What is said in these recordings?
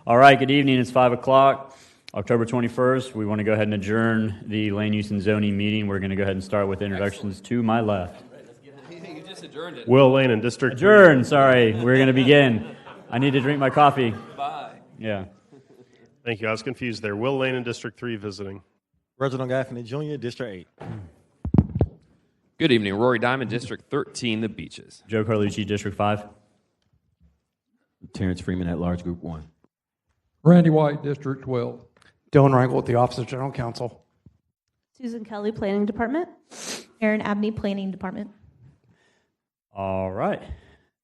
All right, good evening. It's 5 o'clock, October 21st. We want to go ahead and adjourn the Land Use and Zoning meeting. We're going to go ahead and start with introductions to my left. You just adjourned it. Will Lane and District Adjourn, sorry. We're going to begin. I need to drink my coffee. Bye. Yeah. Thank you. I was confused there. Will Lane and District 3 visiting. Reginald Gaffney Jr., District 8. Good evening. Rory Diamond, District 13, The Beaches. Joe Carlucci, District 5. Terrence Freeman at large, Group 1. Randy White, District 12. Dylan Rangel with the Office of General Counsel. Susan Kelly, Planning Department. Aaron Abney, Planning Department. All right.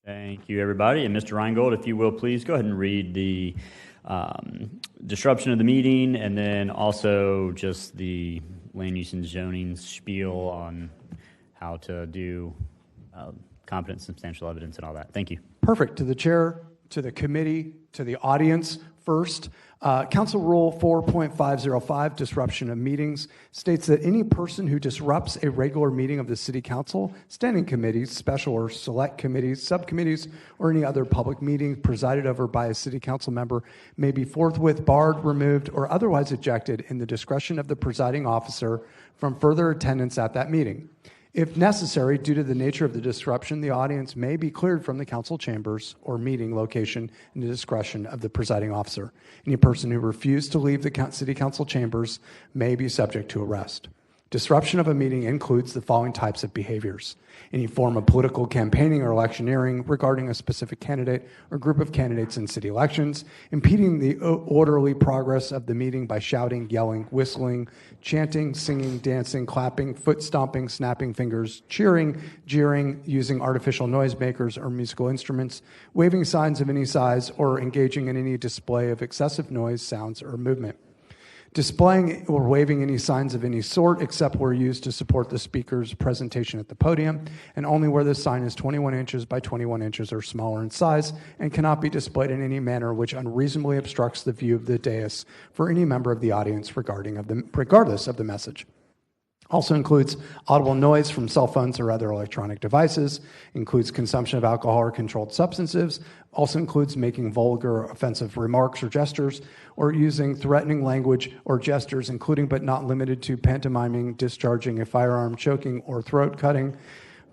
Thank you, everybody. And Mr. Reingold, if you will, please go ahead and read the disruption of the meeting and then also just the land use and zoning spiel on how to do competent, substantial evidence and all that. Thank you. Perfect. To the chair, to the committee, to the audience. First, Council Rule 4.505, disruption of meetings, states that any person who disrupts a regular meeting of the City Council, standing committees, special or select committees, subcommittees, or any other public meeting presided over by a City Council member may be forthwith barred, removed, or otherwise ejected in the discretion of the presiding officer from further attendance at that meeting. If necessary, due to the nature of the disruption, the audience may be cleared from the council chambers or meeting location in the discretion of the presiding officer. Any person who refused to leave the city council chambers may be subject to arrest. Disruption of a meeting includes the following types of behaviors: any form of political campaigning or electioneering regarding a specific candidate or group of candidates in city elections, impeding the orderly progress of the meeting by shouting, yelling, whistling, chanting, singing, dancing, clapping, foot stomping, snapping fingers, cheering, jeering, using artificial noisemakers or musical instruments, waving signs of any size, or engaging in any display of excessive noise, sounds, or movement. Displaying or waving any signs of any sort except where used to support the speaker's presentation at the podium, and only where the sign is 21 inches by 21 inches or smaller in size and cannot be displayed in any manner which unreasonably obstructs the view of the dais for any member of the audience regardless of the message. Also includes audible noise from cell phones or other electronic devices, includes consumption of alcohol or controlled substances, also includes making vulgar, offensive remarks or gestures, or using threatening language or gestures, including but not limited to pantomiming, discharging a firearm, choking, or throat cutting.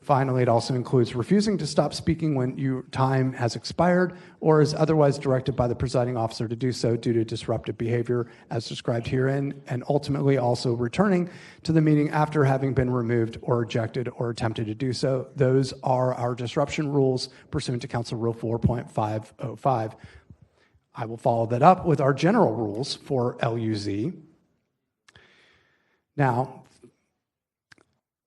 Finally, it also includes refusing to stop speaking when your time has expired or is otherwise directed by the presiding officer to do so due to disruptive behavior as described herein, and ultimately also returning to the meeting after having been removed or ejected or attempted to do so. Those are our disruption rules pursuant to Council Rule 4.505. I will follow that up with our general rules for LUZ. Now,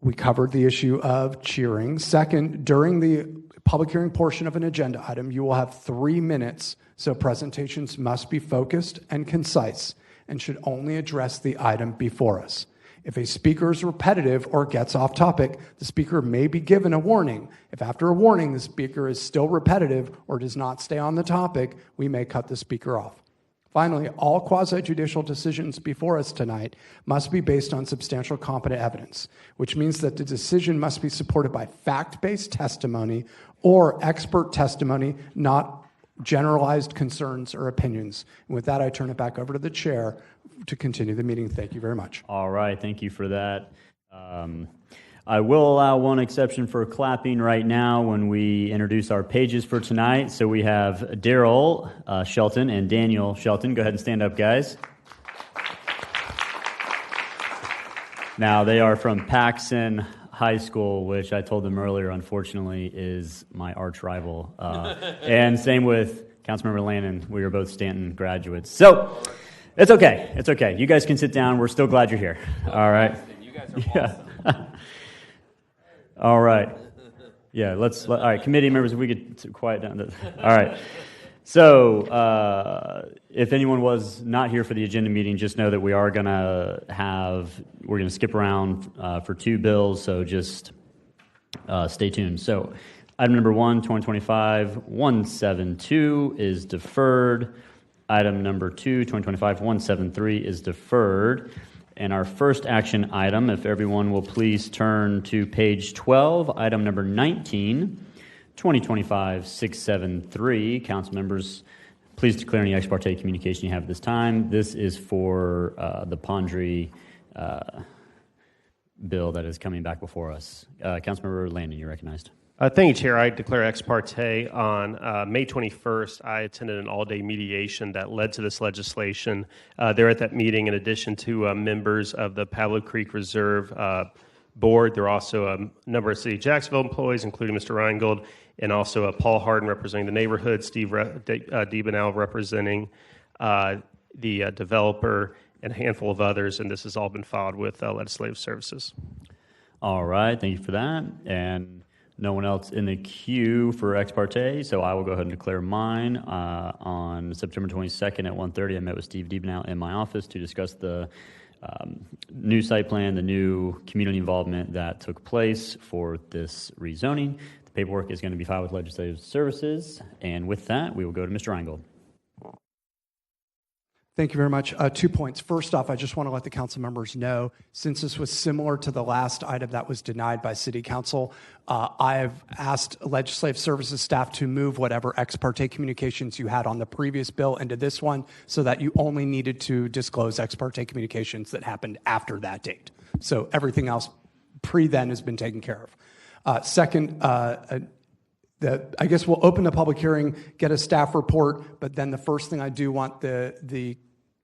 we covered the issue of cheering. Second, during the public hearing portion of an agenda item, you will have 3 minutes, so presentations must be focused and concise and should only address the item before us. If a speaker is repetitive or gets off topic, the speaker may be given a warning. If after a warning the speaker is still repetitive or does not stay on the topic, we may cut the speaker off. Finally, all quasi-judicial decisions before us tonight must be based on substantial competent evidence, which means that the decision must be supported by fact-based testimony or expert testimony, not generalized concerns or opinions. And with that, I turn it back over to the chair to continue the meeting. Thank you very much. All right. Thank you for that. I will allow one exception for clapping right now when we introduce our pages for tonight. So we have Daryl Shelton and Daniel Shelton. Go ahead and stand up, guys. Now, they are from Paxson High School, which I told them earlier, unfortunately, is my arch rival. And same with Councilmember Lannon. We are both Stanton graduates. So it's okay. It's okay. You guys can sit down. We're still glad you're here. All right. You guys are awesome. All right. Yeah, all right, committee members, if we could quiet down. All right. So if anyone was not here for the agenda meeting, just know that we're going to skip around for 2 bills, so just stay tuned. So item number 1, 2025-172 is deferred. Item number 2, 2025-173 is deferred. And our first action item, if everyone will please turn to page 12, item number 19, 2025-673. Council members, please declare any ex parte communication you have at this time. This is for the Pondry bill that is coming back before us. Councilmember Landon, you're recognized. Thank you, Chair. I declare ex parte on May 21st. I attended an all-day mediation that led to this legislation. There at that meeting, in addition to members of the Pablo Creek Reserve Board, there are also a number of City of Jacksonville employees, including Mr. Reingold, and also Paul Harden representing the neighborhood, Steve Debonell representing the developer, and a handful of others, and this has all been filed with Legislative Services. All right, thank you for that. And no one else in the queue for ex parte, so I will go ahead and declare mine. On September 22nd at 1:30, I met with Steve Debonell in my office to discuss the new site plan, the new community involvement that took place for this rezoning. The paperwork is going to be filed with Legislative Services, and with that, we will go to Mr. Reingold. Thank you very much. 2 points. First off, I just want to let the council members know, since this was similar to the last item that was denied by City Council, I have asked Legislative Services staff to move whatever ex parte communications you had on the previous bill into this one so that you only needed to disclose ex parte communications that happened after that date. So everything else pre-then has been taken care of. Second, I guess we'll open the public hearing, get a staff report, but then the first thing I do want the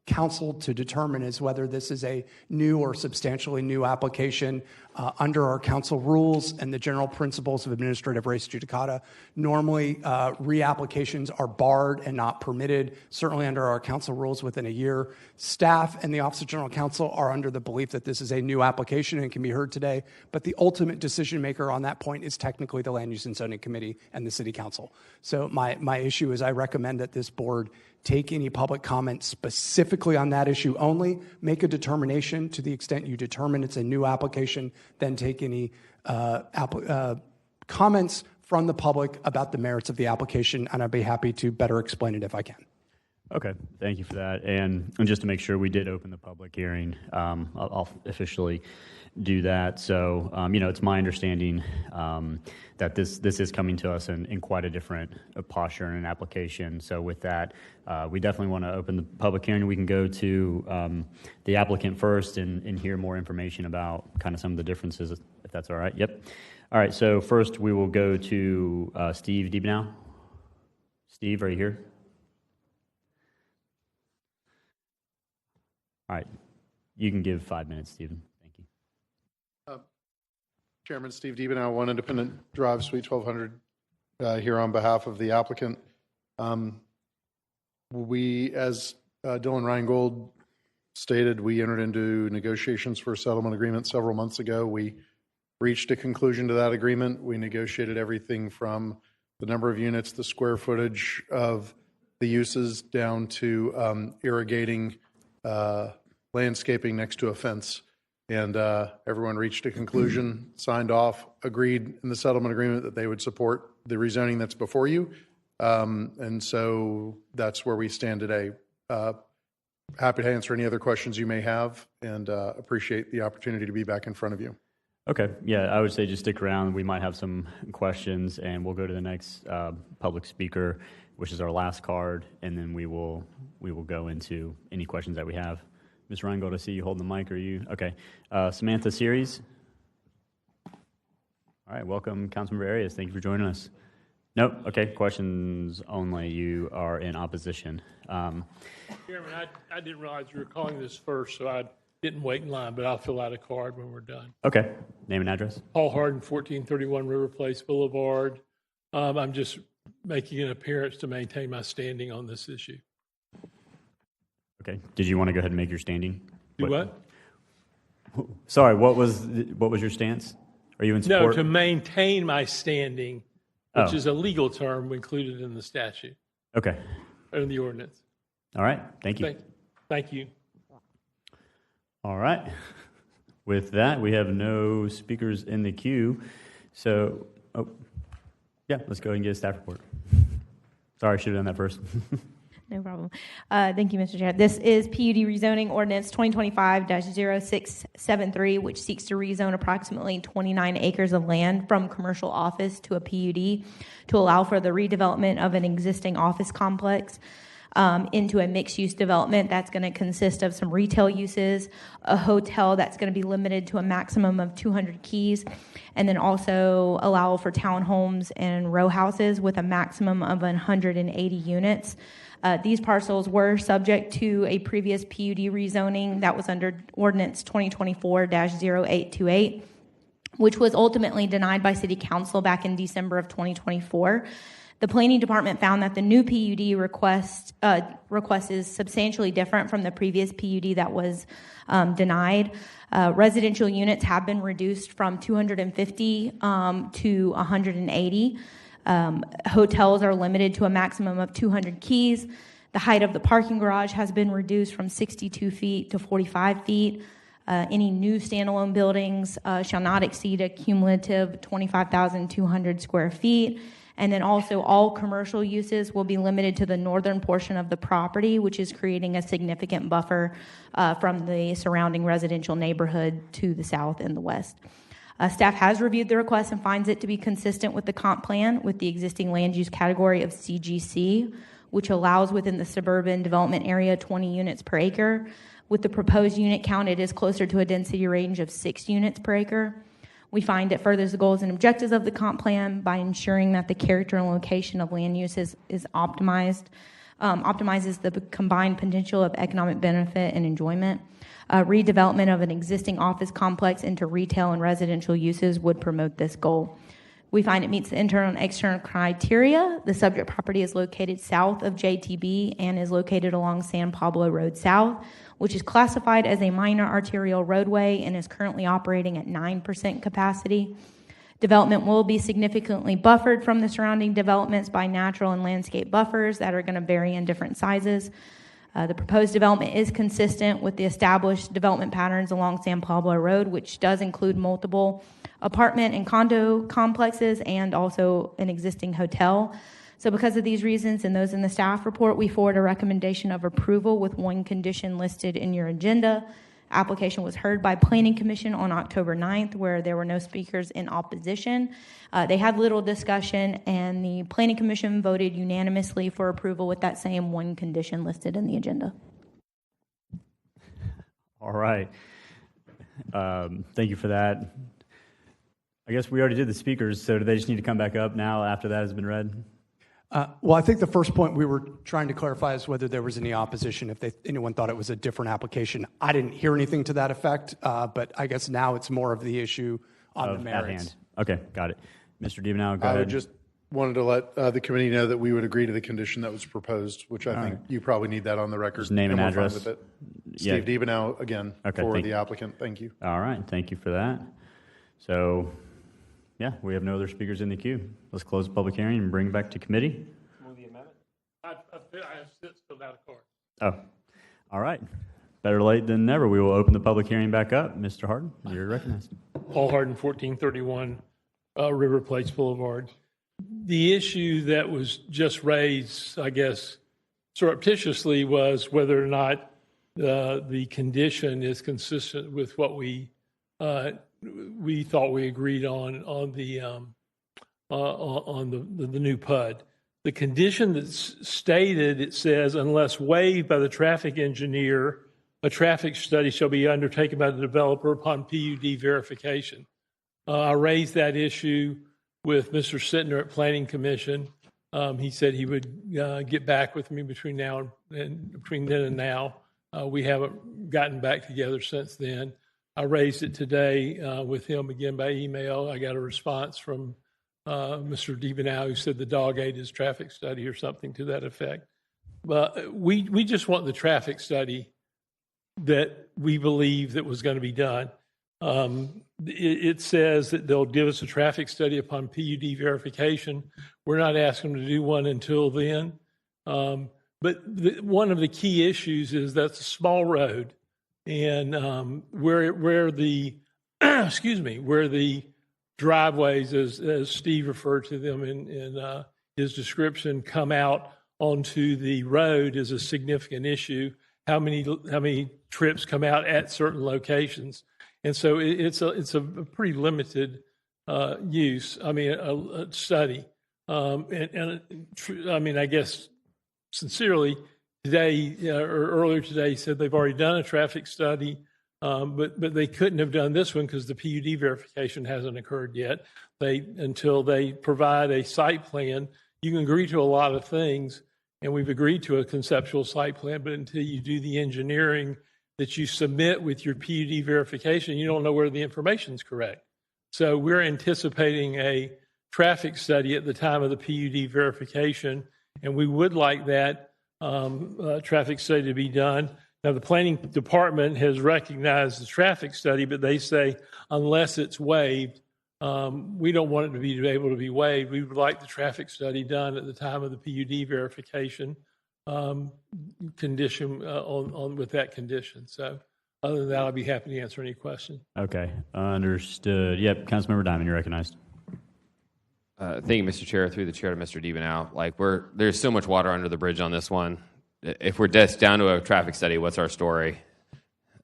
council to determine is whether this is a new or substantially new application under our council rules and the general principles of administrative res judicata. Normally, reapplications are barred and not permitted, certainly under our council rules within a year. Staff and the Office of General Counsel are under the belief that this is a new application and can be heard today, but the ultimate decision maker on that point is technically the Land Use and Zoning Committee and the City Council. So my issue is I recommend that this board take any public comment specifically on that issue only, make a determination to the extent you determine it's a new application, then take any comments from the public about the merits of the application, and I'd be happy to better explain it if I can. Okay, thank you for that. And just to make sure we did open the public hearing, I'll officially do that. So, it's my understanding that this is coming to us in quite a different posture and an application. So with that, we definitely want to open the public hearing. We can go to the applicant first and hear more information about kind of some of the differences, if that's all right. Yep. All right, so first we will go to Steve Debonell. Steve, are you here? All right, you can give 5 minutes, Stephen. Thank you. Chairman Steve Debonell, 1 Independent Drive, Suite 1200, here on behalf of the applicant. We, as Dylan Reingold stated, we entered into negotiations for a settlement agreement several months ago. We reached a conclusion to that agreement. We negotiated everything from the number of units, the square footage of the uses, down to irrigating landscaping next to a fence. And everyone reached a conclusion, signed off, agreed in the settlement agreement that they would support the rezoning that's before you. And so that's where we stand today. Happy to answer any other questions you may have, and appreciate the opportunity to be back in front of you. Okay, yeah, I would say just stick around. We might have some questions, and we'll go to the next public speaker, which is our last card, and then we will go into any questions that we have. Ms. Reingold, I see you holding the mic. Are you? Okay. Samantha Series. All right, welcome, Councilmember Arias. Thank you for joining us. Nope, okay, questions only. You are in opposition. Chairman, I didn't realize you were calling this first, so I didn't wait in line, but I'll fill out a card when we're done. Okay, name and address. Paul Harden, 1431 River Place Boulevard. I'm just making an appearance to maintain my standing on this issue. Okay, did you want to go ahead and make your standing? Do what? Sorry, what was your stance? Are you in support? No, to maintain my standing, which is a legal term included in the statute. Okay. Or in the ordinance. All right, thank you. Thank you. All right. With that, we have no speakers in the queue. So, let's go ahead and get a staff report. Sorry, I should have done that first. No problem. Thank you, Mr. Chair. This is PUD rezoning ordinance 2025-0673, which seeks to rezone approximately 29 acres of land from commercial office to a PUD to allow for the redevelopment of an existing office complex. into a mixed-use development that's going to consist of some retail uses, a hotel that's going to be limited to a maximum of 200 keys, and then also allow for townhomes and row houses with a maximum of 180 units. These parcels were subject to a previous PUD rezoning that was under Ordinance 2024-0828, which was ultimately denied by City Council back in December of 2024. The Planning Department found that the new PUD request is substantially different from the previous PUD that was denied. Residential units have been reduced from 250 to 180. Hotels are limited to a maximum of 200 keys. The height of the parking garage has been reduced from 62 feet to 45 feet. Any new standalone buildings shall not exceed a cumulative 25,200 square feet. And then also all commercial uses will be limited to the northern portion of the property, which is creating a significant buffer from the surrounding residential neighborhood to the south and the west. Staff has reviewed the request and finds it to be consistent with the comp plan with the existing land use category of CGC, which allows within the suburban development area 20 units per acre. With the proposed unit count, it is closer to a density range of 6 units per acre. We find it furthers the goals and objectives of the comp plan by ensuring that the character and location of land use is optimized, optimizes the combined potential of economic benefit and enjoyment. Redevelopment of an existing office complex into retail and residential uses would promote this goal. We find it meets the internal and external criteria. The subject property is located south of JTB and is located along San Pablo Road South, which is classified as a minor arterial roadway and is currently operating at 9% capacity. Development will be significantly buffered from the surrounding developments by natural and landscape buffers that are going to vary in different sizes. The proposed development is consistent with the established development patterns along San Pablo Road, which does include multiple apartment and condo complexes and also an existing hotel. So because of these reasons and those in the staff report, we forward a recommendation of approval with one condition listed in your agenda. Application was heard by Planning Commission on October 9th, where there were no speakers in opposition. They had little discussion, and the Planning Commission voted unanimously for approval with that same one condition listed in the agenda. All right. Thank you for that. I guess we already did the speakers, so do they just need to come back up now after that has been read? Well, I think the first point we were trying to clarify is whether there was any opposition, if anyone thought it was a different application. I didn't hear anything to that effect, but I guess now it's more of the issue on the merits. Okay, got it. Mr. DiBenau, go I ahead. would just wanted to let the committee know that we would agree to the condition that was proposed, which I think you probably need that on the record. Just name and we're fine address. with it. Yeah. Steve DiBenau, again, Okay, for thank the you. applicant. Thank you. All right, thank you for that. So, yeah, we have no other speakers in the queue. Let's close the public hearing and bring it back to committee. I have since filled out a card. Oh, all right. Better late than never. We will open the public hearing back up. Mr. Harden, you're recognized. Paul Harden, 1431 River Place Boulevard. The issue that was just raised, I guess, surreptitiously was whether or not the condition is consistent with what we thought we agreed on the new PUD. The condition that's stated, it says, unless waived by the traffic engineer, a traffic study shall be undertaken by the developer upon PUD verification. I raised that issue with Mr. Sittner at Planning Commission. He said he would get back with me between then and now. We haven't gotten back together since then. I raised it today with him again by email. I got a response from Mr. DiBenau, who said the dog ate his traffic study or something to that effect. But we just want the traffic study that we believe that was going to be done. It says that they'll give us a traffic study upon PUD verification. We're not asking them to do one until then. But one of the key issues is that's a small road, and where the where the driveways, as Steve referred to them in his description, come out onto the road is a significant issue. How many trips come out at certain locations, and so it's a pretty limited use. I mean, a study, I mean, I guess sincerely, today or earlier today said they've already done a traffic study, but they couldn't have done this one because the PUD verification hasn't occurred yet. Until they provide a site plan, you can agree to a lot of things, and we've agreed to a conceptual site plan, but until you do the engineering that you submit with your PUD verification, you don't know whether the information is correct. So we're anticipating a traffic study at the time of the PUD verification, and we would like that traffic study to be done. Now, the planning department has recognized the traffic study, but they say unless it's waived, we don't want it to be able to be waived. We would like the traffic study done at the time of the PUD verification condition with that condition. So other than that, I'll be happy to answer any question. Okay, understood. Yep, Councilmember Diamond, you're recognized. Thank you, Mr. Chair. Through the chair to Mr. DeBenow. Like there's so much water under the bridge on this one. If we're just down to a traffic study, what's our story?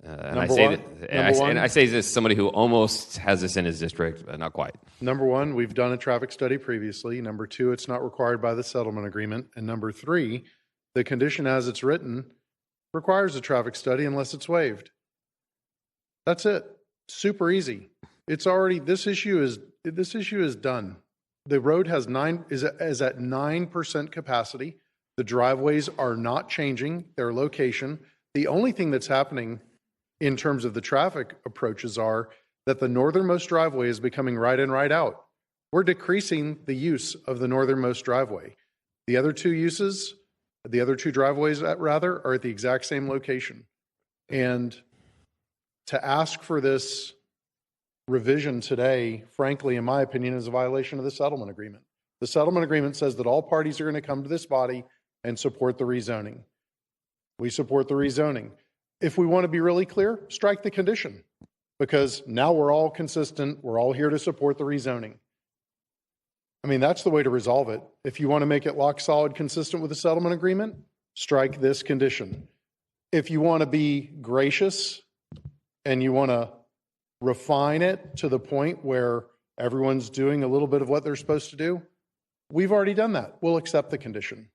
And I say this as somebody who almost has this in his district, but not quite. Number one, we've done a traffic study previously. Number two, it's not required by the settlement agreement. And number three, the condition as it's written requires a traffic study unless it's waived. That's it. Super easy. It's already, this issue is done. The road is at 9% capacity. The driveways are not changing their location. The only thing that's happening in terms of the traffic approaches are that the northernmost driveway is becoming right in, right out. We're decreasing the use of the northernmost driveway. The other two driveways are at the exact same location. And to ask for this revision today, frankly, in my opinion, is a violation of the settlement agreement. The settlement agreement says that all parties are going to come to this body and support the rezoning. We support the rezoning. If we want to be really clear, strike the condition, because now we're all consistent. We're all here to support the rezoning. I mean, that's the way to resolve it. If you want to make it lock solid, consistent with the settlement agreement, strike this condition. If you want to be gracious and you want to refine it to the point where everyone's doing a little bit of what they're supposed to do, we've already done that. We'll accept the condition.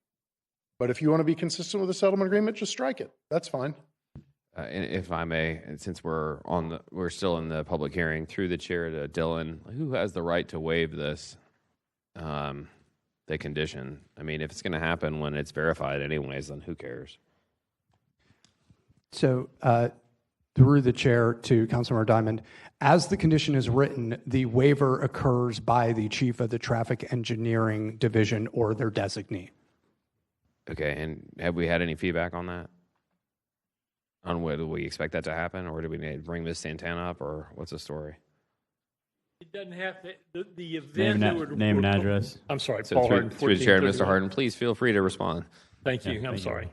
But if you want to be consistent with the settlement agreement, just strike it. That's fine. And if I may, and since we're still in the public hearing, through the chair to Dylan, who has the right to waive this, the condition? I mean, if it's going to happen when it's verified anyways, then who cares? So through the chair to Councilmember Diamond, as the condition is written, the waiver occurs by the chief of the traffic engineering division or their designee. Okay, and have we had any feedback on that? On whether we expect that to happen, or do we need to bring Ms. Santana up, or what's the story? It doesn't have to, the event Name and address. I'm sorry, So Paul Harden. through the chair, Mr. 1431. Harden, please feel free to respond. Thank you. Yeah, I'm thank sorry.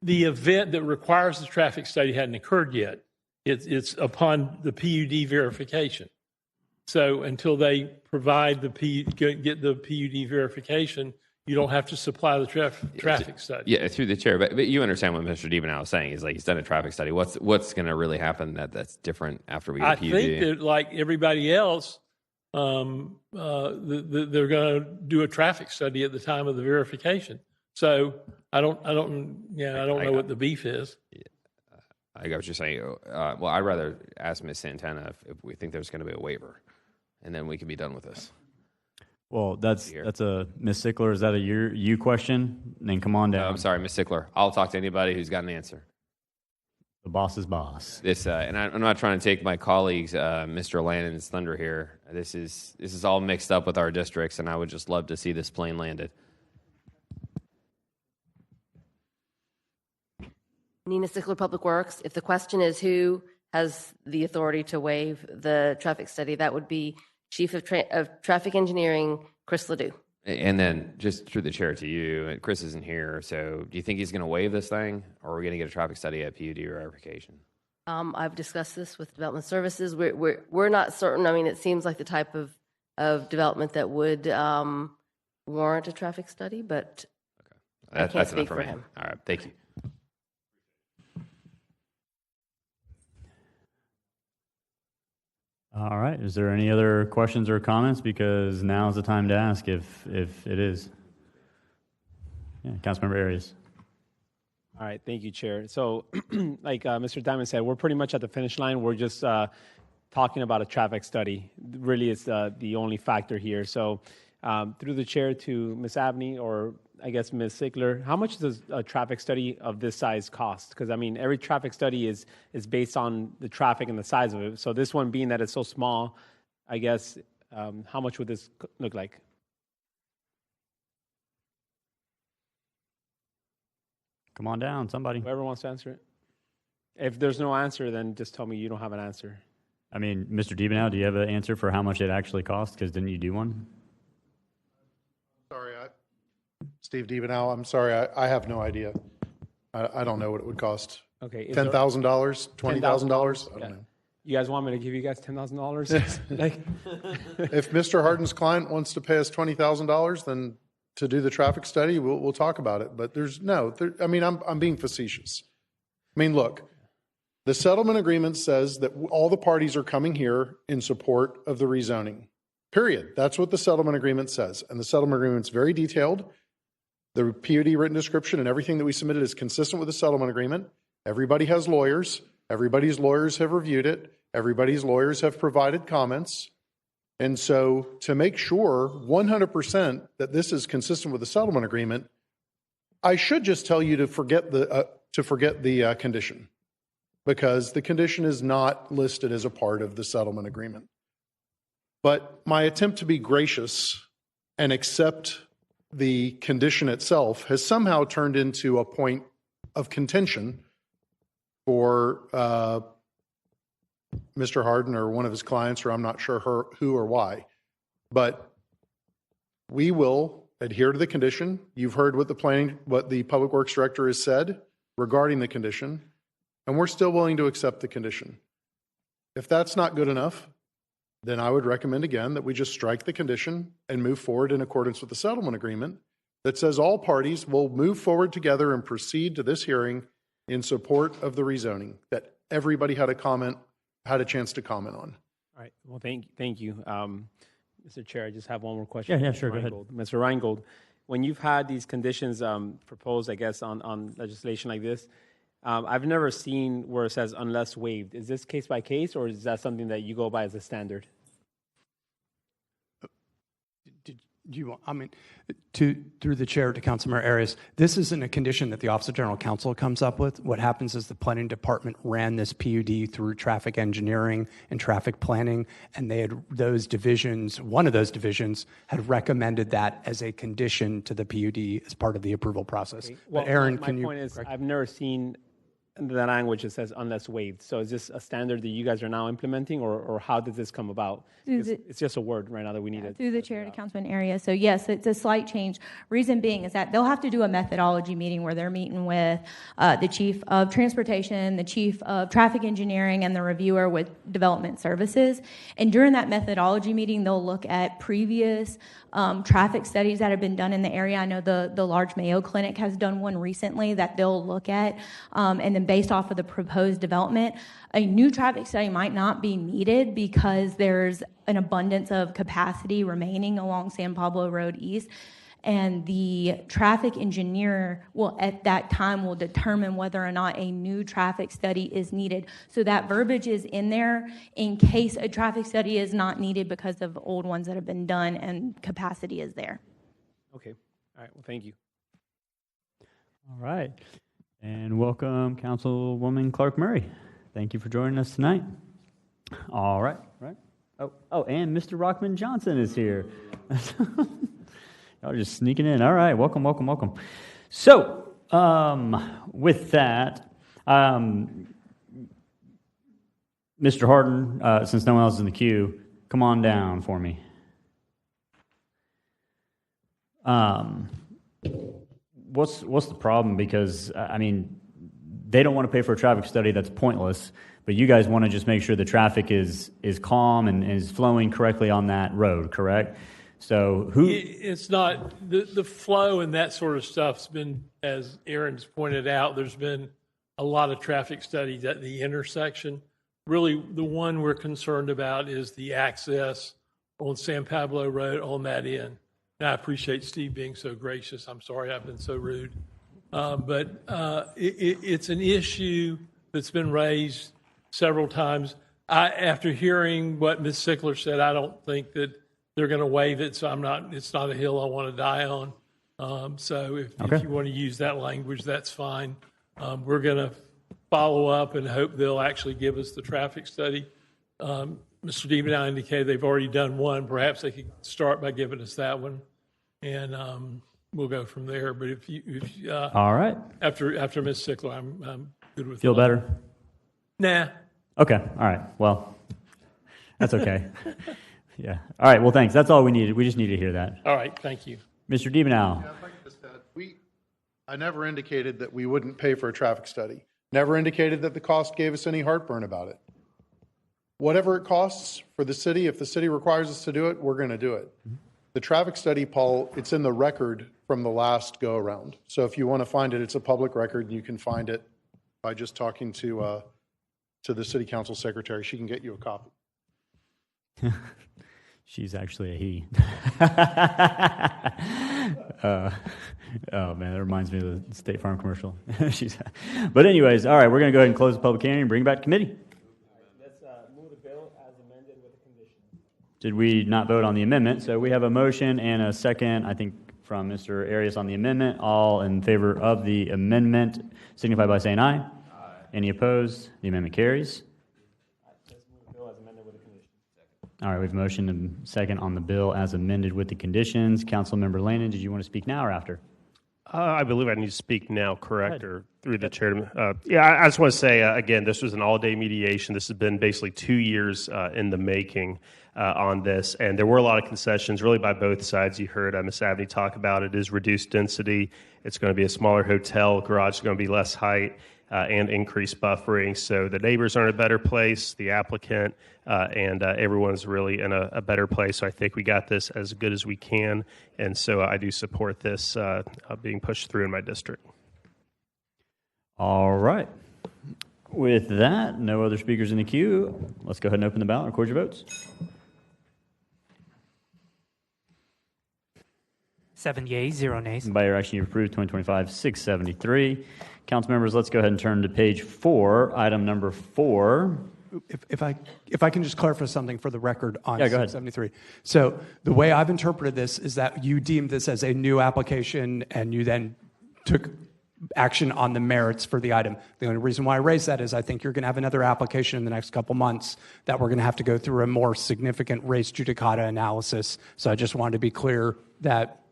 The event that requires the traffic study hadn't occurred yet. It's upon the PUD verification. So until they provide get the PUD verification, you don't have to supply the traffic study. Yeah, through the chair, but you understand what Mr. DeBenow is saying. He's like, he's done a traffic study. What's going to really happen that's different after we get a PUD? I think that, like everybody else, they're going to do a traffic study at the time of the verification. So I don't know what the beef is. Yeah, I got what you're saying. Well, I'd rather ask Ms. Santana if we think there's going to be a waiver, and then we can be done with this. Well, that's a Ms. Sickler. Is that a you question? Then come on down. I'm sorry, Ms. Sickler. I'll talk to anybody who's got an answer. The boss is boss. This, and I'm not trying to take my colleagues, Mr. Lannon's thunder here. This is all mixed up with our districts, and I would just love to see this plane landed. Nina Sickler, Public Works. If the question is who has the authority to waive the traffic study, that would be Chief of Traffic Engineering, Chris Ledoux. And then just through the chair to you, and Chris isn't here, so do you think he's going to waive this thing, or are we going to get a traffic study at PUD verification? I've discussed this with Development Services. We're not certain. I mean, it seems like the type of development that would warrant a traffic study, but I can't speak for him. All right, thank you. All right. Is there any other questions or comments? Because now is the time to ask if it is. Yeah, Councilmember Arias. All right, thank you, Chair. So, like Mr. Diamond said, we're pretty much at the finish line. We're just talking about a traffic study. Really, it's the only factor here. So, through the chair to Ms. Abney, or I guess Ms. Sigler, how much does a traffic study of this size cost? Because I mean, every traffic study is based on the traffic and the size of it. So this one, being that it's so small, I guess, how much would this look like? Come on down, somebody. Whoever wants to answer it. If there's no answer, then just tell me you don't have an answer. I mean, Mr. Diebenow, do you have an answer for how much it actually costs? Because didn't you do one? Sorry, Steve Diebenow, I'm sorry, I have no idea. I don't know what it would cost. Okay. $10,000, $20,000? I don't know. You guys want me to give you guys $10,000? Like, if Mr. Harden's client wants to pay us $20,000, then to do the traffic study, we'll talk about it. But I'm being facetious. I mean, look, the settlement agreement says that all the parties are coming here in support of the rezoning. Period. That's what the settlement agreement says. And the settlement agreement's very detailed. The PUD written description and everything that we submitted is consistent with the settlement agreement. Everybody has lawyers. Everybody's lawyers have reviewed it. Everybody's lawyers have provided comments. And so to make sure 100% that this is consistent with the settlement agreement, I should just tell you to forget the condition, because the condition is not listed as a part of the settlement agreement. But my attempt to be gracious and accept the condition itself has somehow turned into a point of contention for Mr. Harden or one of his clients, or I'm not sure who or why. But we will adhere to the condition. You've heard what the Public Works Director has said regarding the condition, and we're still willing to accept the condition. If that's not good enough, then I would recommend again that we just strike the condition and move forward in accordance with the settlement agreement that says all parties will move forward together and proceed to this hearing in support of the rezoning that everybody had a chance to comment on. all right. Well, thank you. Mr. Chair, I just have one more question. Yeah, sure, go ahead. Mr. Reingold, when you've had these conditions proposed, I guess, on legislation like this, I've never seen where it says unless waived. Is this case by case, or is that something that you go by as a standard? Through the chair to Councilmember Arias, this isn't a condition that the Office of General Counsel comes up with. What happens is the planning department ran this PUD through traffic engineering and traffic planning, and they had one of those divisions had recommended that as a condition to the PUD as part of the approval process. Okay. Well, but Aaron, my point is, I've never seen the language that says unless waived. So is this a standard that you guys are now implementing, or how did this come about? It's just a word right now that we need to... Through the chair to Councilman Arias. So yes, it's a slight change. Reason being is that they'll have to do a methodology meeting where they're meeting with the chief of transportation, the chief of traffic engineering, and the reviewer with development services. And during that methodology meeting, they'll look at previous traffic studies that have been done in the area. I know the large Mayo Clinic has done one recently that they'll look at, and then based off of the proposed development, a new traffic study might not be needed because there's an abundance of capacity remaining along San Pablo Road East. And the traffic engineer at that time will determine whether or not a new traffic study is needed. So that verbiage is in there in case a traffic study is not needed because of old ones that have been done and capacity is there. Okay. All right. Well, thank you. All right. And welcome, Councilwoman Clark Murray. Thank you for joining us tonight. All right. Oh, and Mr. Rockman Johnson is here. Y'all just sneaking in. All right, welcome. So, with that, Mr. Harden, since no one else is in the queue, come on down for me. What's the problem? Because, I mean, they don't want to pay for a traffic study that's pointless, but you guys want to just make sure the traffic is calm and is flowing correctly on that road, correct? So It's not, the flow and that sort of stuff's been, as Aaron's pointed out, there's been a lot of traffic studies at the intersection. Really, the one we're concerned about is the access on San Pablo Road on that end. And I appreciate Steve being so gracious. I'm sorry I've been so rude. But it's an issue that's been raised several times. After hearing what Ms. Sickler said, I don't think that they're going to waive it, so it's not a hill I want to die on. So if you want to use that language, that's fine. We're going to follow up and hope they'll actually give us the traffic study. Mr. Deeb and I indicated they've already done one. Perhaps they could start by giving us that one, and we'll go from there. But if All right. after Ms. Sickler, I'm good with Feel that. better? Nah. Okay. All right. Well, that's okay. Yeah. All right. Well, thanks. That's all we needed. We just needed to hear that. All right. Thank you. Mr. Deebenow. Yeah, I'd like to just add, I never indicated that we wouldn't pay for a traffic study. Never indicated that the cost gave us any heartburn about it. Whatever it costs for the city, if the city requires us to do it, we're going to do it. The traffic study, Paul, it's in the record from the last go-around. So if you want to find it, it's a public record, and you can find it by just talking to the city council secretary. She can get you a copy. She's actually a he. Oh man, that reminds me of the State Farm commercial. But anyways, all right, we're going to go ahead and close the public hearing and bring it back to committee. Let's move the bill as amended with the conditions. Did we not vote on the amendment? So we have a motion and a second, I think, from Mr. Arias on the amendment. All in favor of the amendment signify by saying aye. Aye. Any opposed? The amendment carries. Let's move the bill as amended with the conditions. All right, we have a motion and second on the bill as amended with the conditions. Councilmember Lannon, did you want to speak now or after? I believe I need to speak now, correct, or through the chair? I just want to say, again, this was an all-day mediation. This has been basically 2 years in the making on this, and there were a lot of concessions, really by both sides. You heard Ms. Abney talk about it. It is reduced density. It's going to be a smaller hotel. Garage is going to be less height and increased buffering. So the neighbors are in a better place, the applicant, and everyone's really in a better place. So I think we got this as good as we can, and so I do support this being pushed through in my district. All right. With that, no other speakers in the queue. Let's go ahead and open the ballot and record your votes. 7 yeas, 0 nays. By your action, you've approved 2025-673. Council members, let's go ahead and turn to page 4, item number 4. If I can just clarify something for the record on go ahead. 673. So the way I've interpreted this is that you deemed this as a new application and you then took action on the merits for the item. The only reason why I raise that is I think you're going to have another application in the next couple months that we're going to have to go through a more significant res judicata analysis. So I just wanted to be clear that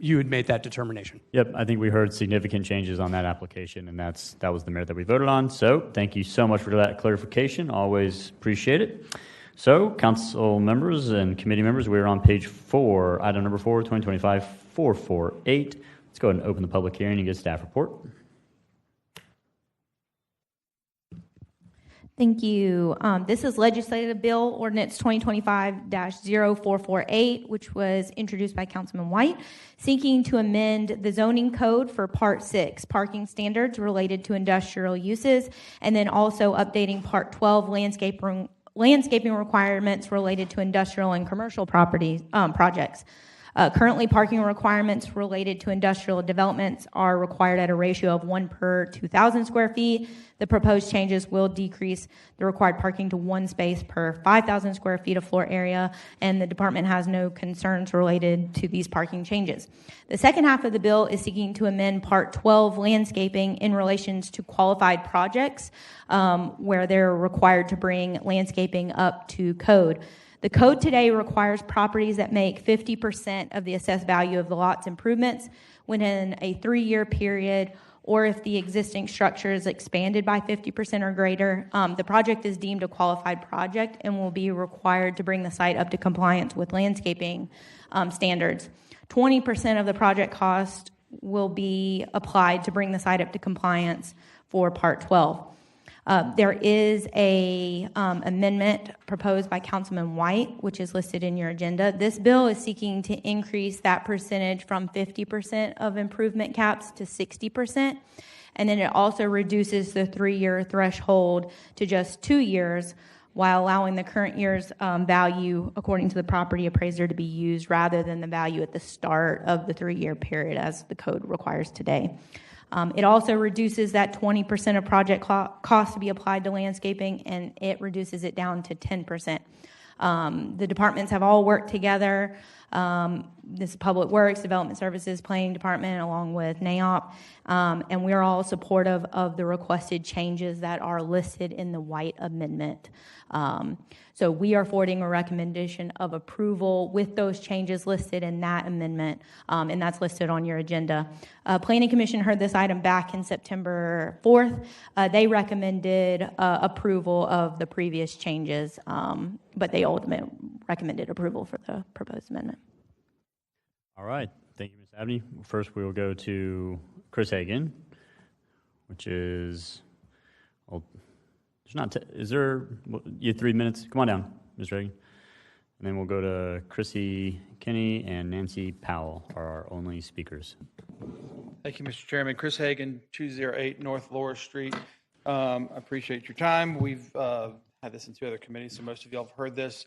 you had made that determination. Yep, I think we heard significant changes on that application, and that was the merit that we voted on. So thank you so much for that clarification. Always appreciate it. So council members and committee members, we're on page 4, item number 4, 2025-448. Let's go ahead and open the public hearing and get staff report. Thank you. This is Legislative Bill Ordinance 2025-0448, which was introduced by Councilman White, seeking to amend the zoning code for Part 6, parking standards related to industrial uses, and then also updating Part 12, landscaping requirements related to industrial and commercial property projects. Currently, parking requirements related to industrial developments are required at a ratio of 1 per 2,000 square feet. The proposed changes will decrease the required parking to 1 space per 5,000 square feet of floor area, and the department has no concerns related to these parking changes. The second half of the bill is seeking to amend Part 12, landscaping, in relations to qualified projects where they're required to bring landscaping up to code. The code today requires properties that make 50% of the assessed value of the lot's improvements within a 3-year period, or if the existing structure is expanded by 50% or greater. The project is deemed a qualified project and will be required to bring the site up to compliance with landscaping standards. 20% of the project cost will be applied to bring the site up to compliance for Part 12. There is a amendment proposed by Councilman White, which is listed in your agenda. This bill is seeking to increase that percentage from 50% of improvement caps to 60%. And then it also reduces the 3-year threshold to just 2 years, while allowing the current year's value according to the property appraiser to be used rather than the value at the start of the 3-year period as the code requires today. It also reduces that 20% of project cost to be applied to landscaping, and it reduces it down to 10%. The departments have all worked together. This is Public Works, Development Services, Planning Department, along with NAOP, and we're all supportive of the requested changes that are listed in the White Amendment. So we are forwarding a recommendation of approval with those changes listed in that amendment, and that's listed on your agenda. Planning Commission heard this item back in September 4th. They recommended approval of the previous changes, but they ultimately recommended approval for the proposed amendment. All right. Thank you, Ms. Abney. First, we will go to Chris Hagan, which is, well, there's not, is there, you have 3 minutes? Come on down, Ms. Reagan. And then we'll go to Chrissy Kinney and Nancy Powell are our only speakers. Thank you, Mr. Chairman. Chris Hagan, 208 North Lower Street. I appreciate your time. We've had this in 2 other committees, so most of y'all have heard this.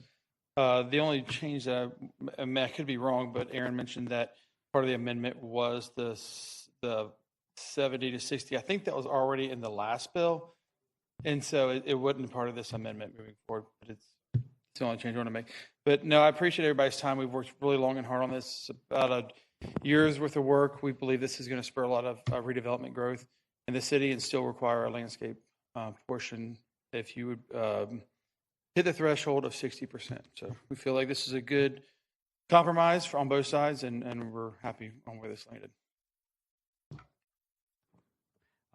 The only change that I could be wrong, but Aaron mentioned that part of the amendment was the 70 to 60. I think that was already in the last bill, and so it wasn't part of this amendment moving forward. But it's the only change I want to make. But no, I appreciate everybody's time. We've worked really long and hard on this, about a year's worth of work. We believe this is going to spur a lot of redevelopment growth in the city and still require a landscape portion if you would hit the threshold of 60%. So we feel like this is a good compromise on both sides, and we're happy on where this landed.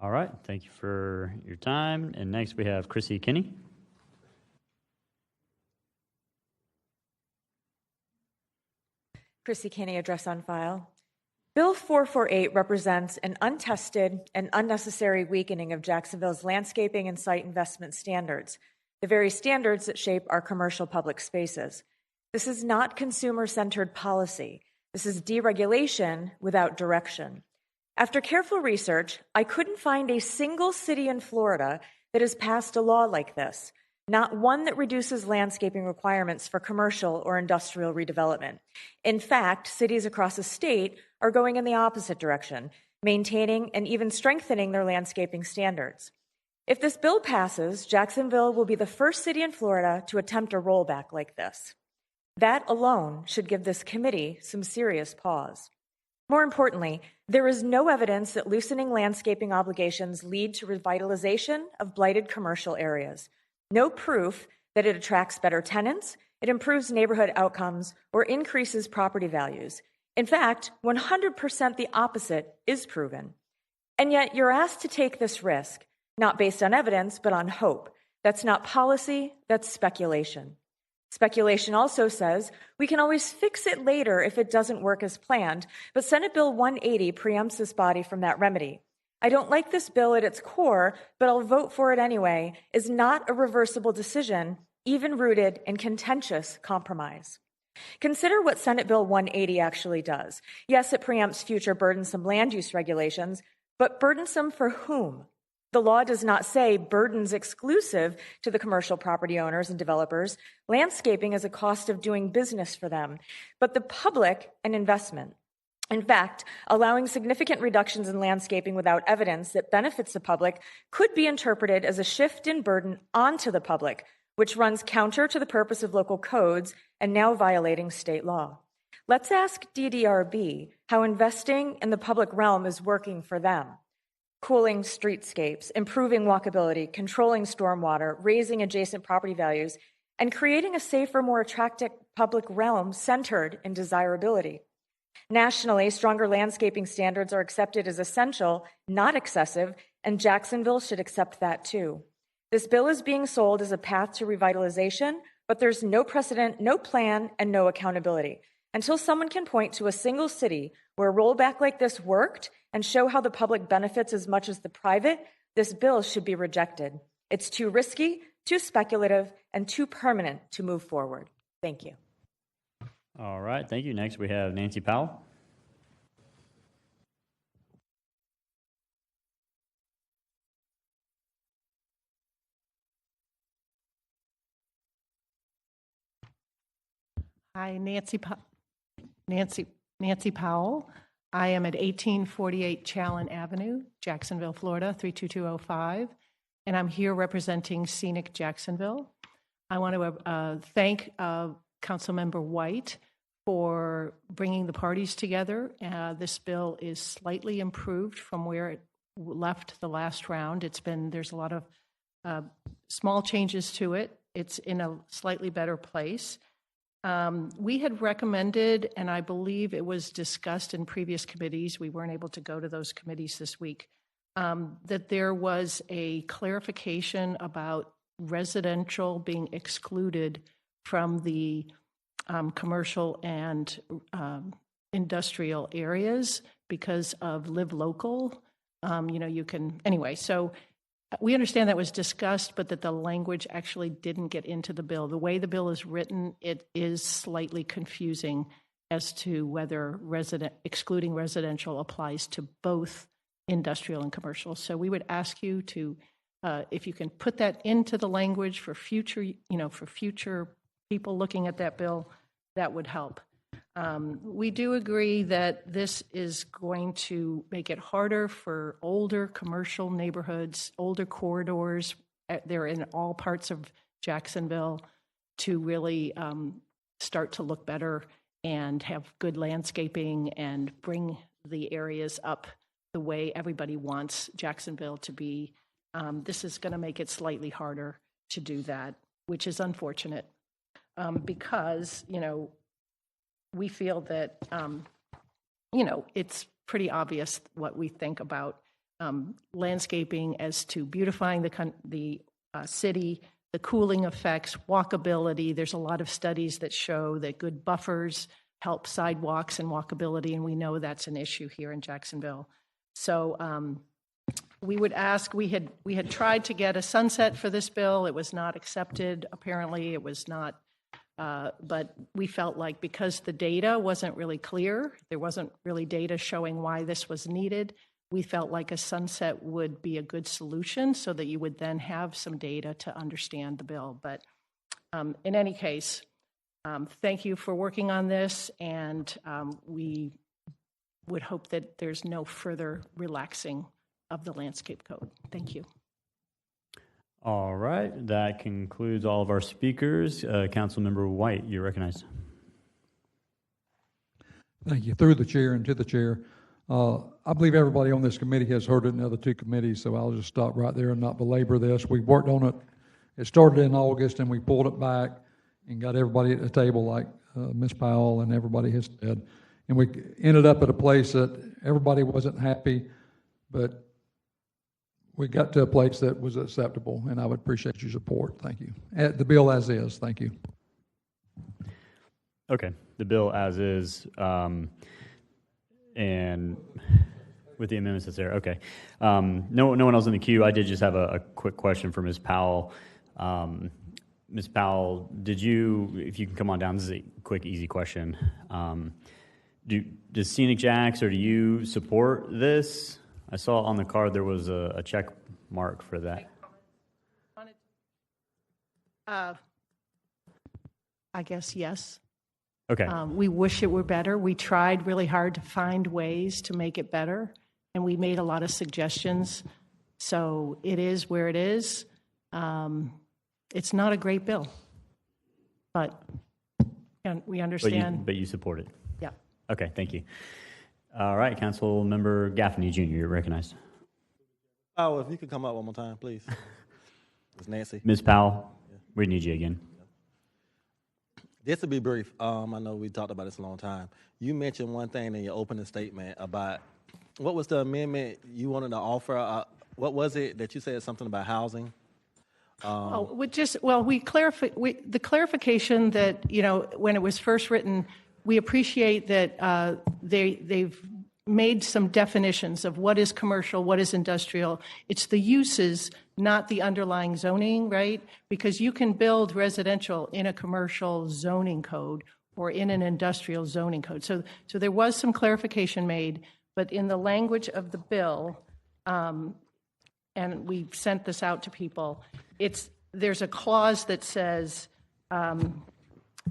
All right. Thank you for your time. And next we have Chrissy Kinney. Chrissy Kinney, address on file. Bill 448 represents an untested and unnecessary weakening of Jacksonville's landscaping and site investment standards, the very standards that shape our commercial public spaces. This is not consumer-centered policy. This is deregulation without direction. After careful research, I couldn't find a single city in Florida that has passed a law like this, not one that reduces landscaping requirements for commercial or industrial redevelopment. In fact, cities across the state are going in the opposite direction, maintaining and even strengthening their landscaping standards. If this bill passes, Jacksonville will be the first city in Florida to attempt a rollback like this. That alone should give this committee some serious pause. More importantly, there is no evidence that loosening landscaping obligations lead to revitalization of blighted commercial areas. No proof that it attracts better tenants, it improves neighborhood outcomes, or increases property values. In fact, 100% the opposite is proven. And yet you're asked to take this risk, not based on evidence, but on hope. That's not policy, that's speculation. Speculation also says we can always fix it later if it doesn't work as planned, but Senate Bill 180 preempts this body from that remedy. I don't like this bill at its core, but I'll vote for it anyway, is not a reversible decision, even rooted in contentious compromise. Consider what Senate Bill 180 actually does. Yes, it preempts future burdensome land use regulations, but burdensome for whom? The law does not say burdens exclusive to the commercial property owners and developers. Landscaping is a cost of doing business for them, but the public an investment. In fact, allowing significant reductions in landscaping without evidence that benefits the public could be interpreted as a shift in burden onto the public, which runs counter to the purpose of local codes and now violating state law. Let's ask DDRB how investing in the public realm is working for them. Cooling streetscapes, improving walkability, controlling stormwater, raising adjacent property values, and creating a safer, more attractive public realm centered in desirability. Nationally, stronger landscaping standards are accepted as essential, not excessive, and Jacksonville should accept that too. This bill is being sold as a path to revitalization, but there's no precedent, no plan, and no accountability. Until someone can point to a single city where a rollback like this worked and show how the public benefits as much as the private, this bill should be rejected. It's too risky, too speculative, and too permanent to move forward. Thank you. All right, thank you. Next, we have Nancy Powell. Hi, Nancy Powell. I am at 1848 Challen Avenue, Jacksonville, Florida, 32205, and I'm here representing Scenic Jacksonville. I want to thank Councilmember White for bringing the parties together. This bill is slightly improved from where it left the last round. There's a lot of small changes to it. It's in a slightly better place. We had recommended, and I believe it was discussed in previous committees, we weren't able to go to those committees this week, that there was a clarification about residential being excluded from the commercial and industrial areas because of live local. So we understand that was discussed, but that the language actually didn't get into the bill. The way the bill is written, it is slightly confusing as to whether excluding residential applies to both industrial and commercial. So we would ask you to, if you can put that into the language for future people looking at that bill, that would help. We do agree that this is going to make it harder for older commercial neighborhoods, older corridors, they're in all parts of Jacksonville, to really start to look better and have good landscaping and bring the areas up the way everybody wants Jacksonville to be. This is going to make it slightly harder to do that, which is unfortunate because, we feel that, it's pretty obvious what we think about landscaping as to beautifying the city, the cooling effects, walkability. There's a lot of studies that show that good buffers help sidewalks and walkability, and we know that's an issue here in Jacksonville. So we would ask, we had tried to get a sunset for this bill. It was not accepted. Apparently, it was not. But we felt like because the data wasn't really clear, there wasn't really data showing why this was needed, we felt like a sunset would be a good solution so that you would then have some data to understand the bill. But in any case, thank you for working on this, and we would hope that there's no further relaxing of the landscape code. Thank you. All right, that concludes all of our speakers. Councilmember White, you're recognized. Thank you. Through the chair and to the chair. I believe everybody on this committee has heard it in the other two committees, so I'll just stop right there and not belabor this. We worked on it. It started in August, and we pulled it back and got everybody at the table, like Ms. Powell and everybody has said. And we ended up at a place that everybody wasn't happy, but we got to a place that was acceptable, and I would appreciate your support. Thank you. The bill as is. Thank you. Okay, the bill as is, and with the amendments that's there. Okay. No one else in the queue. I did just have a quick question for Ms. Powell. Ms. Powell, if you can come on down, this is a quick, easy question. Does Scenic Jacks, or do you support this? I saw on the card there was a check mark for that. I guess yes. Okay. We wish it were better. We tried really hard to find ways to make it better, and we made a lot of suggestions. So it is where it is. It's not a great bill, but we understand. But you support it. Yeah. Okay, thank you. All right, Councilmember Gaffney Jr., you're recognized. Oh, if you could come up one more time, please. It's Nancy. Ms. Powell, we need you again. This will be brief. I know we talked about this a long time. You mentioned one thing in your opening statement about what was the amendment you wanted to offer? What was it that you said something about housing? The clarification that, when it was first written, we appreciate that they've made some definitions of what is commercial, what is industrial. It's the uses, not the underlying zoning, right? Because you can build residential in a commercial zoning code or in an industrial zoning code. So there was some clarification made, but in the language of the bill, and we sent this out to people, there's a clause that says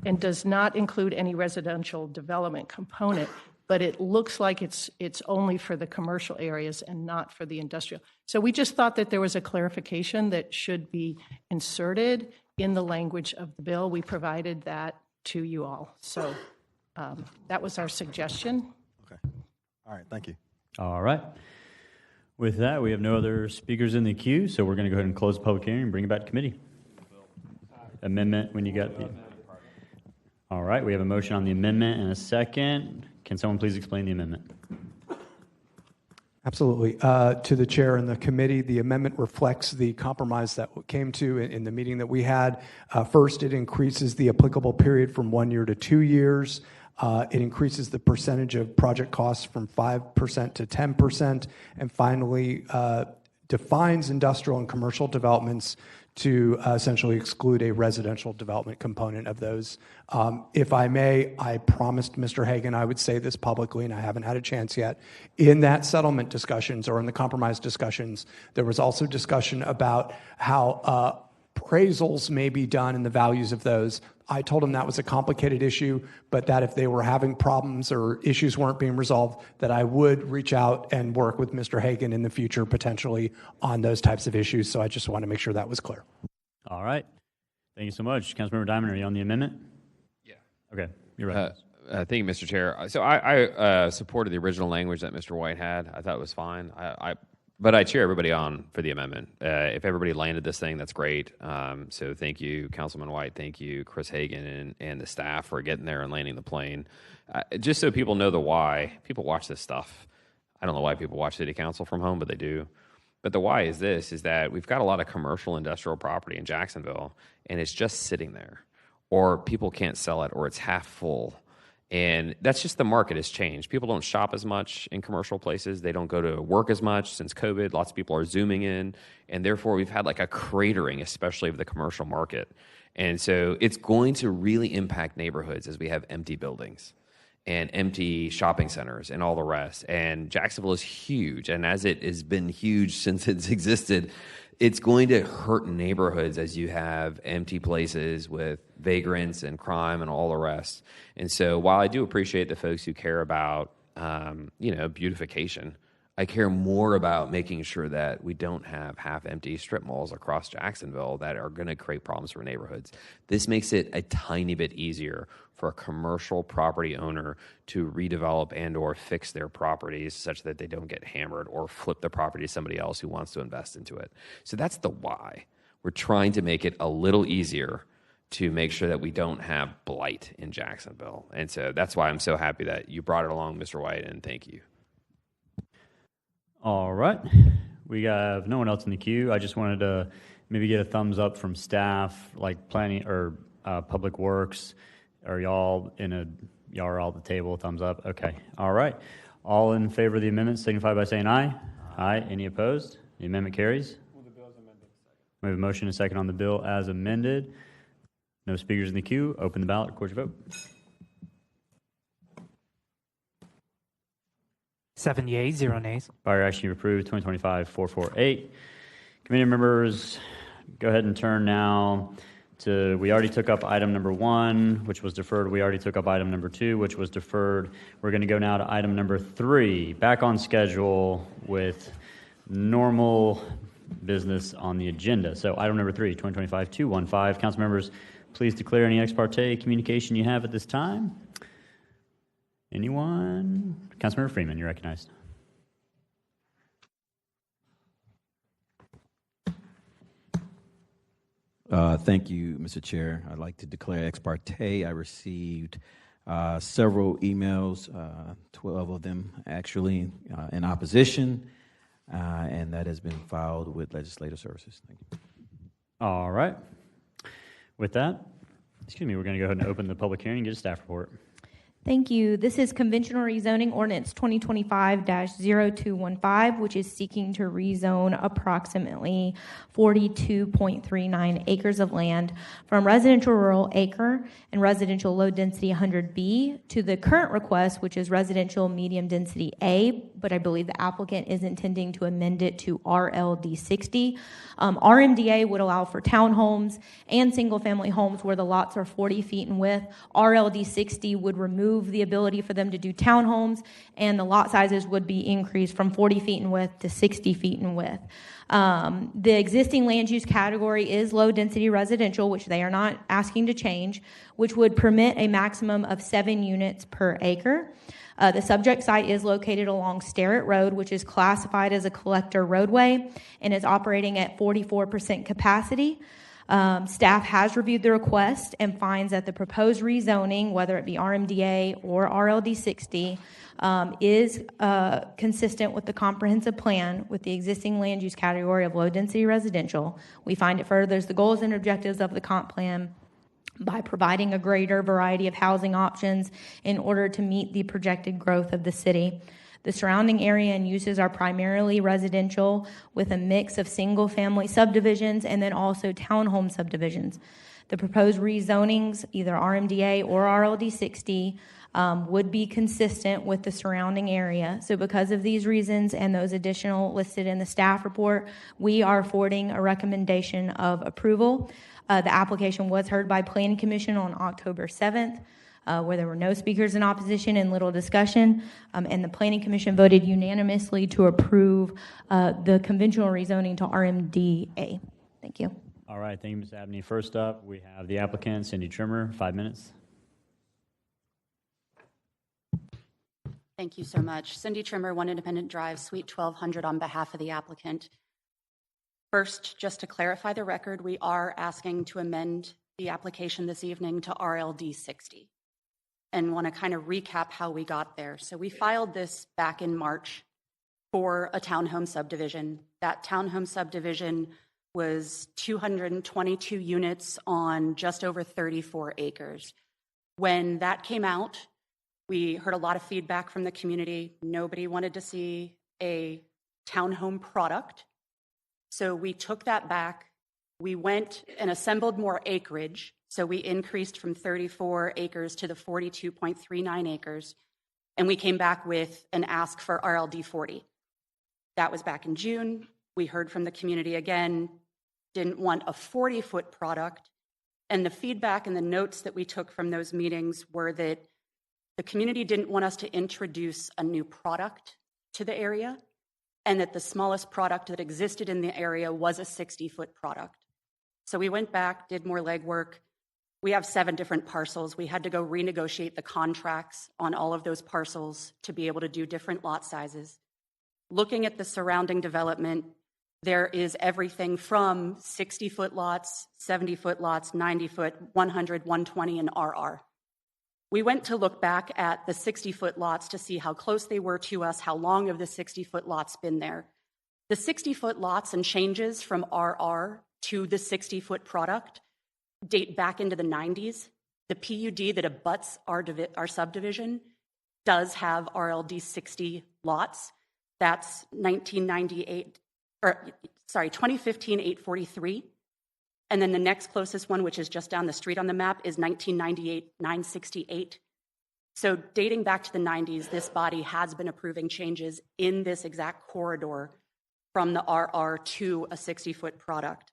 and does not include any residential development component, but it looks like it's only for the commercial areas and not for the industrial. So we just thought that there was a clarification that should be inserted in the language of the bill. We provided that to you all. So that was our suggestion. Okay. All right. Thank you. All right. With that, we have no other speakers in the queue, so we're going to go ahead and close the public hearing and bring it back to committee. Amendment when you got the... All right, we have a motion on the amendment and a second. Can someone please explain the amendment? Absolutely. To the chair and the committee, the amendment reflects the compromise that came to in the meeting that we had. First, it increases the applicable period from 1 year to 2 years. It increases the percentage of project costs from 5% to 10%. And finally, defines industrial and commercial developments to essentially exclude a residential development component of those. If I may, I promised Mr. Hagan I would say this publicly, and I haven't had a chance yet. In that settlement discussions or in the compromise discussions, there was also discussion about how appraisals may be done and the values of those. I told him that was a complicated issue, but that if they were having problems or issues weren't being resolved, that I would reach out and work with Mr. Hagan in the future potentially on those types of issues. So I just want to make sure that was clear. All right. Thank you so much. Councilmember Diamond, are you on the amendment? Yeah. Okay, you're right. Thank you, Mr. Chair. So I supported the original language that Mr. White had. I thought it was fine. But I cheer everybody on for the amendment. If everybody landed this thing, that's great. So thank you, Councilman White. Thank you, Chris Hagan and the staff for getting there and landing the plane. Just so people know the why, people watch this stuff. I don't know why people watch City Council from home, but they do. But the why is this, is that we've got a lot of commercial industrial property in Jacksonville, and it's just sitting there. Or people can't sell it, or it's half full. And that's just the market has changed. People don't shop as much in commercial places. They don't go to work as much since COVID. Lots of people are Zooming in. And therefore, we've had like a cratering, especially of the commercial market. And so it's going to really impact neighborhoods as we have empty buildings and empty shopping centers and all the rest. And Jacksonville is huge. And as it has been huge since it's existed, it's going to hurt neighborhoods as you have empty places with vagrants and crime and all the rest. And so while I do appreciate the folks who care about, beautification, I care more about making sure that we don't have half-empty strip malls across Jacksonville that are going to create problems for neighborhoods. This makes it a tiny bit easier for a commercial property owner to redevelop and or fix their properties such that they don't get hammered or flip the property to somebody else who wants to invest into it. So that's the why. We're trying to make it a little easier to make sure that we don't have blight in Jacksonville. And so that's why I'm so happy that you brought it along, Mr. White, and thank you. All right. We have no one else in the queue. I just wanted to maybe get a thumbs up from staff, like planning or public works. Are y'all are all at the table? Thumbs up. Okay. All right. All in favor of the amendment signify by saying aye. Aye. Any opposed? The amendment carries. Well, the bill is amended. We have a motion and a second on the bill as amended. No speakers in the queue. Open the ballot. Record your vote. 7 yeas, 0 nays. Prior action approved. 2025-448. Committee members, go ahead and turn now to, we already took up item number 1, which was deferred. We already took up item number 2, which was deferred. We're going to go now to item number 3, back on schedule with normal business on the agenda. So item number 3, 2025-215. Council members, please declare any ex parte communication you have at this time. Anyone? Councilmember Freeman, you're recognized. Thank you, Mr. Chair. I'd like to declare ex parte. I received several emails, 12 of them actually, in opposition, and that has been filed with Legislative Services. Thank you. All right. With that, we're going to go ahead and open the public hearing and get a staff report. Thank you. This is Conventional Rezoning Ordinance 2025-0215, which is seeking to rezone approximately 42.39 acres of land from residential rural acre and residential low density 100B to the current request, which is residential medium density A, but I believe the applicant is intending to amend it to RLD 60. RMDA would allow for townhomes and single family homes where the lots are 40 feet in width. RLD 60 would remove the ability for them to do townhomes, and the lot sizes would be increased from 40 feet in width to 60 feet in width. The existing land use category is low density residential, which they are not asking to change, which would permit a maximum of 7 units per acre. The subject site is located along Sterrett Road, which is classified as a collector roadway and is operating at 44% capacity. Staff has reviewed the request and finds that the proposed rezoning, whether it be RMDA or RLD 60, is consistent with the comprehensive plan with the existing land use category of low density residential. We find it furthers the goals and objectives of the comp plan by providing a greater variety of housing options in order to meet the projected growth of the city. The surrounding area and uses are primarily residential with a mix of single-family subdivisions and then also townhome subdivisions. The proposed rezonings, either RMDA or RLD 60, would be consistent with the surrounding area. So because of these reasons and those additional listed in the staff report, we are forwarding a recommendation of approval. The application was heard by Planning Commission on October 7th. Where there were no speakers in opposition and little discussion, and the Planning Commission voted unanimously to approve the conventional rezoning to RMDA. Thank you. All right, thank you, Ms. Abney. First up, we have the applicant, Cindy Trimmer, 5 minutes. Thank you so much. Cindy Trimmer, 1 Independent Drive, Suite 1200, on behalf of the applicant. First, just to clarify the record, we are asking to amend the application this evening to RLD 60. And want to kind of recap how we got there. So we filed this back in March for a townhome subdivision. That townhome subdivision was 222 units on just over 34 acres. When that came out, we heard a lot of feedback from the community. Nobody wanted to see a townhome product. So we took that back. We went and assembled more acreage. So we increased from 34 acres to the 42.39 acres, and we came back with an ask for RLD 40. That was back in June. We heard from the community again, didn't want a 40-foot product, and the feedback and the notes that we took from those meetings were that the community didn't want us to introduce a new product to the area, and that the smallest product that existed in the area was a 60-foot product. So we went back, did more legwork. We have 7 different parcels. We had to go renegotiate the contracts on all of those parcels to be able to do different lot sizes. Looking at the surrounding development, there is everything from 60-foot lots, 70-foot lots, 90-foot, 100, 120, and RR. We went to look back at the 60-foot lots to see how close they were to us, how long have the 60-foot lots been there. The 60-foot lots and changes from RR to the 60-foot product date back into the 90s. The PUD that abuts our subdivision does have RLD 60 lots. That's 2015 843. And then the next closest one, which is just down the street on the map, is 1998 968. So dating back to the 90s, this body has been approving changes in this exact corridor from the RR to a 60-foot product.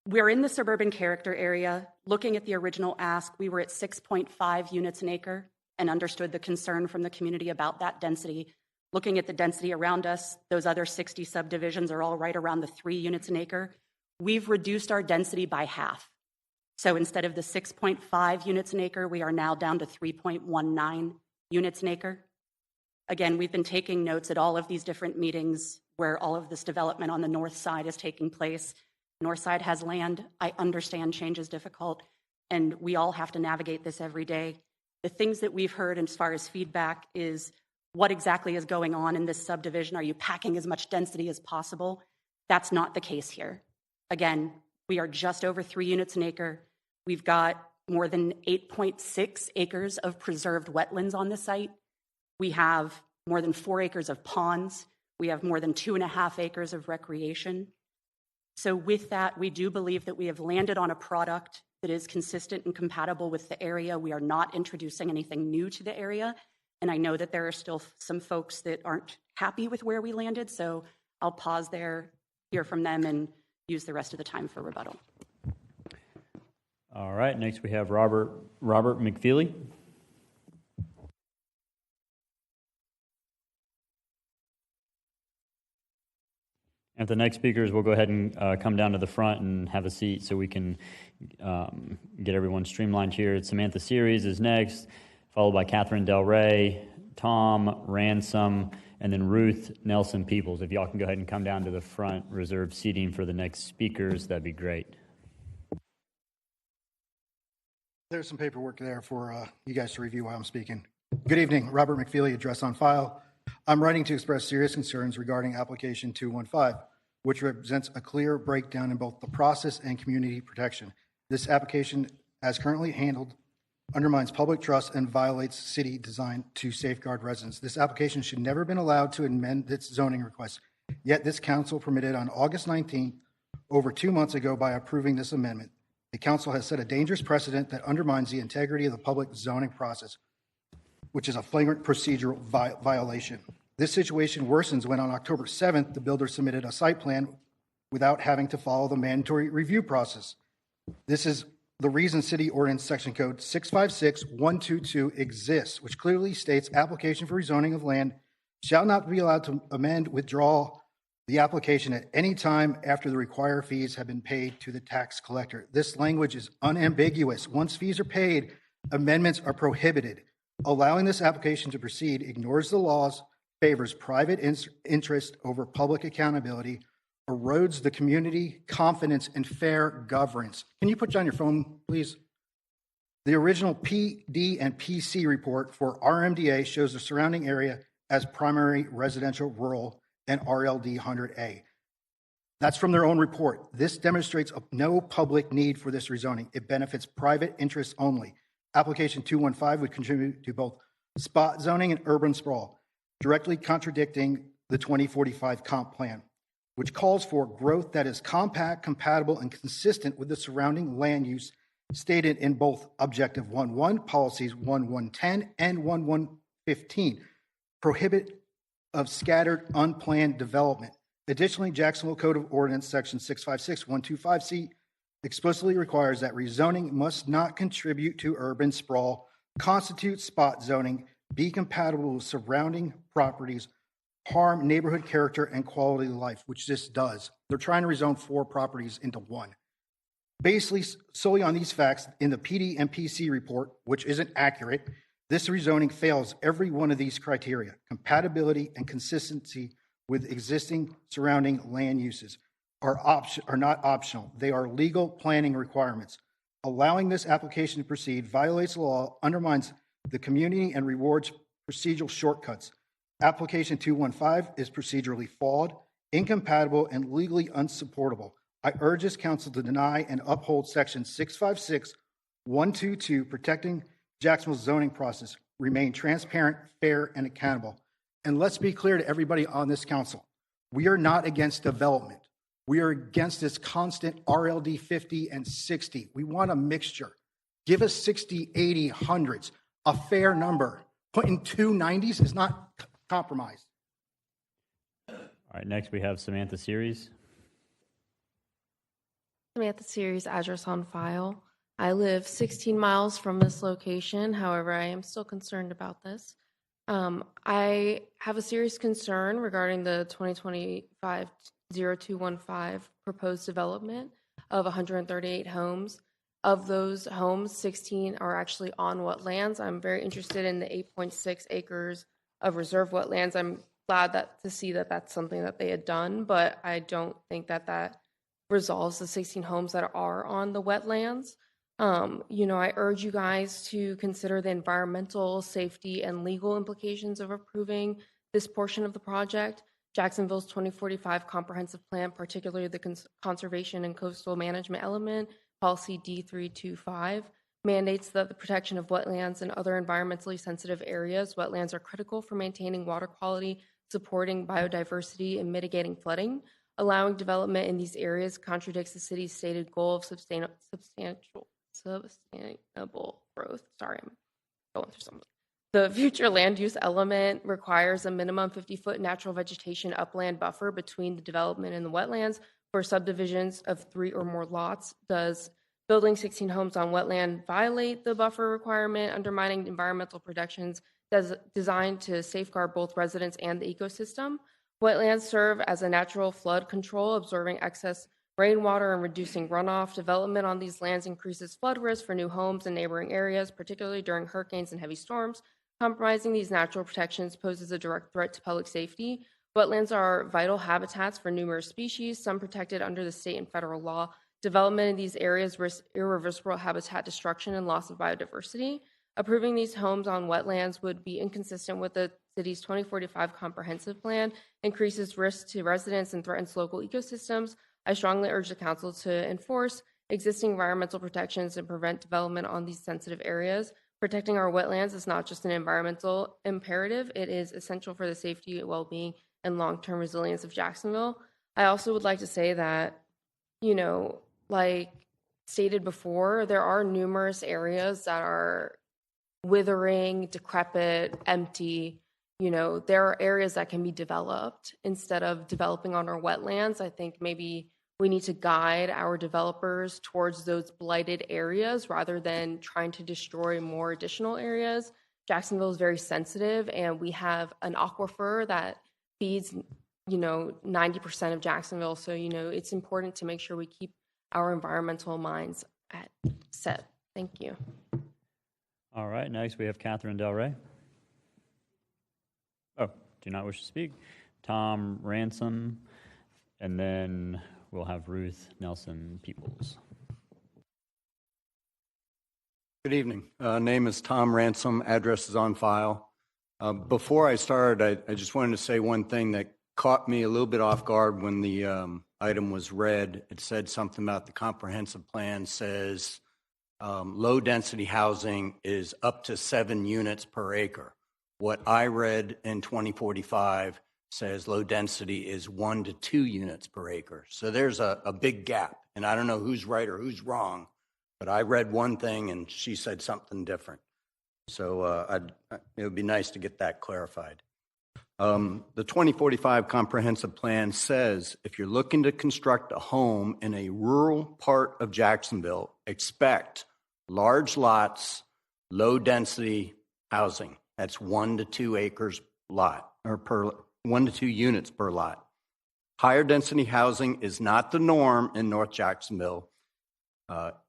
We're in the suburban character area. Looking at the original ask, we were at 6.5 units an acre and understood the concern from the community about that density. Looking at the density around us, those other 60 subdivisions are all right around the 3 units an acre. We've reduced our density by half. So instead of the 6.5 units an acre, we are now down to 3.19 units an acre. Again, we've been taking notes at all of these different meetings where all of this development on the north side is taking place. North side has land. I understand change is difficult, and we all have to navigate this every day. The things that we've heard as far as feedback is what exactly is going on in this subdivision. Are you packing as much density as possible? That's not the case here. Again, we are just over 3 units an acre. We've got more than 8.6 acres of preserved wetlands on the site. We have more than 4 acres of ponds. We have more than 2.5 acres of recreation. So with that, we do believe that we have landed on a product that is consistent and compatible with the area. We are not introducing anything new to the area. And I know that there are still some folks that aren't happy with where we landed. So I'll pause there, hear from them, and use the rest of the time for rebuttal. All right, next we have Robert McFeely. If the next speakers will go ahead and come down to the front and have a seat so we can get everyone streamlined here. It's Samantha Series is next, followed by Catherine Del Rey, Tom Ransom, and then Ruth Nelson Peoples. If y'all can go ahead and come down to the front, reserve seating for the next speakers, that'd be great. There's some paperwork there for you guys to review while I'm speaking. Good evening, Robert McFeely, address on file. I'm writing to express serious concerns regarding application 215, which represents a clear breakdown in both the process and community protection. This application, as currently handled, undermines public trust and violates city design to safeguard residents. This application should never have been allowed to amend its zoning request. Yet this council permitted on August 19th, over 2 months ago, by approving this amendment. The council has set a dangerous precedent that undermines the integrity of the public zoning process, which is a flagrant procedural violation. This situation worsens when on October 7th, the builder submitted a site plan without having to follow the mandatory review process. This is the reason City Ordinance Section Code 656-122 exists, which clearly states application for rezoning of land shall not be allowed to amend, withdraw the application at any time after the required fees have been paid to the tax collector. This language is unambiguous. Once fees are paid, amendments are prohibited. Allowing this application to proceed ignores the laws, favors private interest over public accountability, erodes the community confidence in fair governance. Can you put down your phone, please? The original PD and PC report for RMDA shows the surrounding area as primary residential, rural, and RLD 100A. That's from their own report. This demonstrates no public need for this rezoning. It benefits private interests only. Application 215 would contribute to both spot zoning and urban sprawl, directly contradicting the 2045 comp plan, which calls for growth that is compact, compatible, and consistent with the surrounding land use stated in both Objective 1.1, Policies 1.110 and 1.115, prohibit of scattered, unplanned development. Additionally, Jacksonville Code of Ordinance Section 656-125C explicitly requires that rezoning must not contribute to urban sprawl, constitute spot zoning, be compatible with surrounding properties, harm neighborhood character and quality of life, which this does. They're trying to rezone 4 properties into 1. Basically, solely on these facts, in the PD and PC report, which isn't accurate, this rezoning fails every one of these criteria. Compatibility and consistency with existing surrounding land uses are not optional. They are legal planning requirements. Allowing this application to proceed violates the law, undermines the community, and rewards procedural shortcuts. Application 215 is procedurally flawed, incompatible, and legally unsupportable. I urge this council to deny and uphold Section 656-122, protecting Jacksonville's zoning process, remain transparent, fair, and accountable. And let's be clear to everybody on this council. We are not against development. We are against this constant RLD 50 and 60. We want a mixture. Give us 60, 80, hundreds, a fair number. Putting 2 90s is not compromised. All right, next we have Samantha Series. Samantha Series, address on file. I live 16 miles from this location. However, I am still concerned about this. I have a serious concern regarding the 2025-0215 proposed development of 138 homes. Of those homes, 16 are actually on wetlands. I'm very interested in the 8.6 acres of reserve wetlands. I'm glad to see that that's something that they had done, but I don't think that resolves the 16 homes that are on the wetlands. I urge you guys to consider the environmental, safety, and legal implications of approving this portion of the project. Jacksonville's 2045 comprehensive plan, particularly the conservation and coastal management element, policy D325, mandates that the protection of wetlands and other environmentally sensitive areas. Wetlands are critical for maintaining water quality, supporting biodiversity, and mitigating flooding. Allowing development in these areas contradicts the city's stated goal of sustainable growth. Sorry, I'm going through something. The future land use element requires a minimum 50-foot natural vegetation upland buffer between the development and the wetlands for subdivisions of 3 or more lots. Does building 16 homes on wetland violate the buffer requirement, undermining environmental protections designed to safeguard both residents and the ecosystem? Wetlands serve as a natural flood control, absorbing excess rainwater and reducing runoff. Development on these lands increases flood risk for new homes in neighboring areas, particularly during hurricanes and heavy storms. Compromising these natural protections poses a direct threat to public safety. Wetlands are vital habitats for numerous species, some protected under the state and federal law. Development in these areas risks irreversible habitat destruction and loss of biodiversity. Approving these homes on wetlands would be inconsistent with the city's 2045 comprehensive plan, increases risk to residents, and threatens local ecosystems. I strongly urge the council to enforce existing environmental protections and prevent development on these sensitive areas. Protecting our wetlands is not just an environmental imperative, it is essential for the safety, well-being, and long-term resilience of Jacksonville. I also would like to say that, like stated before, there are numerous areas that are withering, decrepit, empty. There are areas that can be developed instead of developing on our wetlands. I think maybe we need to guide our developers towards those blighted areas rather than trying to destroy more additional areas. Jacksonville is very sensitive, and we have an aquifer that feeds, 90% of Jacksonville. So, it's important to make sure we keep our environmental minds set. Thank you. All right, next we have Catherine Del Rey. Oh, do not wish to speak. Tom Ransom, and then we'll have Ruth Nelson Peoples. Good evening. Name is Tom Ransom. Address is on file. Before I started, I just wanted to say one thing that caught me a little bit off guard when the item was read. It said something about the comprehensive plan says low-density housing is up to 7 units per acre. What I read in 2045 says low density is 1 to 2 units per acre. So there's a big gap, and I don't know who's right or who's wrong, but I read one thing and she said something different. So it would be nice to get that clarified. The 2045 comprehensive plan says if you're looking to construct a home in a rural part of Jacksonville, expect large lots, low density housing. That's 1 to 2 acres lot, or per 1 to 2 units per lot. Higher density housing is not the norm in North Jacksonville.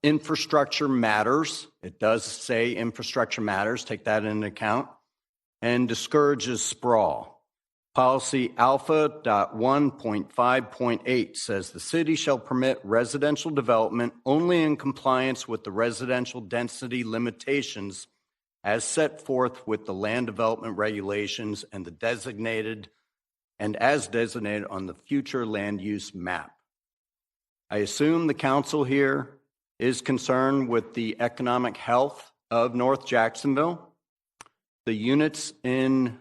Infrastructure matters. It does say infrastructure matters. Take that into account. And discourages sprawl. Policy Alpha.1.5.8 says the city shall permit residential development only in compliance with the residential density limitations as set forth with the land development regulations and as designated on the future land use map. I assume the council here is concerned with the economic health of North Jacksonville. The units in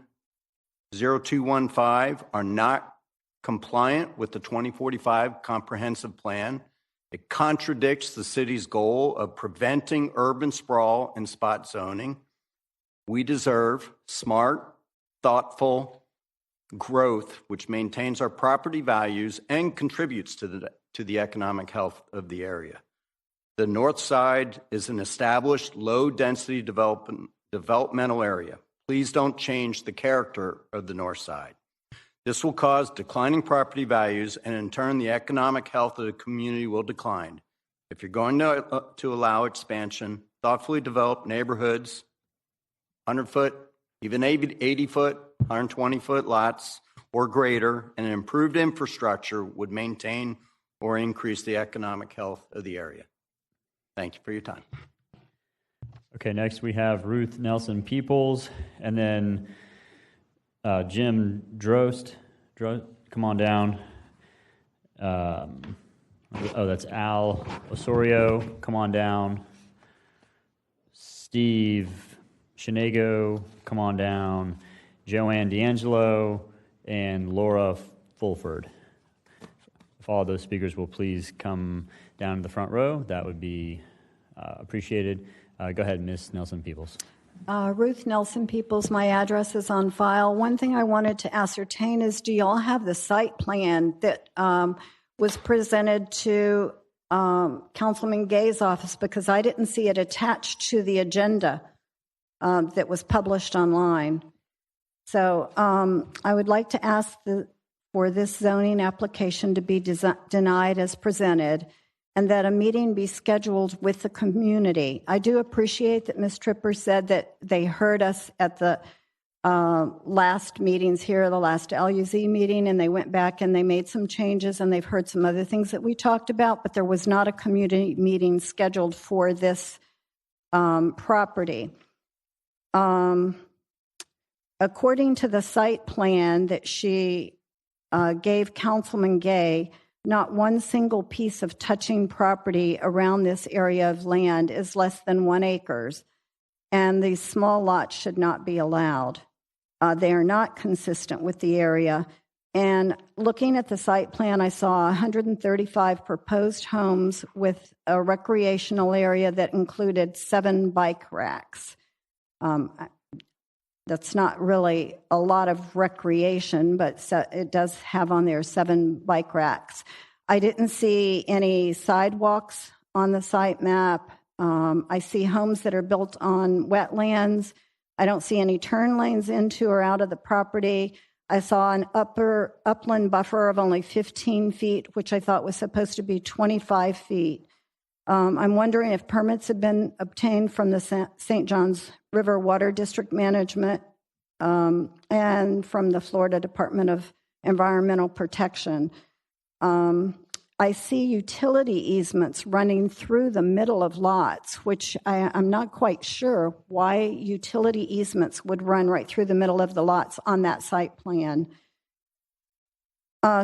0215 are not compliant with the 2045 comprehensive plan. It contradicts the city's goal of preventing urban sprawl and spot zoning. We deserve smart, thoughtful growth which maintains our property values and contributes to the economic health of the area. The north side is an established low-density developmental area. Please don't change the character of the north side. This will cause declining property values, and in turn, the economic health of the community will decline. If you're going to allow expansion, thoughtfully develop neighborhoods, 100-foot, even 80-foot, 120-foot lots or greater, and an improved infrastructure would maintain or increase the economic health of the area. Thank you for your time. Okay, next we have Ruth Nelson Peoples, and then Jim Drost. Come on down. That's Al Osorio. Come on down. Steve Shinego, come on down, Joanne D'Angelo, and Laura Fulford. If all those speakers will please come down to the front row, that would be appreciated. Go ahead, Ms. Nelson Peoples. Ruth Nelson Peoples, my address is on file. One thing I wanted to ascertain is, do y'all have the site plan that was presented to Councilman Gay's office? Because I didn't see it attached to the agenda that was published online. So I would like to ask for this zoning application to be denied as presented, and that a meeting be scheduled with the community. I do appreciate that Ms. Tripper said that they heard us at the last meetings here, the last LUZ meeting, and they went back and they made some changes, and they've heard some other things that we talked about, but there was not a community meeting scheduled for this property. According to the site plan that she gave Councilman Gay, not one single piece of touching property around this area of land is less than 1 acre, and these small lots should not be allowed. They are not consistent with the area. And looking at the site plan, I saw 135 proposed homes with a recreational area that included 7 bike racks. That's not really a lot of recreation, but it does have on there 7 bike racks. I didn't see any sidewalks on the site map. I see homes that are built on wetlands. I don't see any turn lanes into or out of the property. I saw an upland buffer of only 15 feet, which I thought was supposed to be 25 feet. I'm wondering if permits have been obtained from the St. Johns River Water District Management and from the Florida Department of Environmental Protection. I see utility easements running through the middle of lots, which I'm not quite sure why utility easements would run right through the middle of the lots on that site plan.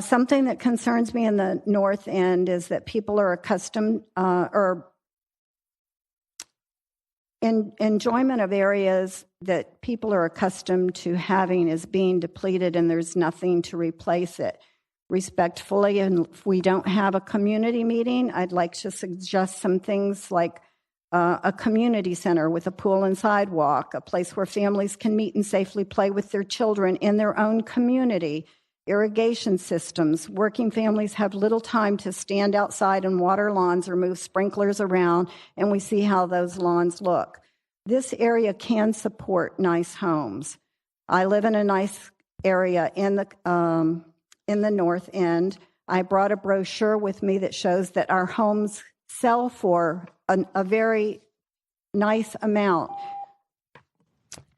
Something that concerns me in the north end is that people are accustomed or enjoyment of areas that people are accustomed to having is being depleted, and there's nothing to replace it. Respectfully, and if we don't have a community meeting, I'd like to suggest some things like a community center with a pool and sidewalk, a place where families can meet and safely play with their children in their own community, irrigation systems. Working families have little time to stand outside and water lawns or move sprinklers around, and we see how those lawns look. This area can support nice homes. I live in a nice area in the north end. I brought a brochure with me that shows that our homes sell for a very nice amount.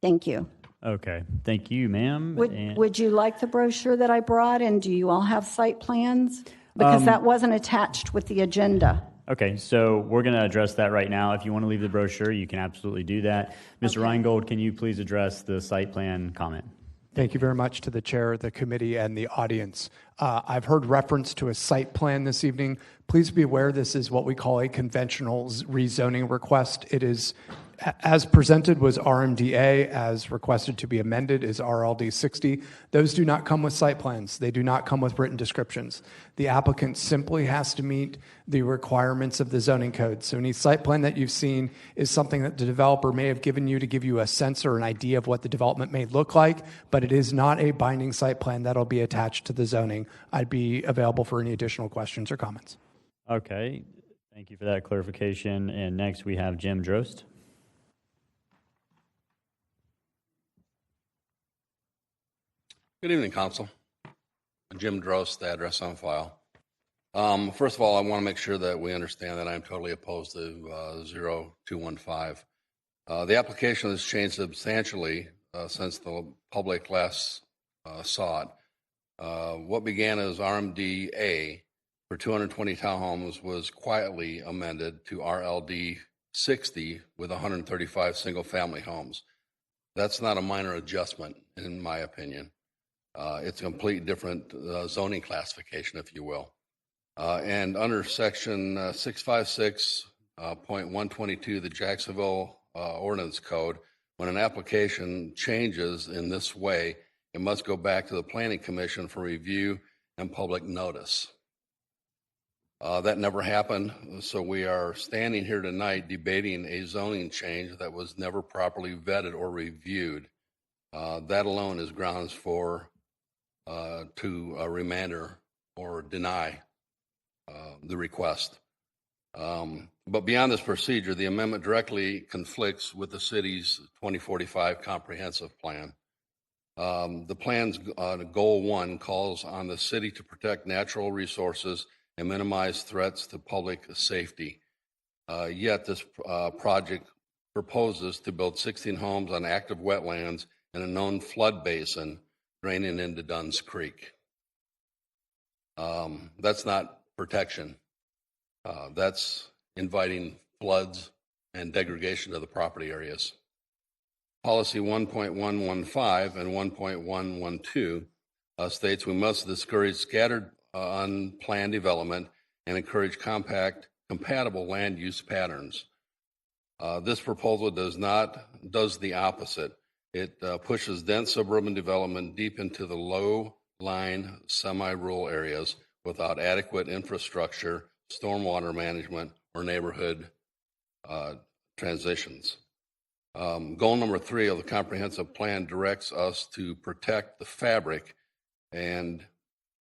Thank you. Okay, thank you, ma'am. Would you like the brochure that I brought, and do you all have site plans? Because that wasn't attached with the agenda. Okay, so we're going to address that right now. If you want to leave the brochure, you can absolutely do that. Mr. Reingold, can you please address the site plan comment? Thank you very much to the chair, the committee, and the audience. I've heard reference to a site plan this evening. Please be aware this is what we call a conventional rezoning request. It is, as presented, was RMDA, as requested to be amended is RLD 60. Those do not come with site plans. They do not come with written descriptions. The applicant simply has to meet the requirements of the zoning code. So any site plan that you've seen is something that the developer may have given you to give you a sense or an idea of what the development may look like, but it is not a binding site plan that'll be attached to the zoning. I'd be available for any additional questions or comments. Okay, thank you for that clarification. And next we have Jim Drost. Good evening, Council. Jim Drost, the address on file. First of all, I want to make sure that we understand that I'm totally opposed to 0215. The application has changed substantially since the public last saw it. What began as RMDA for 220 townhomes was quietly amended to RLD 60 with 135 single-family homes. That's not a minor adjustment, in my opinion. It's a complete different zoning classification, if you will. And under section 656.122 of the Jacksonville ordinance code, when an application changes in this way, it must go back to the Planning Commission for review and public notice. That never happened, so we are standing here tonight debating a zoning change that was never properly vetted or reviewed. That alone is grounds for to remand or deny the request. But beyond this procedure, the amendment directly conflicts with the city's 2045 comprehensive plan. The plan's goal 1 calls on the city to protect natural resources and minimize threats to public safety. Yet this project proposes to build 16 homes on active wetlands in a known flood basin draining into Dunn's Creek. That's not protection. That's inviting floods and degradation of the property areas. Policy 1.115 and 1.112 states we must discourage scattered unplanned development and encourage compatible land use patterns. This proposal does the opposite. It pushes dense suburban development deep into the low-lying semi-rural areas without adequate infrastructure, stormwater management, or neighborhood transitions. Goal number 3 of the comprehensive plan directs us to protect the fabric and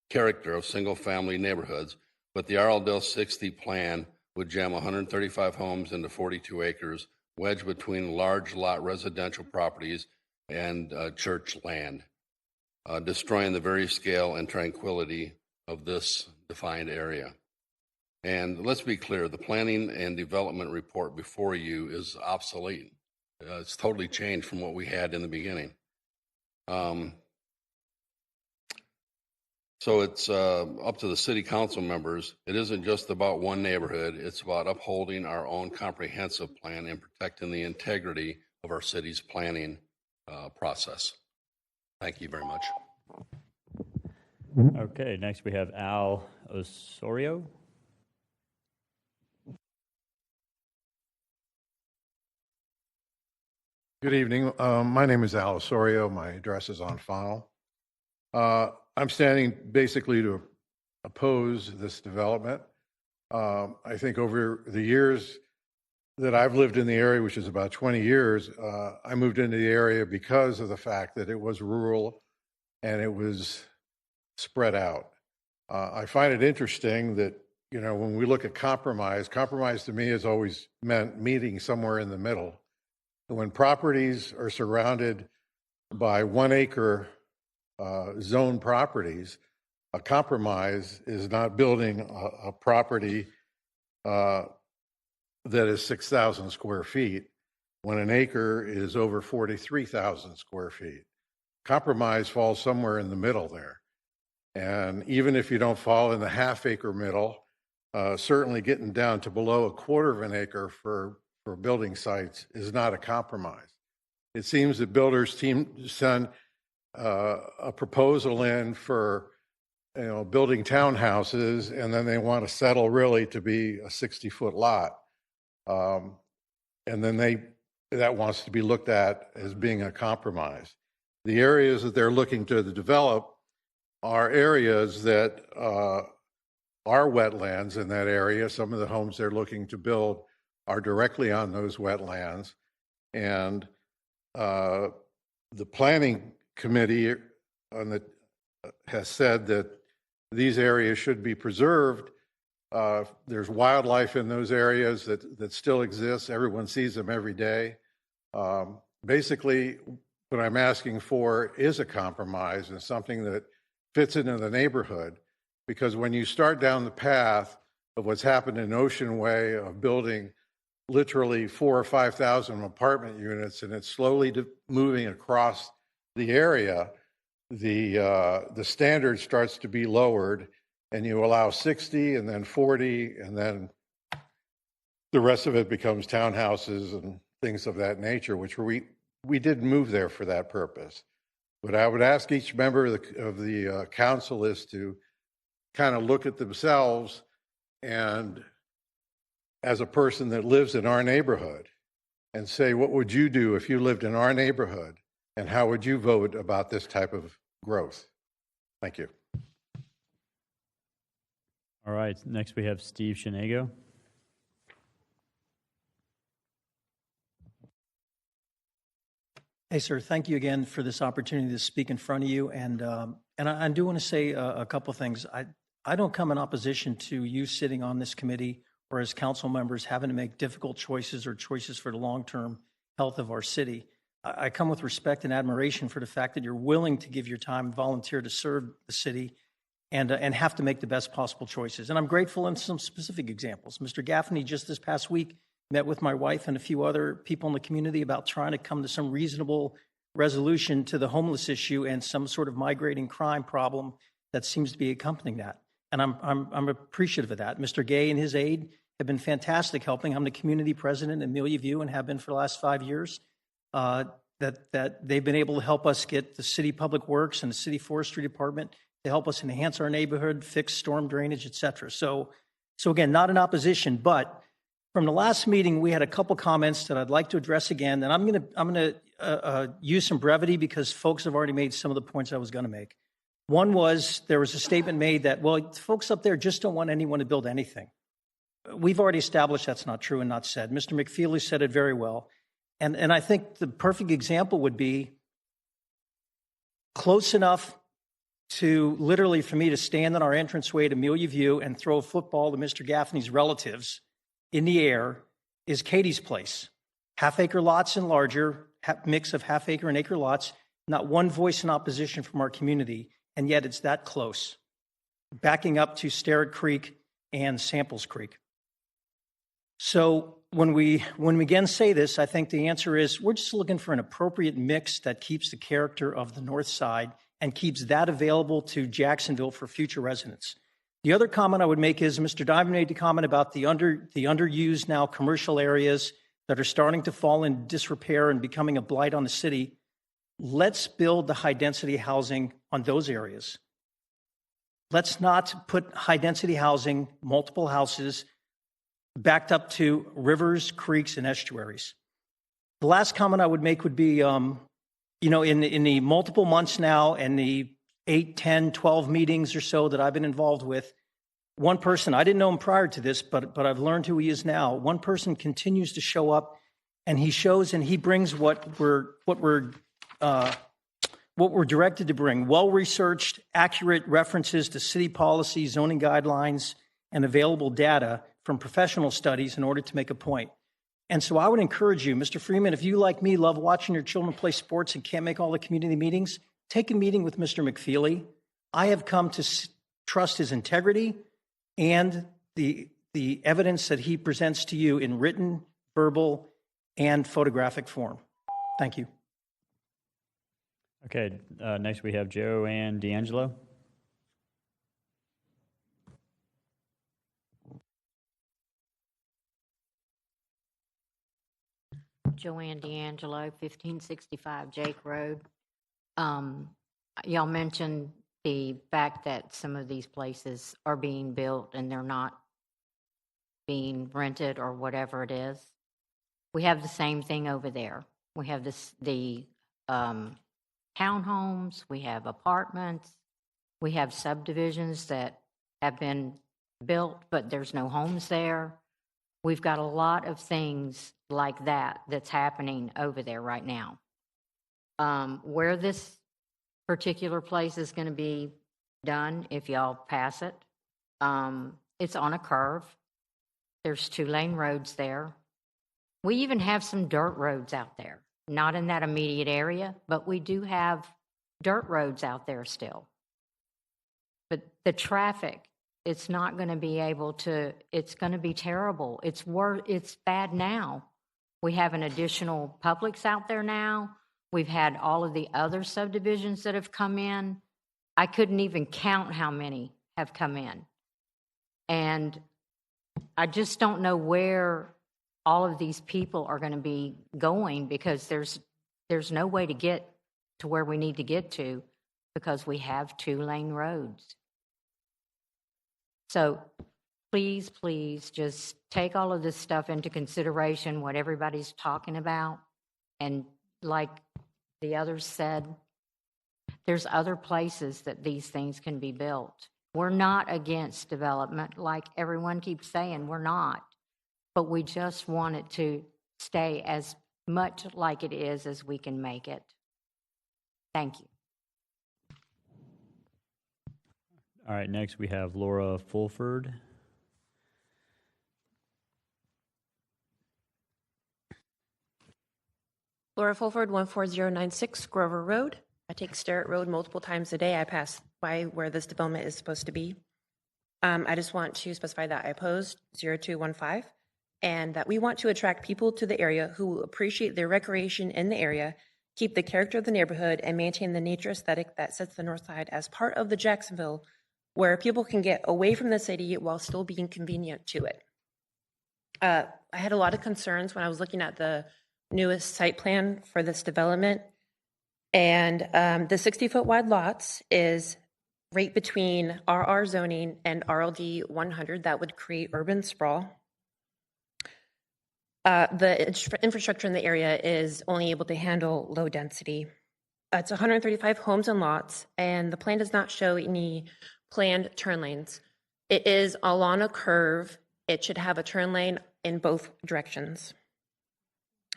character of single-family neighborhoods, but the RLDL 60 plan would jam 135 homes into 42 acres, wedged between large lot residential properties and church land, destroying the very scale and tranquility of this defined area. And let's be clear, the planning and development report before you is obsolete. It's totally changed from what we had in the beginning. So it's up to the city council members. It isn't just about one neighborhood. It's about upholding our own comprehensive plan and protecting the integrity of our city's planning process. Thank you very much. Okay, next we have Al Osorio. Good evening. My name is Al Osorio. My address is on file. I'm standing basically to oppose this development. I think over the years that I've lived in the area, which is about 20 years, I moved into the area because of the fact that it was rural and it was spread out. I find it interesting that, you know, when we look at compromise to me has always meant meeting somewhere in the middle. When properties are surrounded by 1 acre zone properties, a compromise is not building a property that is 6,000 square feet when an acre is over 43,000 square feet. Compromise falls somewhere in the middle there. And even if you don't fall in the half-acre middle, certainly getting down to below 1/4 of an acre for building sites is not a compromise. It seems that builders send a proposal in for, you know, building townhouses, and then they want to settle really to be a 60-foot lot. And then that wants to be looked at as being a compromise. The areas that they're looking to develop are areas that are wetlands in that area. Some of the homes they're looking to build are directly on those wetlands. And the planning committee has said that these areas should be preserved. There's wildlife in those areas that still exists. Everyone sees them every day. Basically, what I'm asking for is a compromise and something that fits into the neighborhood. Because when you start down the path of what's happened in Ocean Way of building literally 4,000 or 5,000 apartment units, and it's slowly moving across the area, the standard starts to be lowered, and you allow 60 and then 40, and then the rest of it becomes townhouses and things of that nature, which we did move there for that purpose. But I would ask each member of the council is to kind of look at themselves and as a person that lives in our neighborhood and say, what would you do if you lived in our neighborhood, and how would you vote about this type of growth? Thank you. All right, next we have Steve Shanego. Hey, sir, thank you again for this opportunity to speak in front of you. And I do want to say a couple things. I don't come in opposition to you sitting on this committee or as council members having to make difficult choices or choices for the long-term health of our city. I come with respect and admiration for the fact that you're willing to give your time and volunteer to serve the city and have to make the best possible choices. And I'm grateful in some specific examples. Mr. Gaffney just this past week met with my wife and a few other people in the community about trying to come to some reasonable resolution to the homeless issue and some sort of migrating crime problem that seems to be accompanying that. And I'm appreciative of that. Mr. Gay and his aide have been fantastic helping. I'm the community president in Amelia View and have been for the last 5 years. That they've been able to help us get the city public works and the city forestry department to help us enhance our neighborhood, fix storm drainage, et cetera. So again, not in opposition, but from the last meeting, we had a couple comments that I'd like to address again. And I'm going to use some brevity because folks have already made some of the points I was going to make. One was there was a statement made that, well, folks up there just don't want anyone to build anything. We've already established that's not true and not said. Mr. McFeely said it very well. And I think the perfect example would be close enough to literally for me to stand on our entranceway to Amelia View and throw a football to Mr. Gaffney's relatives in the air is Katie's Place. Half-acre lots and larger, mix of half-acre and acre lots, not one voice in opposition from our community, and yet it's that close, backing up to Sterrett Creek and Samples Creek. So when we again say this, I think the answer is we're just looking for an appropriate mix that keeps the character of the north side and keeps that available to Jacksonville for future residents. The other comment I would make is Mr. Diamond made the comment about the underused now commercial areas that are starting to fall in disrepair and becoming a blight on the city. Let's build the high density housing on those areas. Let's not put high density housing, multiple houses, backed up to rivers, creeks, and estuaries. The last comment I would make would be, in the multiple months now and the 8, 10, 12 meetings or so that I've been involved with, one person, I didn't know him prior to this, but I've learned who he is now. One person continues to show up and he shows and he brings what we're directed to bring, well-researched, accurate references to city policy, zoning guidelines, and available data from professional studies in order to make a point. And so I would encourage you, Mr. Freeman, if you, like me, love watching your children play sports and can't make all the community meetings, take a meeting with Mr. McFeely. I have come to trust his integrity and the evidence that he presents to you in written, verbal, and photographic form. Thank you. Okay, next we have Joanne D'Angelo. Joanne D'Angelo, 1565 Jake Road. Y'all mentioned the fact that some of these places are being built and they're not being rented or whatever it is. We have the same thing over there. We have the townhomes, we have apartments, we have subdivisions that have been built, but there's no homes there. We've got a lot of things like that that's happening over there right now. Where this particular place is going to be done, if y'all pass it, it's on a curve. There's 2-lane roads there. We even have some dirt roads out there, not in that immediate area, but we do have dirt roads out there still. But the traffic, it's not going to be able to, it's going to be terrible. It's bad now. We have an additional Publix out there now. We've had all of the other subdivisions that have come in. I couldn't even count how many have come in. And I just don't know where all of these people are going to be going because there's no way to get to where we need to get to because we have 2-lane roads. So please, please just take all of this stuff into consideration, what everybody's talking about. And like the others said, there's other places that these things can be built. We're not against development, like everyone keeps saying, we're not. But we just want it to stay as much like it is as we can make it. Thank you. All right, next we have Laura Fulford. Laura Fulford, 14096 Grover Road. I take Sterrett Road multiple times a day. I pass by where this development is supposed to be. I just want to specify that I opposed 0215 and that we want to attract people to the area who will appreciate their recreation in the area, keep the character of the neighborhood, and maintain the nature aesthetic that sets the North Side as part of the Jacksonville, where people can get away from the city while still being convenient to it. I had a lot of concerns when I was looking at the newest site plan for this development. And the 60-foot wide lots is right between RR zoning and RLD 100. That would create urban sprawl. The infrastructure in the area is only able to handle low density. It's 135 homes and lots, and the plan does not show any planned turn lanes. It is along a curve. It should have a turn lane in both directions.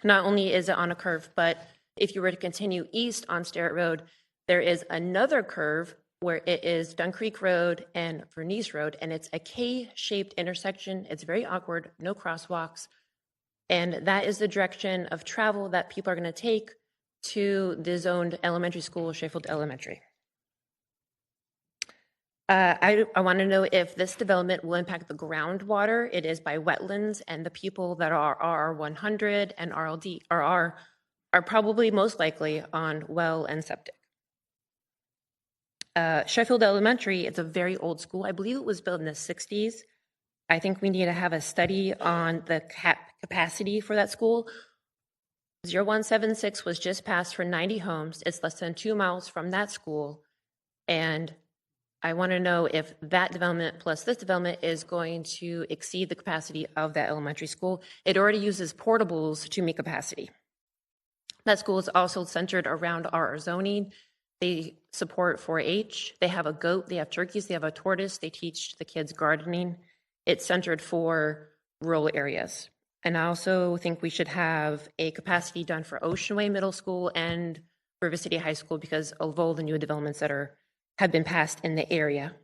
Not only is it on a curve, but if you were to continue east on Sterrett Road, there is another curve where it is Dun Creek Road and Vernice Road, and it's a K-shaped intersection. It's very awkward, no crosswalks, and that is the direction of travel that people are going to take to the zoned elementary school, Sheffield Elementary. I want to know if this development will impact the groundwater. It is by wetlands, and the people that are RR100 and RLD are probably most likely on well and septic. Sheffield Elementary, it's a very old school. I believe it was built in the 60s. I think we need to have a study on the capacity for that school. 0176 was just passed for 90 homes. It's less than 2 miles from that school. And I want to know if that development plus this development is going to exceed the capacity of that elementary school. It already uses portables to meet capacity. That school is also centered around our zoning. They support 4-H. They have a goat, they have turkeys, they have a tortoise. They teach the kids gardening. It's centered for rural areas. And I also think we should have a capacity done for Ocean Way Middle School and River City High School because of all the new developments that have been passed in the area.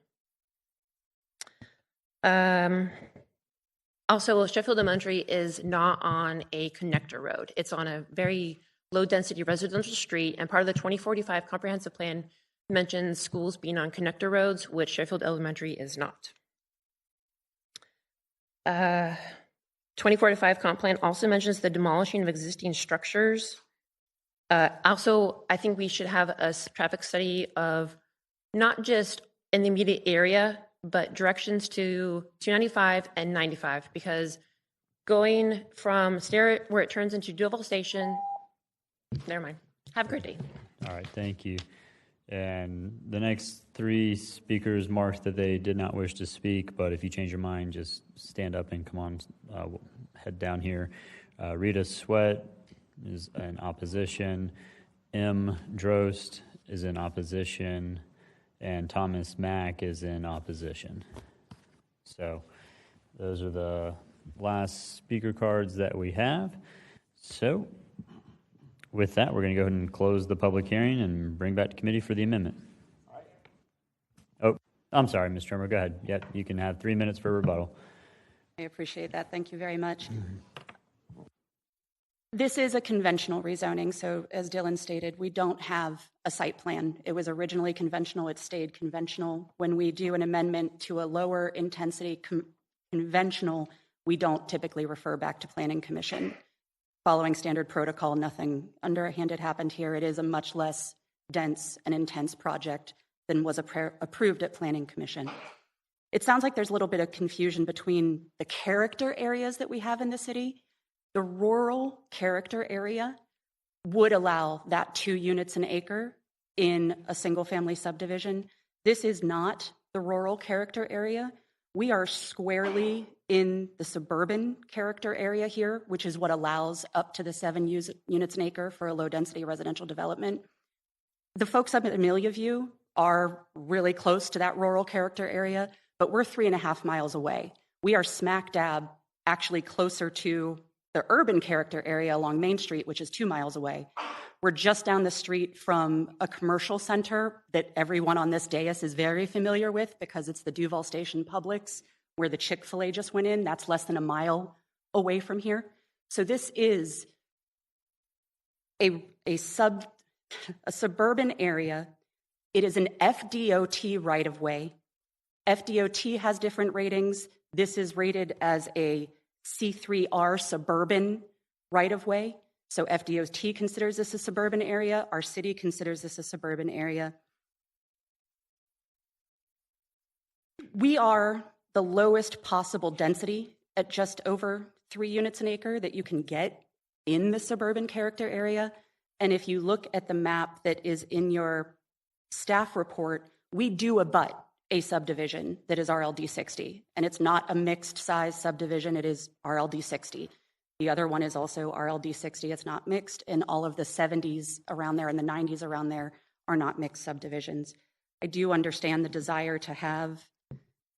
Also, Sheffield Elementary is not on a connector road. It's on a very low-density residential street, and part of the 2045 comprehensive plan mentions schools being on connector roads, which Sheffield Elementary is not. 2045 comp plan also mentions the demolishing of existing structures. Also, I think we should have a traffic study of not just in the immediate area, but directions to 295 and 95, because going from Sterrett, where it turns into Duvall Station, never mind. Have a great day. All right, thank you. And the next three speakers marked that they did not wish to speak, but if you change your mind, just stand up and come on, head down here. Rita Sweat is in opposition. M. Drost is in opposition. And Thomas Mack is in opposition. So those are the last speaker cards that we have. So with that, we're going to go ahead and close the public hearing and bring back to committee for the amendment. Oh, I'm sorry, Ms. Trimmer, go ahead. Yep, you can have 3 minutes for rebuttal. I appreciate that. Thank you very much. This is a conventional rezoning, so as Dylan stated, we don't have a site plan. It was originally conventional, it stayed conventional. When we do an amendment to a lower intensity conventional, we don't typically refer back to Planning Commission. Following standard protocol, nothing underhanded happened here. It is a much less dense and intense project than was approved at Planning Commission. It sounds like there's a little bit of confusion between the character areas that we have in the city. The rural character area would allow that 2 units an acre in a single family subdivision. This is not the rural character area. We are squarely in the suburban character area here, which is what allows up to the 7 units an acre for a low-density residential development. The folks up at Amelia View are really close to that rural character area, but we're 3.5 miles away. We are smack dab actually closer to the urban character area along Main Street, which is 2 miles away. We're just down the street from a commercial center that everyone on this dais is very familiar with because it's the Duval Station Publix, where the Chick-fil-A just went in. That's less than a mile away from here. So this is a suburban area. It is an FDOT right-of-way. FDOT has different ratings. This is rated as a C3R suburban right-of-way. So FDOT considers this a suburban area. Our city considers this a suburban area. We are the lowest possible density at just over 3 units an acre that you can get in the suburban character area. And if you look at the map that is in your staff report, we do abut a subdivision that is RLD 60. And it's not a mixed size subdivision, it is RLD 60. The other one is also RLD 60, it's not mixed, and all of the 70s around there and the 90s around there are not mixed subdivisions. I do understand the desire to have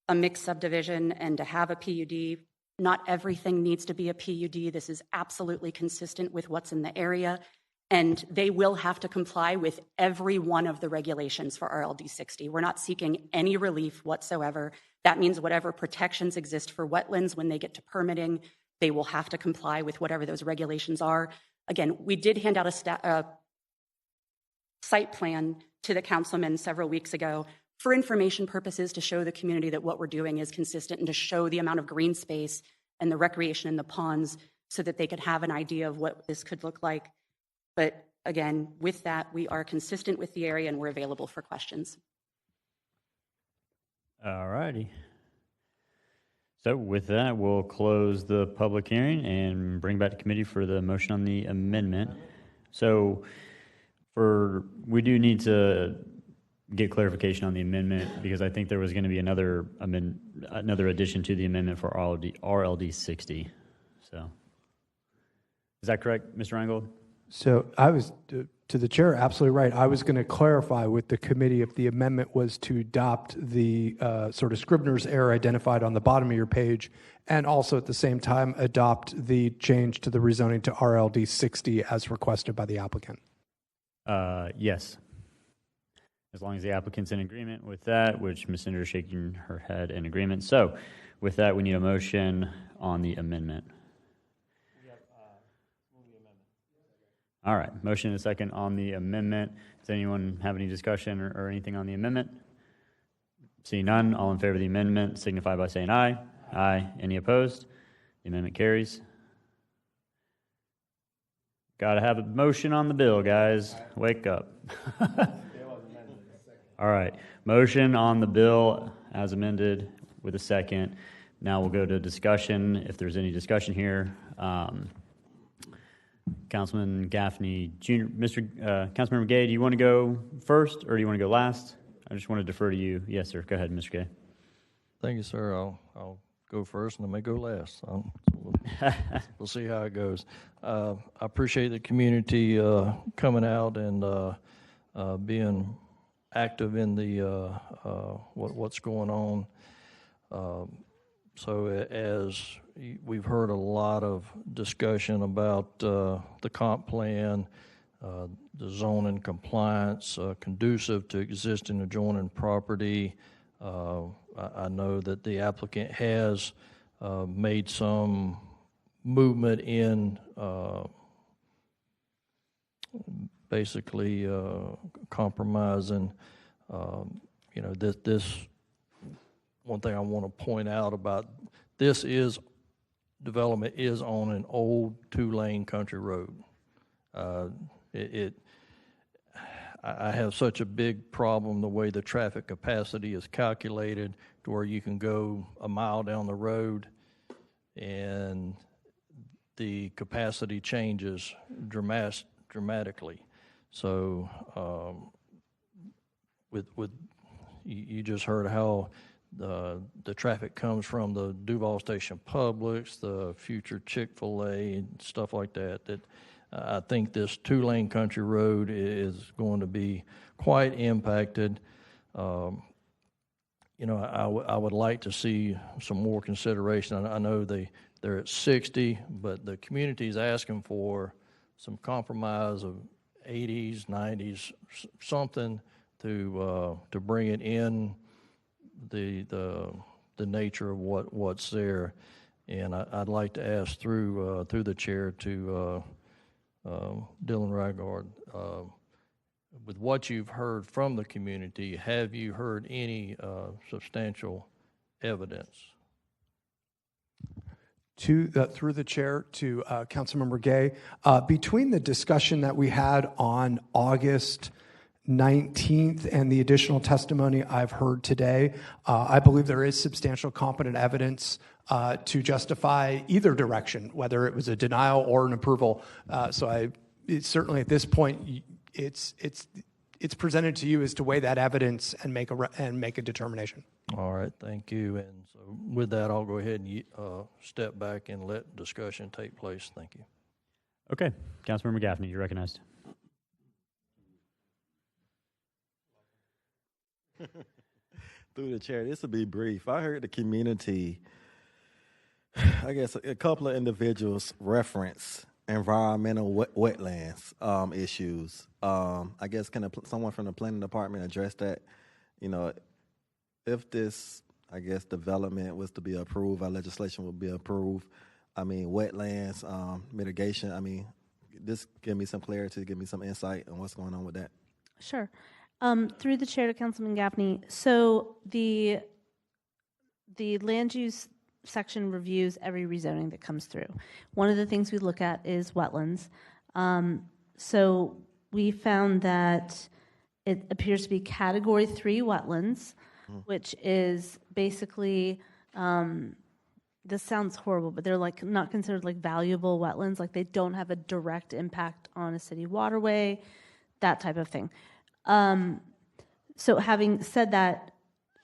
a mixed subdivision and to have a PUD. Not everything needs to be a PUD. This is absolutely consistent with what's in the area, and they will have to comply with every one of the regulations for RLD 60. We're not seeking any relief whatsoever. That means whatever protections exist for wetlands when they get to permitting, they will have to comply with whatever those regulations are. Again, we did hand out a site plan to the councilman several weeks ago for information purposes to show the community that what we're doing is consistent and to show the amount of green space and the recreation in the ponds so that they could have an idea of what this could look like. But again, with that, we are consistent with the area and we're available for questions. All righty. So with that, we'll close the public hearing and bring back to committee for the motion on the amendment. So we do need to get clarification on the amendment because I think there was going to be another addition to the amendment for RLD 60. So is that correct, Mr. Reingold? So I was, to the chair, absolutely right. I was going to clarify with the committee if the amendment was to adopt the sort of Scribner's error identified on the bottom of your page and also at the same time adopt the change to the rezoning to RLD 60 as requested by the applicant. Yes. As long as the applicant's in agreement with that, which Ms. Cinder is shaking her head in agreement. So with that, we need a motion on the amendment. All right, motion and a second on the amendment. Does anyone have any discussion or anything on the amendment? Seeing none, all in favor of the amendment signify by saying aye. Aye. Any opposed? The amendment carries. Got to have a motion on the bill, guys. Wake up. All right, motion on the bill as amended with a second. Now we'll go to discussion, if there's any discussion here. Councilman Gaffney Jr., Councilmember Gay, do you want to go first or do you want to go last? I just want to defer to you. Yes, sir. Go ahead, Mr. Gay. Thank you, sir. I'll go first and I may go last. We'll see how it goes. I appreciate the community coming out and being active in the what's going on. So as we've heard a lot of discussion about the comp plan, the zoning compliance, conducive to existing adjoining property. I know that the applicant has made some movement in basically compromising. This one thing I want to point out about this is development is on an old 2-lane country road. I have such a big problem the way the traffic capacity is calculated to where you can go a mile down the road and the capacity changes dramatically. So with you just heard how the traffic comes from the Duval Station Publix, the future Chick-fil-A, and stuff like that. That I think this two-lane country road is going to be quite impacted. I would like to see some more consideration. I know they're at 60, but the community is asking for some compromise of 80s, 90s, something to bring it in the nature of what's there. And I'd like to ask through the chair to Dylan Rygard, with what you've heard from the community, have you heard any substantial evidence? Through the chair to Councilmember Gay, between the discussion that we had on August 19th and the additional testimony I've heard today, I believe there is substantial competent evidence to justify either direction, whether it was a denial or an approval. Certainly at this point, it's presented to you as to weigh that evidence and make a determination. All right, thank you. And so with that, I'll go ahead and step back and let discussion take place. Thank you. Okay, Councilmember Gaffney, you're recognized. Through the chair, this will be brief. I heard the community, I guess a couple of individuals reference environmental wetlands issues. I guess can someone from the planning department address that? If this, I guess, development was to be approved, our legislation would be approved. Wetlands mitigation. This give me some clarity, give me some insight on what's going on with that. Sure. Through the chair to Councilman Gaffney. So the land use section reviews every rezoning that comes through. One of the things we look at is wetlands. So we found that it appears to be Category 3 wetlands, which is basically, this sounds horrible, but they're not considered valuable wetlands. They don't have a direct impact on a city waterway, that type of thing. So having said that,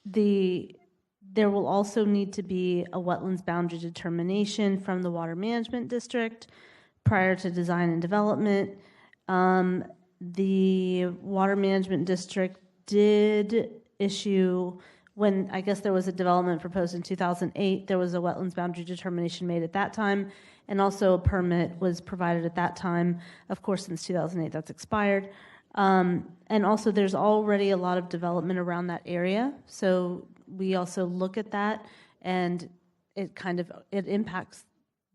there will also need to be a wetlands boundary determination from the Water Management District prior to design and development. The Water Management District did issue, when I guess there was a development proposed in 2008, there was a wetlands boundary determination made at that time, and also a permit was provided at that time. Of course, since 2008, that's expired. And also there's already a lot of development around that area. So we also look at that, and it impacts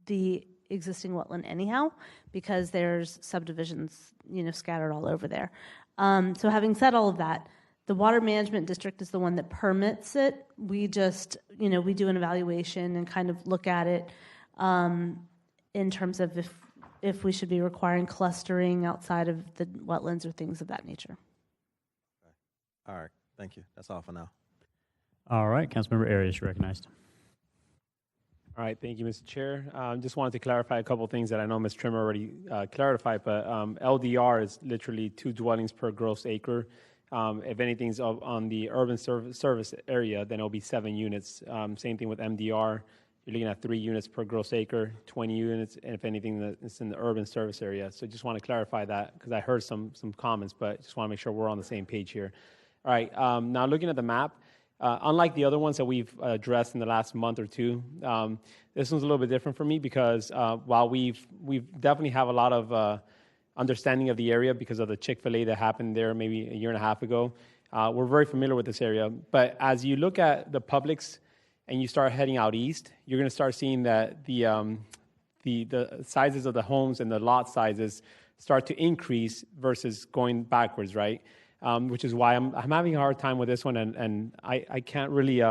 the existing wetland anyhow, because there's subdivisions, scattered all over there. So having said all of that, the Water Management District is the one that permits it. We just, we do an evaluation and kind of look at it in terms of if we should be requiring clustering outside of the wetlands or things of that nature. All right, thank you. That's all for now. All right, Councilmember Arias, you're recognized. All right, thank you, Mr. Chair. Just wanted to clarify a couple of things that I know Ms. Trimmer already clarified, but LDR is literally 2 dwellings per gross acre. If anything's on the urban service area, then it'll be 7 units. Same thing with MDR. You're looking at 3 units per gross acre, 20 units, and if anything, that's in the urban service area. So just want to clarify that, because I heard some comments, but just want to make sure we're on the same page here. All right, now looking at the map, unlike the other ones that we've addressed in the last month or two, this one's a little bit different for me, because while we've definitely have a lot of understanding of the area because of the Chick-fil-A that happened there maybe a year and a half ago, we're very familiar with this area. But as you look at the Publix and you start heading out east, you're going to start seeing that the sizes of the homes and the lot sizes start to increase versus going backwards, right? Which is why I'm having a hard time with this one, and I can't really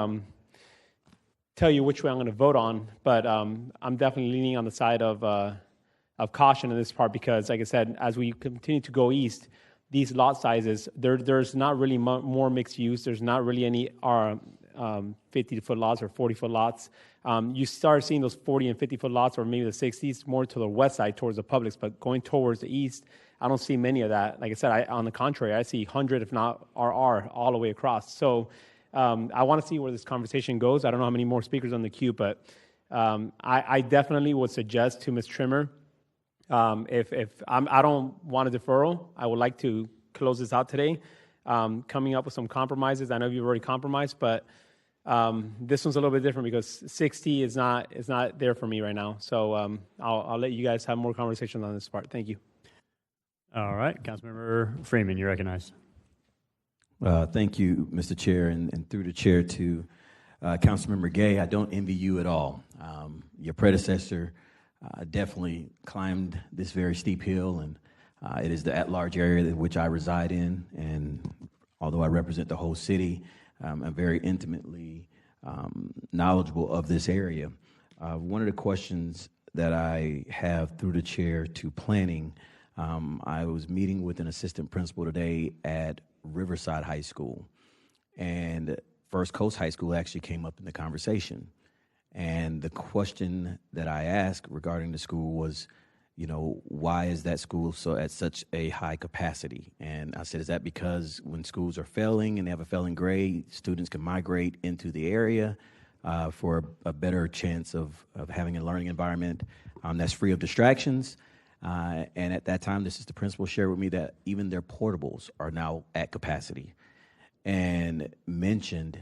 tell you which way I'm going to vote on, but I'm definitely leaning on the side of caution in this part, because, like I said, as we continue to go east, these lot sizes, there's not really more mixed use. There's not really any 50-foot lots or 40-foot lots. You start seeing those 40 and 50-foot lots, or maybe the 60s, more to the west side towards the Publix, but going towards the east, I don't see many of that. Like I said, on the contrary, I see 100, if not RR, all the way across. So I want to see where this conversation goes. I don't know how many more speakers on the queue, but I definitely would suggest to Ms. Trimmer, if I don't want a deferral, I would like to close this out today, coming up with some compromises. I know you've already compromised, but this one's a little bit different because 60 is not there for me right now. So I'll let you guys have more conversations on this part. Thank you. All right, Councilmember Freeman, you're recognized. Thank you, Mr. Chair, and through the chair to Councilmember Gay. I don't envy you at all. Your predecessor definitely climbed this very steep hill, and it is the at-large area in which I reside in. And although I represent the whole city, I'm very intimately knowledgeable of this area. One of the questions that I have through the chair to planning, I was meeting with an assistant principal today at Riverside High School, and First Coast High School actually came up in the conversation. And the question that I asked regarding the school was, why is that school at such a high capacity? And I said, is that because when schools are failing and they have a failing grade, students can migrate into the area for a better chance of having a learning environment that's free of distractions? And at that time, this is the principal shared with me that even their portables are now at capacity, and mentioned,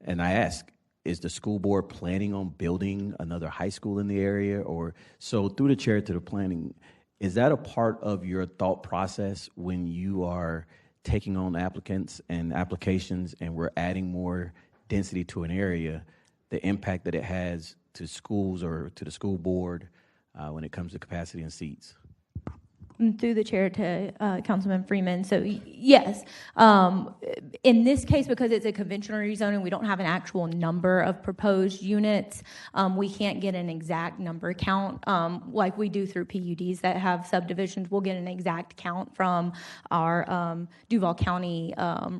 and I asked, is the school board planning on building another high school in the area? Or so through the chair to the planning, is that a part of your thought process when you are taking on applicants and applications and we're adding more density to an area, the impact that it has to schools or to the school board when it comes to capacity and seats? Through the chair to Councilman Freeman. So yes, in this case, because it's a conventional rezoning, we don't have an actual number of proposed units. We can't get an exact number count like we do through PUDs that have subdivisions. We'll get an exact count from our Duval County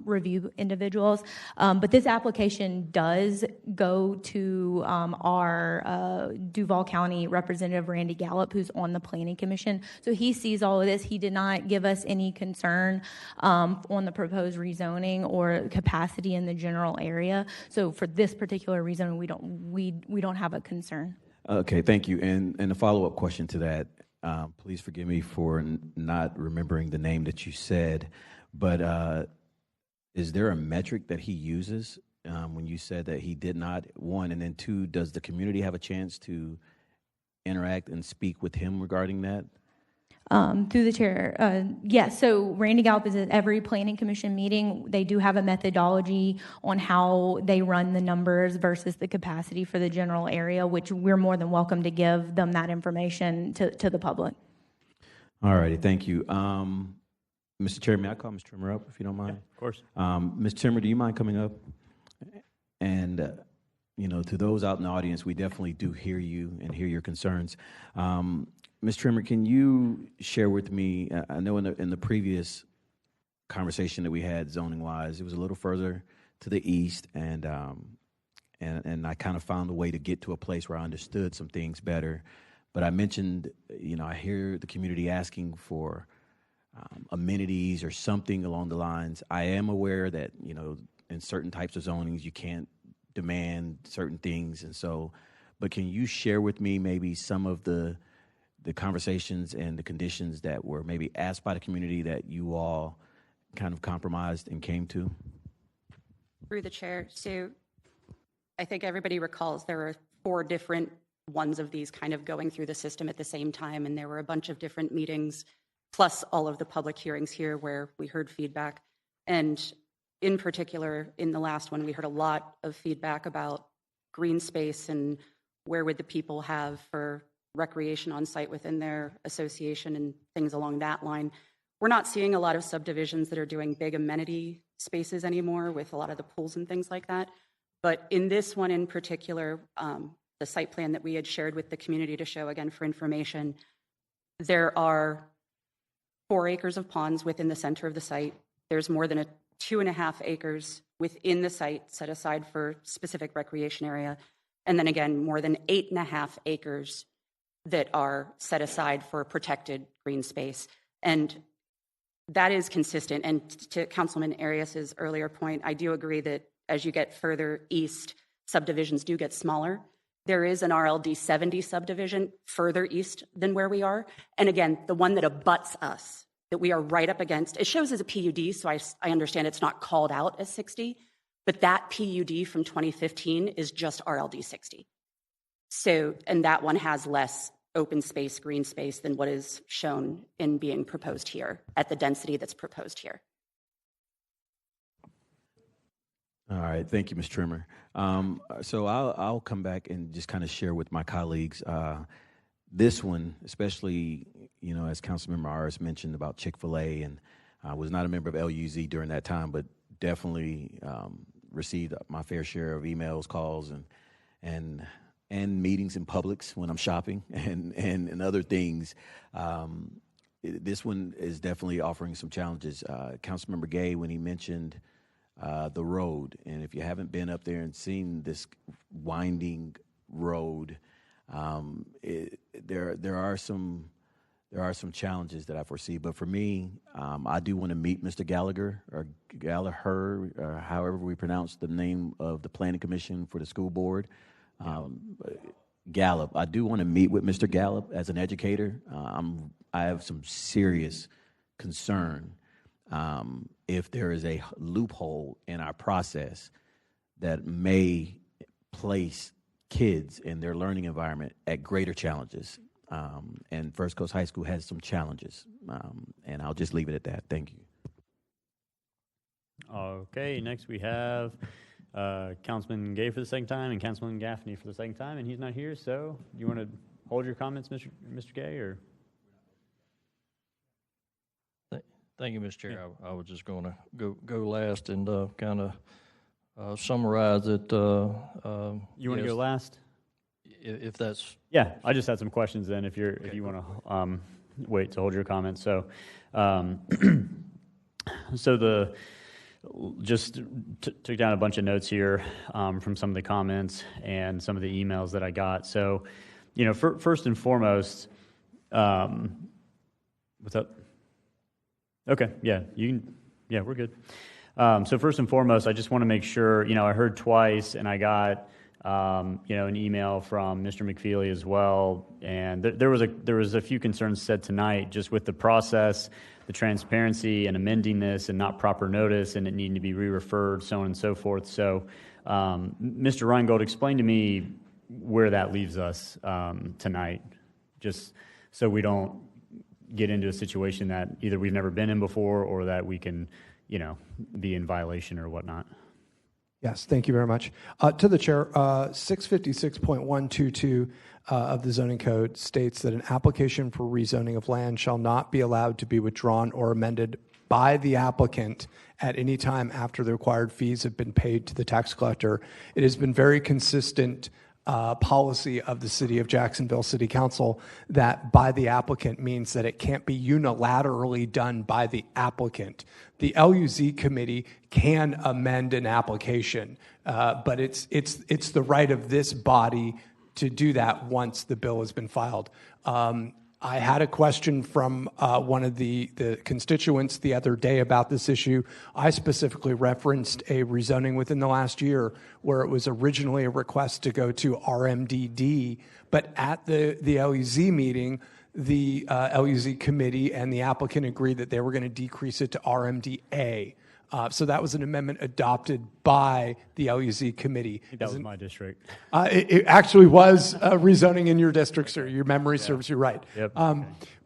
review individuals. But this application does go to our Duval County representative, Randy Gallup, who's on the Planning Commission. So he sees all of this. He did not give us any concern on the proposed rezoning or capacity in the general area. So for this particular reason, we don't have a concern. Okay, thank you. And a follow-up question to that. Please forgive me for not remembering the name that you said, but is there a metric that he uses when you said that he did not, one, and then two, does the community have a chance to interact and speak with him regarding that? Through the chair, yes. So Randy Gallup is at every planning commission meeting. They do have a methodology on how they run the numbers versus the capacity for the general area, which we're more than welcome to give them that information to the public. All righty, thank you. Mr. Chair, may I call Ms. Trimmer up if you don't mind? Yeah, of course. Ms. Trimmer, do you mind coming up? And to those out in the audience, we definitely do hear you and hear your concerns. Ms. Trimmer, can you share with me, I know in the previous conversation that we had zoning-wise, it was a little further to the east, and I kind of found a way to get to a place where I understood some things better. But I mentioned, I hear the community asking for amenities or something along the lines. I am aware that, in certain types of zonings, you can't demand certain things, and so, but can you share with me maybe some of the conversations and the conditions that were maybe asked by the community that you all kind of compromised and came to? Through the chair, so I think everybody recalls there were 4 different ones of these kind of going through the system at the same time, and there were a bunch of different meetings, plus all of the public hearings here where we heard feedback. And in particular, in the last one, we heard a lot of feedback about green space and where would the people have for recreation on site within their association and things along that line. We're not seeing a lot of subdivisions that are doing big amenity spaces anymore with a lot of the pools and things like that. But in this one in particular, the site plan that we had shared with the community to show again for information, there are 4 acres of ponds within the center of the site. There's more than 2.5 acres within the site set aside for specific recreation area. And then again, more than 8.5 acres that are set aside for protected green space. And that is consistent. And to Councilman Arias's earlier point, I do agree that as you get further east, subdivisions do get smaller. There is an RLD 70 subdivision further east than where we are. And again, the one that abuts us, that we are right up against, it shows as a PUD, so I understand it's not called out as 60, but that PUD from 2015 is just RLD 60. So, and that one has less open space, green space than what is shown in being proposed here at the density that's proposed here. All right, thank you, Ms. Trimmer. So I'll come back and just kind of share with my colleagues. This one, especially, as Councilmember Aris mentioned about Chick-fil-A, and I was not a member of LUZ during that time, but definitely received my fair share of emails, calls, and meetings in Publix when I'm shopping and other things. This one is definitely offering some challenges. Councilmember Gay, when he mentioned the road, and if you haven't been up there and seen this winding road, there are some challenges that I foresee. But for me, I do want to meet Mr. Gallagher or Gallagher, or however we pronounce the name of the Planning Commission for the school board. Gallup. I do want to meet with Mr. Gallup as an educator. I have some serious concern if there is a loophole in our process that may place kids in their learning environment at greater challenges. And First Coast High School has some challenges. And I'll just leave it at that. Thank you. Okay, next we have Councilman Gay for the second time and Councilman Gaffney for the second time, and he's not here, so do you want to hold your comments, Mr. Gay, or? Thank you, Mr. Chair. I was just going to go last and kind of summarize it. You want to go last? If that's... Yeah, I just had some questions then if you want to wait to hold your comments. So, just took down a bunch of notes here from some of the comments and some of the emails that I got. So, first and foremost, what's up? Okay, yeah, we're good. So first and foremost, I just want to make sure, I heard twice, and I got, an email from Mr. McFeely as well, and there was a few concerns said tonight just with the process, the transparency, and amending this, and not proper notice, and it needing to be re-referred, so on and so forth. So, Mr. Reingold, explain to me where that leaves us tonight, just so we don't get into a situation that either we've never been in before or that we can, be in violation or whatnot. Yes, thank you very much. To the chair, 656.122 of the zoning code states that an application for rezoning of land shall not be allowed to be withdrawn or amended by the applicant at any time after the required fees have been paid to the tax collector. It has been very consistent policy of the City of Jacksonville City Council that by the applicant means that it can't be unilaterally done by the applicant. The LUZ committee can amend an application, but it's the right of this body to do that once the bill has been filed. I had a question from one of the constituents the other day about this issue. I specifically referenced a rezoning within the last year where it was originally a request to go to RMDD, but at the LUZ meeting, the LUZ committee and the applicant agreed that they were going to decrease it to RMDA. So that was an amendment adopted by the LUZ committee. That was my district. It actually was rezoning in your district, sir. Your memory serves you right. Yep.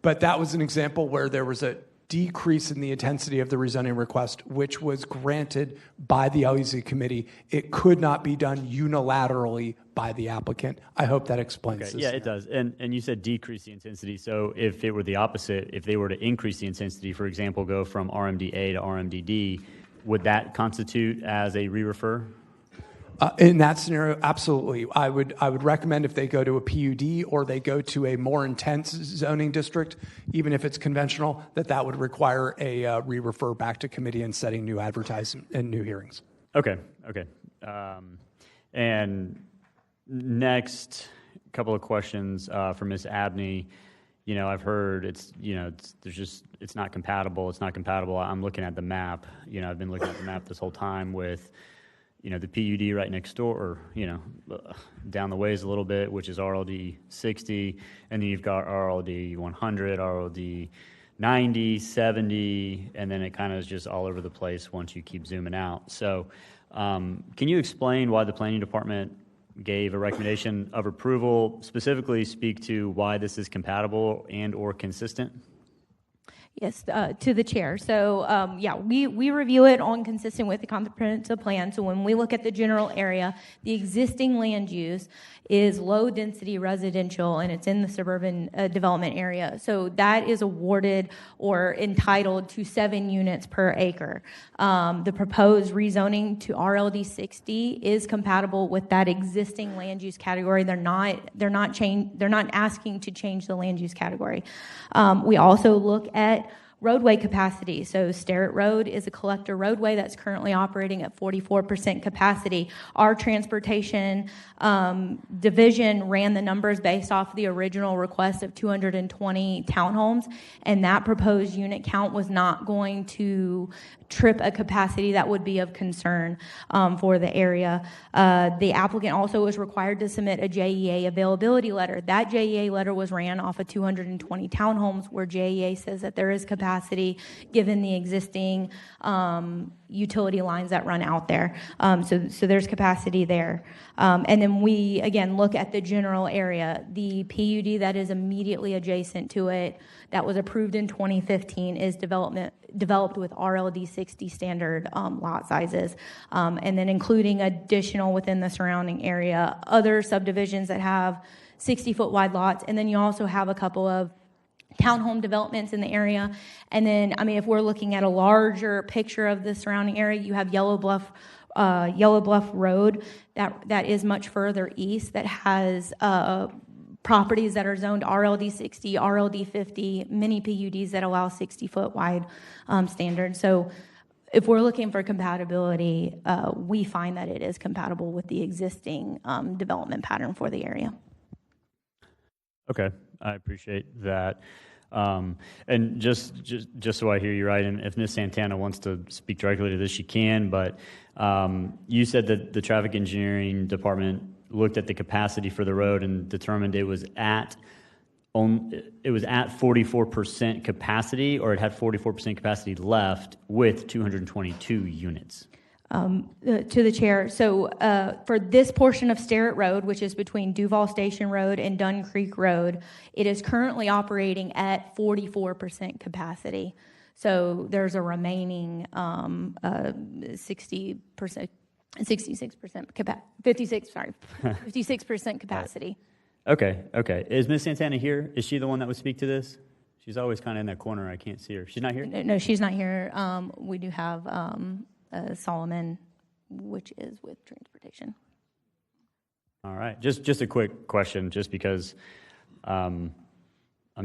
But that was an example where there was a decrease in the intensity of the rezoning request, which was granted by the LUZ committee. It could not be done unilaterally by the applicant. I hope that explains this. Yeah, it does. And you said decrease the intensity. So if it were the opposite, if they were to increase the intensity, for example, go from RMDA to RMDD, would that constitute as a re-refer? In that scenario, absolutely. I would recommend if they go to a PUD or they go to a more intense zoning district, even if it's conventional, that would require a re-refer back to committee and setting new advertising and new hearings. Okay. And next, a couple of questions for Ms. Abney. I've heard it's not compatible. It's not compatible. I'm looking at the map. I've been looking at the map this whole time with, the PUD right next door, or, down the ways a little bit, which is RLD 60, and then you've got RLD 100, RLD 90, 70, and then it kind of is just all over the place once you keep zooming out. So can you explain why the planning department gave a recommendation of approval, specifically speak to why this is compatible and or consistent? Yes, to the chair. So, we review it on consistent with the comprehensive plan. So when we look at the general area, the existing land use is low-density residential, and it's in the suburban development area. So that is awarded or entitled to 7 units per acre. The proposed rezoning to RLD 60 is compatible with that existing land use category. They're not asking to change the land use category. We also look at roadway capacity. So Sterrett Road is a collector roadway that's currently operating at 44% capacity. Our transportation division ran the numbers based off the original request of 220 townhomes, and that proposed unit count was not going to trip a capacity that would be of concern for the area. The applicant also was required to submit a JEA availability letter. That JEA letter was ran off of 220 townhomes where JEA says that there is capacity given the existing utility lines that run out there. So there's capacity there. And then we, again, look at the general area. The PUD that is immediately adjacent to it that was approved in 2015 is developed with RLD 60 standard lot sizes, and then including additional within the surrounding area, other subdivisions that have 60-foot wide lots, and then you also have a couple of townhome developments in the area. And then, if we're looking at a larger picture of the surrounding area, you have Yellow Bluff Road that is much further east that has properties that are zoned RLD 60, RLD 50, many PUDs that allow 60-foot wide standards. So if we're looking for compatibility, we find that it is compatible with the existing development pattern for the area. Okay, I appreciate that. And just so I hear you right, and if Ms. Santana wants to speak directly to this, she can, but you said that the traffic engineering department looked at the capacity for the road and determined it was at 44% capacity, or it had 44% capacity left with 222 units. To the chair. So for this portion of Sterrett Road, which is between Duval Station Road and Dunn Creek Road, it is currently operating at 44% capacity. So there's a remaining 56% capacity. Okay. Is Ms. Santana here? Is she the one that would speak to this? She's always kind of in that corner. I can't see her. She's not here? No, she's not here. We do have Solomon, which is with transportation. All right. Just a quick question, just because I'm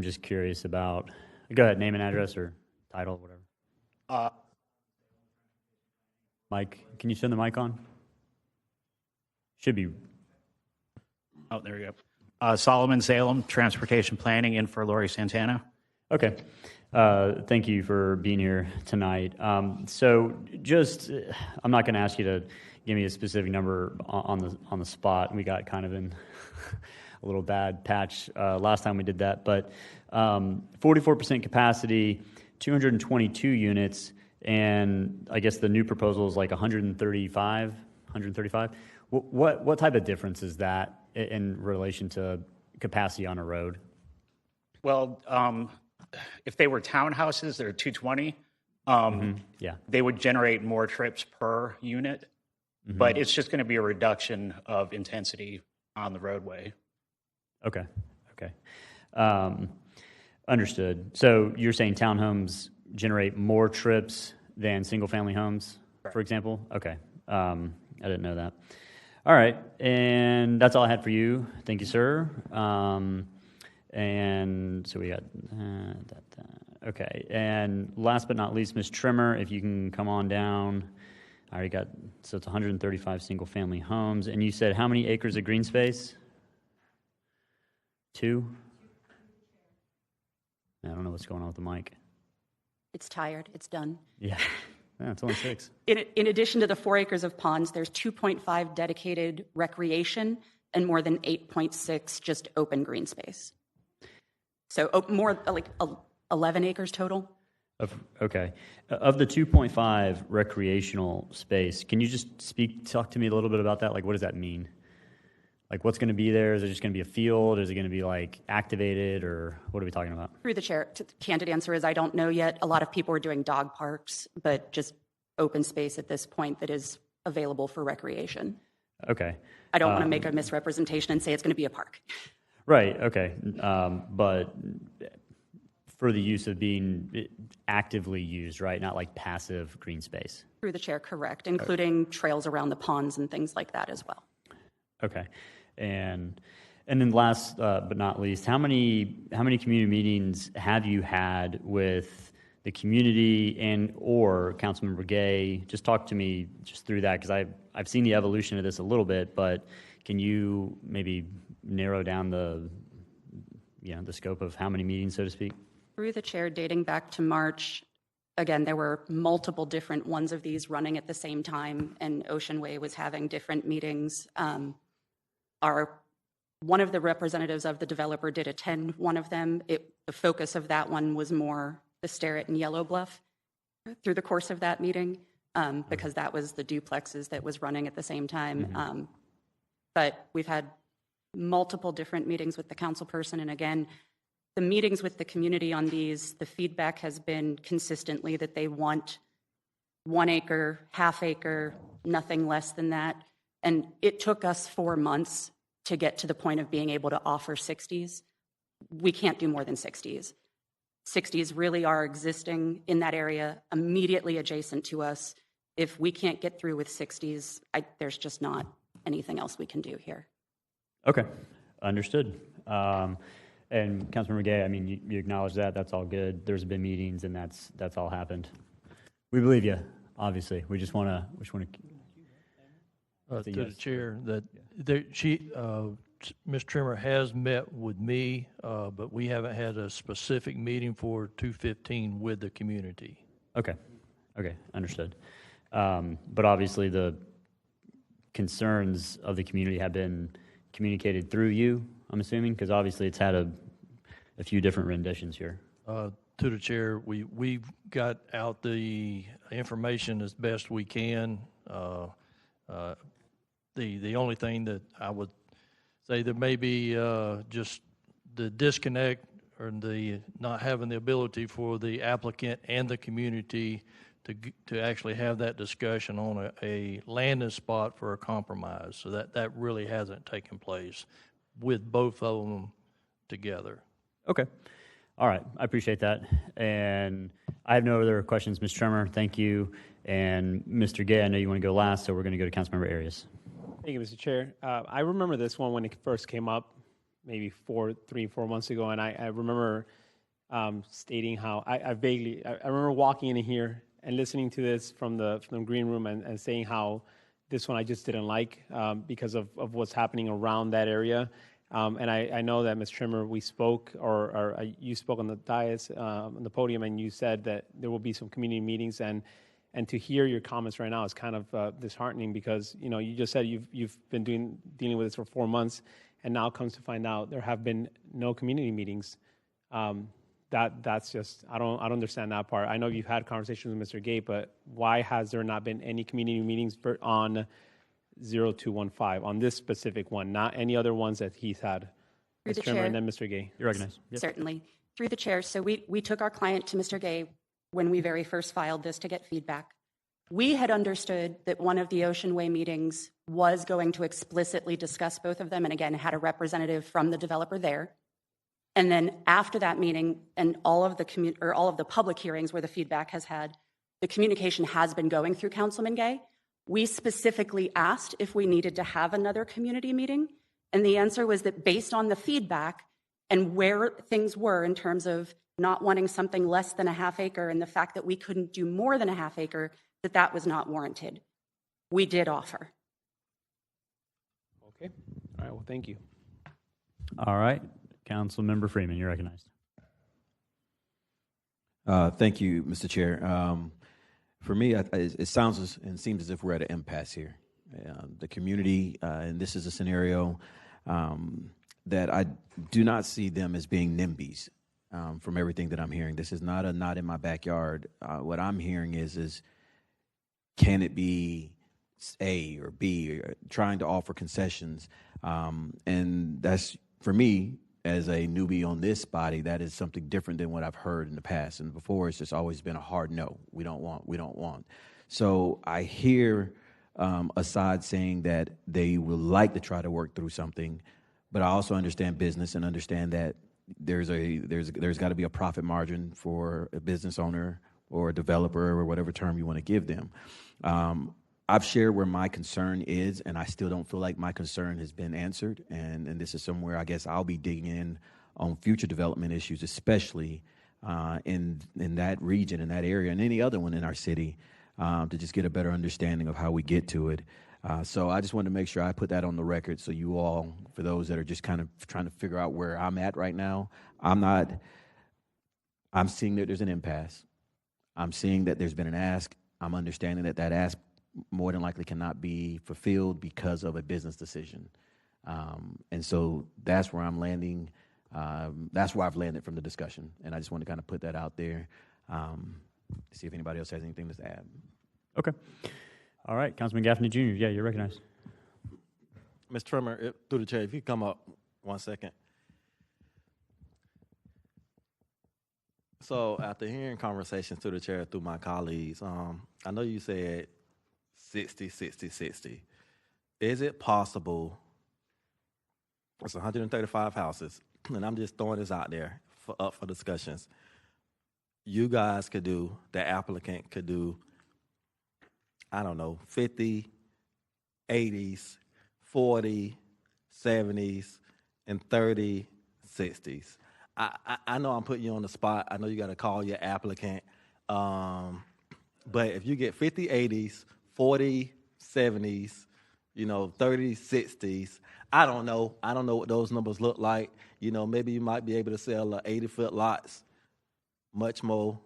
just curious about. Go ahead, name and address or title, whatever. Mike, can you turn the mic on? Should be. Oh, there you go. Solomon Salem, Transportation Planning, in for Lori Santana. Okay. Thank you for being here tonight. So I'm not going to ask you to give me a specific number on the spot. We got kind of in a little bad patch last time we did that, but 44% capacity, 222 units, and I guess the new proposal is like 135. What type of difference is that in relation to capacity on a road? Well, if they were townhouses, they're 220. Yeah. They would generate more trips per unit, but it's just going to be a reduction of intensity on the roadway. Okay. Understood. So you're saying townhomes generate more trips than single-family homes, for example? Okay. I didn't know that. All right. And that's all I had for you. Thank you, sir. And so we got that. Okay. And last but not least, Ms. Trimmer, if you can come on down. I already got, so it's 135 single-family homes. And you said how many acres of green space? 2? I don't know what's going on with the mic. It's tired. It's done. Yeah. Yeah, it's only 6. In addition to the 4 acres of ponds, there's 2.5 dedicated recreation and more than 8.6 just open green space. So more like 11 acres total. Okay. Of the 2.5 recreational space, can you just talk to me a little bit about that? Like, what does that mean? Like, what's going to be there? Is it just going to be a field? Is it going to be like activated, or what are we talking about? Through the chair, candid answer is I don't know yet. A lot of people are doing dog parks, but just open space at this point that is available for recreation. Okay. I don't want to make a misrepresentation and say it's going to be a park. Right. Okay. But for the use of being actively used, right? Not like passive green space. Through the chair, correct, including trails around the ponds and things like that as well. Okay. And then last but not least, how many community meetings have you had with the community and or Councilmember Gay? Just talk to me just through that, because I've seen the evolution of this a little bit, but can you maybe narrow down the scope of how many meetings, so to speak? Through the chair, dating back to March, again, there were multiple different ones of these running at the same time, and Ocean Way was having different meetings. One of the representatives of the developer did attend one of them. The focus of that one was more the Starrett and Yellow Bluff through the course of that meeting, because that was the duplexes that was running at the same time. But we've had multiple different meetings with the council person, and again, the meetings with the community on these, the feedback has been consistently that they want 1 acre, half acre, nothing less than that. And it took us 4 months to get to the point of being able to offer 60s. We can't do more than 60s. 60s really are existing in that area immediately adjacent to us. If we can't get through with 60s, there's just not anything else we can do here. Okay, understood. And Councilmember Gay, I mean, you acknowledge that. That's all good. There's been meetings, and that's all happened. We believe you, obviously. We just want to. To the chair, that Ms. Trimmer has met with me, but we haven't had a specific meeting for 215 with the community. Okay, understood. But obviously, the concerns of the community have been communicated through you, I'm assuming, because obviously it's had a few different renditions here. To the chair, we've got out the information as best we can. The only thing that I would say there may be just the disconnect or the not having the ability for the applicant and the community to actually have that discussion on a landing spot for a compromise. So that really hasn't taken place with both of them together. Okay. All right. I appreciate that. And I have no other questions, Ms. Trimmer. Thank you. And Mr. Gay, I know you want to go last, so we're going to go to Councilmember Arias. Thank you, Mr. Chair. I remember this one when it first came up, maybe 4 months ago, and I remember stating how I remember walking in here and listening to this from the green room and saying how this one I just didn't like because of what's happening around that area. And I know that, Ms. Trimmer, we spoke, or you spoke on the dais, on the podium, and you said that there will be some community meetings, and to hear your comments right now is kind of disheartening, because you just said you've been dealing with this for 4 months, and now comes to find out there have been no community meetings. That's just I don't understand that part. I know you've had conversations with Mr. Gay, but why has there not been any community meetings on 0215 on this specific one, not any other ones that he's had? Through the Chair, chair. and then Mr. Gay. You're recognized. Yep. Certainly. Through the chair. So we took our client to Mr. Gay when we very first filed this to get feedback. We had understood that one of the Ocean Way meetings was going to explicitly discuss both of them, and again, had a representative from the developer there. And then after that meeting and all of the public hearings where the feedback has had, the communication has been going through Councilman Gay. We specifically asked if we needed to have another community meeting, and the answer was that based on the feedback and where things were in terms of not wanting something less than a half acre and the fact that we couldn't do more than a half acre, that was not warranted. We did offer. Okay. All right. Well, thank you. All right. Councilmember Freeman, you're recognized. Thank you, Mr. Chair. For me, it sounds and seems as if we're at an impasse here. The community, and this is a scenario that I do not see them as being NIMBYs from everything that I'm hearing. This is not in my backyard. What I'm hearing is can it be A or B, or trying to offer concessions? And that's, for me, as a newbie on this body, that is something different than what I've heard in the past. And before, it's just always been a hard no. We don't want. So I hear a side saying that they would like to try to work through something, but I also understand business and understand that there's got to be a profit margin for a business owner or a developer or whatever term you want to give them. I've shared where my concern is, and I still don't feel like my concern has been answered. And this is somewhere I guess I'll be digging in on future development issues, especially in that region, in that area, and any other one in our city, to just get a better understanding of how we get to it. So I just wanted to make sure I put that on the record so you all, for those that are just kind of trying to figure out where I'm at right now, I'm seeing that there's an impasse. I'm seeing that there's been an ask. I'm understanding that ask more than likely cannot be fulfilled because of a business decision. And so that's where I'm landing. That's where I've landed from the discussion. And I just want to kind of put that out there, see if anybody else has anything to add. Okay. All right, Councilman Gaffney Jr., yeah, you're recognized. Mr. Trimmer, through the chair, if you could come up 1 second. So after hearing conversations through the chair through my colleagues, I know you said 60, 60, 60. Is it possible, it's 135 houses, and I'm just throwing this out there up for discussions, you guys could do, the applicant could do, I don't know, 50, 80s, 40, 70s, and 30, 60s. I know I'm putting you on the spot. I know you got to call your applicant. But if you get 50, 80s, 40, 70s, 30, 60s, I don't know. I don't know what those numbers look like. Maybe you might be able to sell 80-foot lots, much more.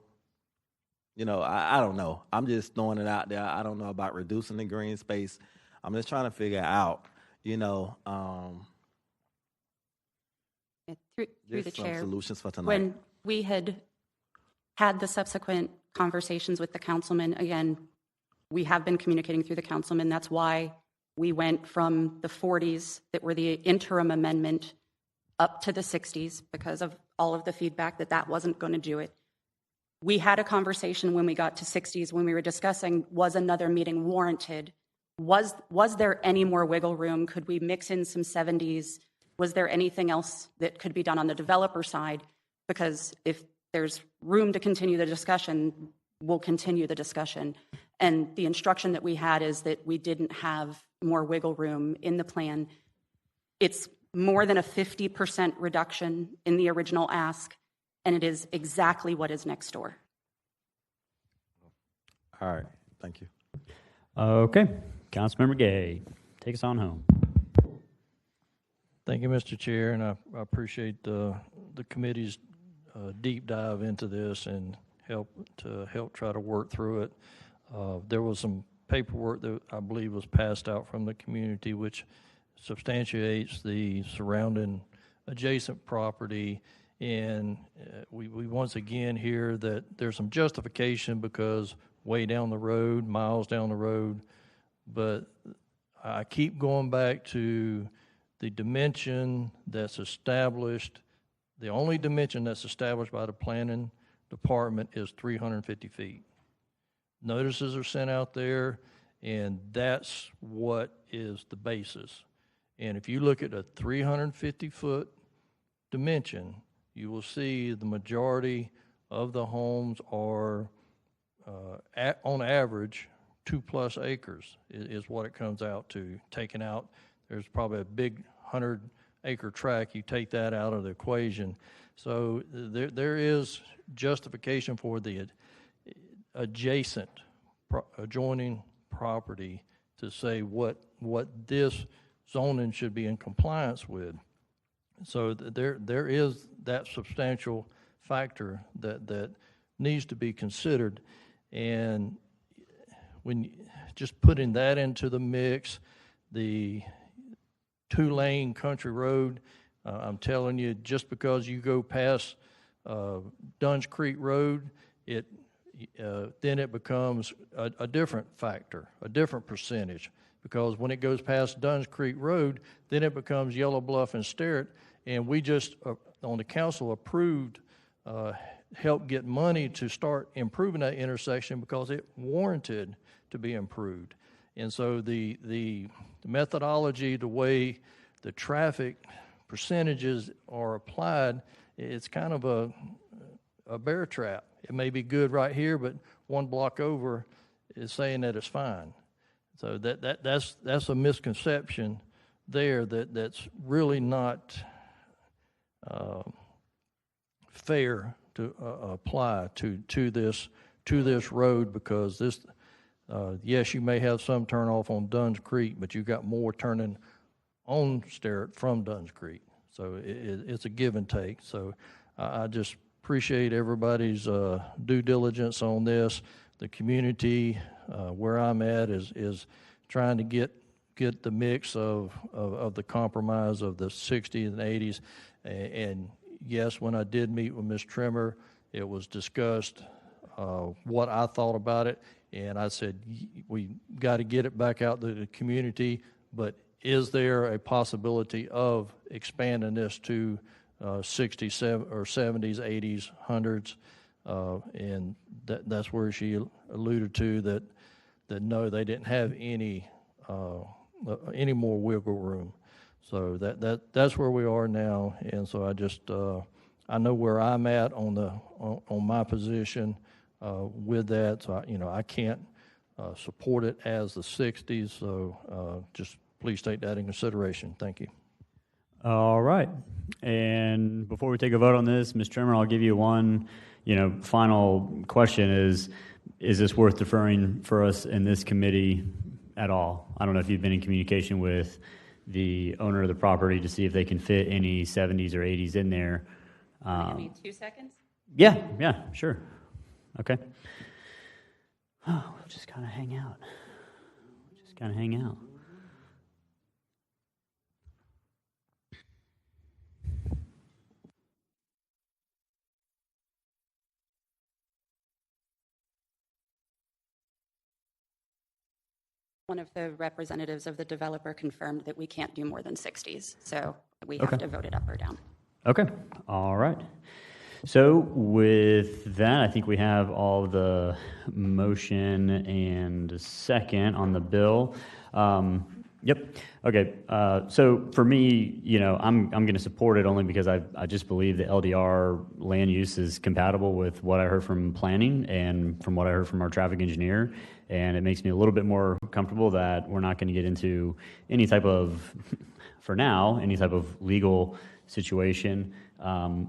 I don't know. I'm just throwing it out there. I don't know about reducing the green space. I'm just trying to figure out, through the chair, solutions for tonight. when we had the subsequent conversations with the councilman, again, we have been communicating through the councilman. That's why we went from the 40s that were the interim amendment up to the 60s, because of all of the feedback that wasn't going to do it. We had a conversation when we got to 60s when we were discussing, was another meeting warranted? Was there any more wiggle room? Could we mix in some 70s? Was there anything else that could be done on the developer side? Because if there's room to continue the discussion, we'll continue the discussion. And the instruction that we had is that we didn't have more wiggle room in the plan. It's more than a 50% reduction in the original ask, and it is exactly what is next door. All right, thank you. Okay, Councilmember Gay, take us on home. Thank you, Mr. Chair, and I appreciate the committee's deep dive into this and help try to work through it. There was some paperwork that I believe was passed out from the community which substantiates the surrounding adjacent property, and we once again hear that there's some justification because way down the road, miles down the road, but I keep going back to the dimension that's established. The only dimension that's established by the planning department is 350 feet. Notices are sent out there, and that's what is the basis. And if you look at a 350-foot dimension, you will see the majority of the homes are, on average, 2+ acres is what it comes out to. Taken out, there's probably a big 100-acre tract. You take that out of the equation. So there is justification for the adjoining property to say what this zoning should be in compliance with. So there is that substantial factor that needs to be considered. And just putting that into the mix, the 2-lane country road, I'm telling you, just because you go past Dunn's Creek Road, then it becomes a different factor, a different percentage. Because when it goes past Dunn's Creek Road, then it becomes Yellow Bluff and Sterrett, and we just, on the council, approved, helped get money to start improving that intersection because it warranted to be improved. And so the methodology, the way the traffic percentages are applied, it's kind of a bear trap. It may be good right here, but one block over is saying that it's fine. So that's a misconception there that's really not fair to apply to this road, because this yes, you may have some turn off on Dunn's Creek, but you've got more turning on Sterrett from Dunn's Creek. So it's a give and take. So I just appreciate everybody's due diligence on this. The community where I'm at is trying to get the mix of the compromise of the 60s and 80s. And yes, when I did meet with Ms. Trimmer, it was discussed what I thought about it. And I said, we got to get it back out to the community, but is there a possibility of expanding this to 60s or 70s, 80s, 100s? And that's where she alluded to that no, they didn't have any more wiggle room. So that's where we are now. And so I just I know where I'm at on my position with that. So I can't support it as the 60s. So just please take that in consideration. Thank you. All right. And before we take a vote on this, Ms. Trimmer, I'll give you one, final question is this worth deferring for us in this committee at all? I don't know if you've been in communication with the owner of the property to see if they can fit any 70s or 80s in there. Give me 2 seconds. Yeah, sure. Okay. Oh, we'll just kind of hang out. One of the representatives of the developer confirmed that we can't do more than 60s, so we have to vote it up or down. Okay. All right. So with that, I think we have all the motion and second on the bill. Yep. Okay. So for me, I'm going to support it only because I just believe the LDR land use is compatible with what I heard from planning and from what I heard from our traffic engineer. And it makes me a little bit more comfortable that we're not going to get into any type of, for now, any type of legal situation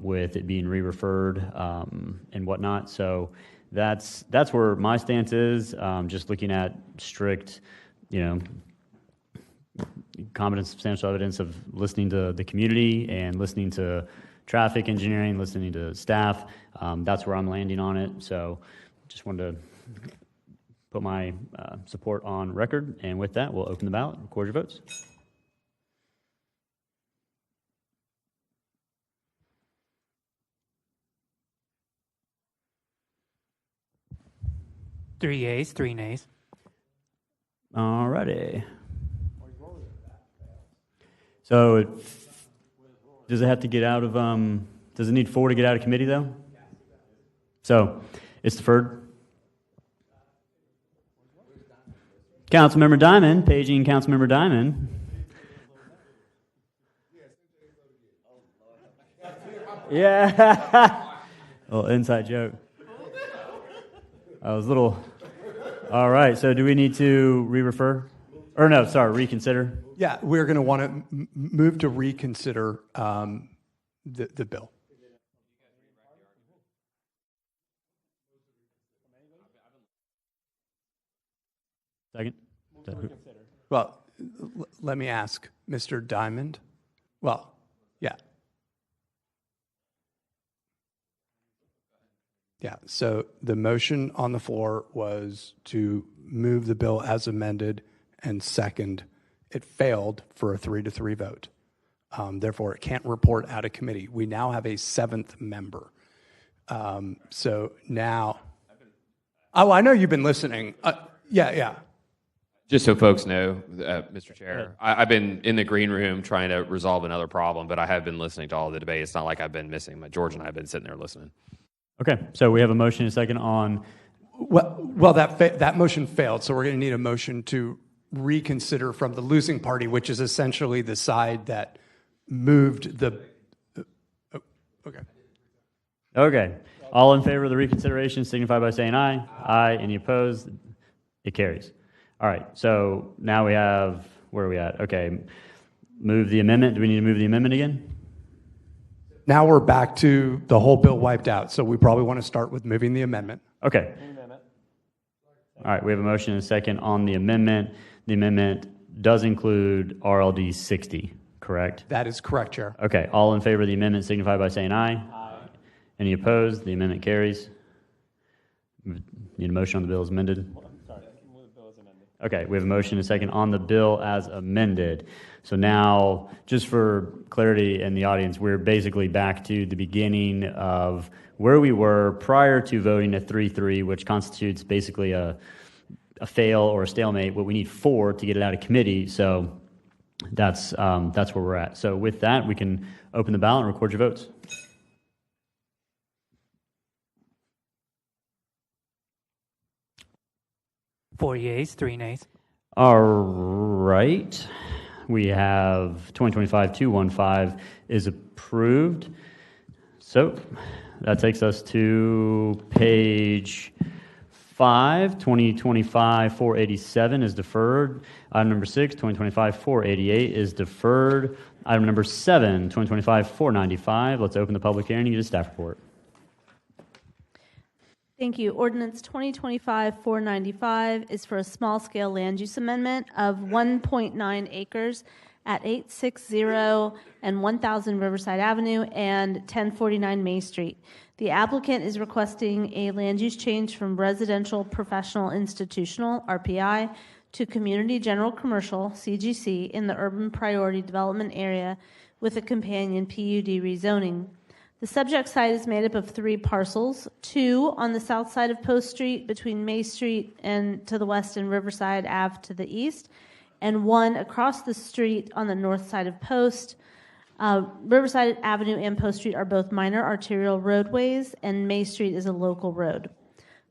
with it being re-referred and whatnot. So that's where my stance is. Just looking at strict, competent, substantial evidence of listening to the community and listening to traffic engineering, listening to staff. That's where I'm landing on it. So just wanted to put my support on record. And with that, we'll open the ballot, record your votes. Three yeas, 3 nays. All righty. So does it have to get out of, does it need 4 to get out of committee though? So it's deferred. Councilmember Diamond, paging Councilmember Diamond. Yeah. A little inside joke. I was a little. All right. So do we need to re-refer? Or no, sorry, reconsider? Yeah, we're going to want to move to reconsider the bill. Second. Well, let me ask Mr. Diamond. Well, yeah. Yeah, so the motion on the floor was to move the bill as amended, and second, it failed for a 3-3 vote. Therefore, it can't report out of committee. We now have a 7th member. So now, oh, I know you've been listening. Yeah. Just so folks know, Mr. Chair, I've been in the green room trying to resolve another problem, but I have been listening to all the debate. It's not like I've been missing. George and I have been sitting there listening. Okay, so we have a motion and a second on. Well, that motion failed, so we're going to need a motion to reconsider from the losing party, which is essentially the side that moved the. Okay. Okay. All in favor of the reconsideration signify by saying aye. Aye. Any opposed? It carries. All right. So now we have, where are we at? Okay. Move the amendment. Do we need to move the amendment again? Now we're back to the whole bill wiped out, so we probably want to start with moving the amendment. Okay. All right. We have a motion and a second on the amendment. The amendment does include RLD 60, correct? That is correct, Chair. Okay. All in favor of the amendment signify by saying aye. Aye. Any opposed? The amendment carries. Need a motion on the bill as amended? Okay, we have a motion and a second on the bill as amended. So now, just for clarity in the audience, we're basically back to the beginning of where we were prior to voting at 3-3, which constitutes basically a fail or a stalemate. What we need 4 to get it out of committee. So that's where we're at. So with that, we can open the ballot and record your votes. Four yeas, 3 nays. All right. We have 2025-215 is approved. So that takes us to page 5. 2025-487 is deferred. Item number 6, 2025-488 is deferred. Item number 7, 2025-495. Let's open the public hearing and get a staff report. Thank you. Ordinance 2025-495 is for a small-scale land use amendment of 1.9 acres at 860 and 1000 Riverside Avenue and 1049 May Street. The applicant is requesting a land use change from residential professional institutional, RPI, to community general commercial, CGC, in the urban priority development area with a companion PUD rezoning. The subject site is made up of 3 parcels, 2 on the south side of Post Street between May Street and to the west and Riverside Ave to the east, and 1 across the street on the north side of Post. Riverside Avenue and Post Street are both minor arterial roadways, and May Street is a local road.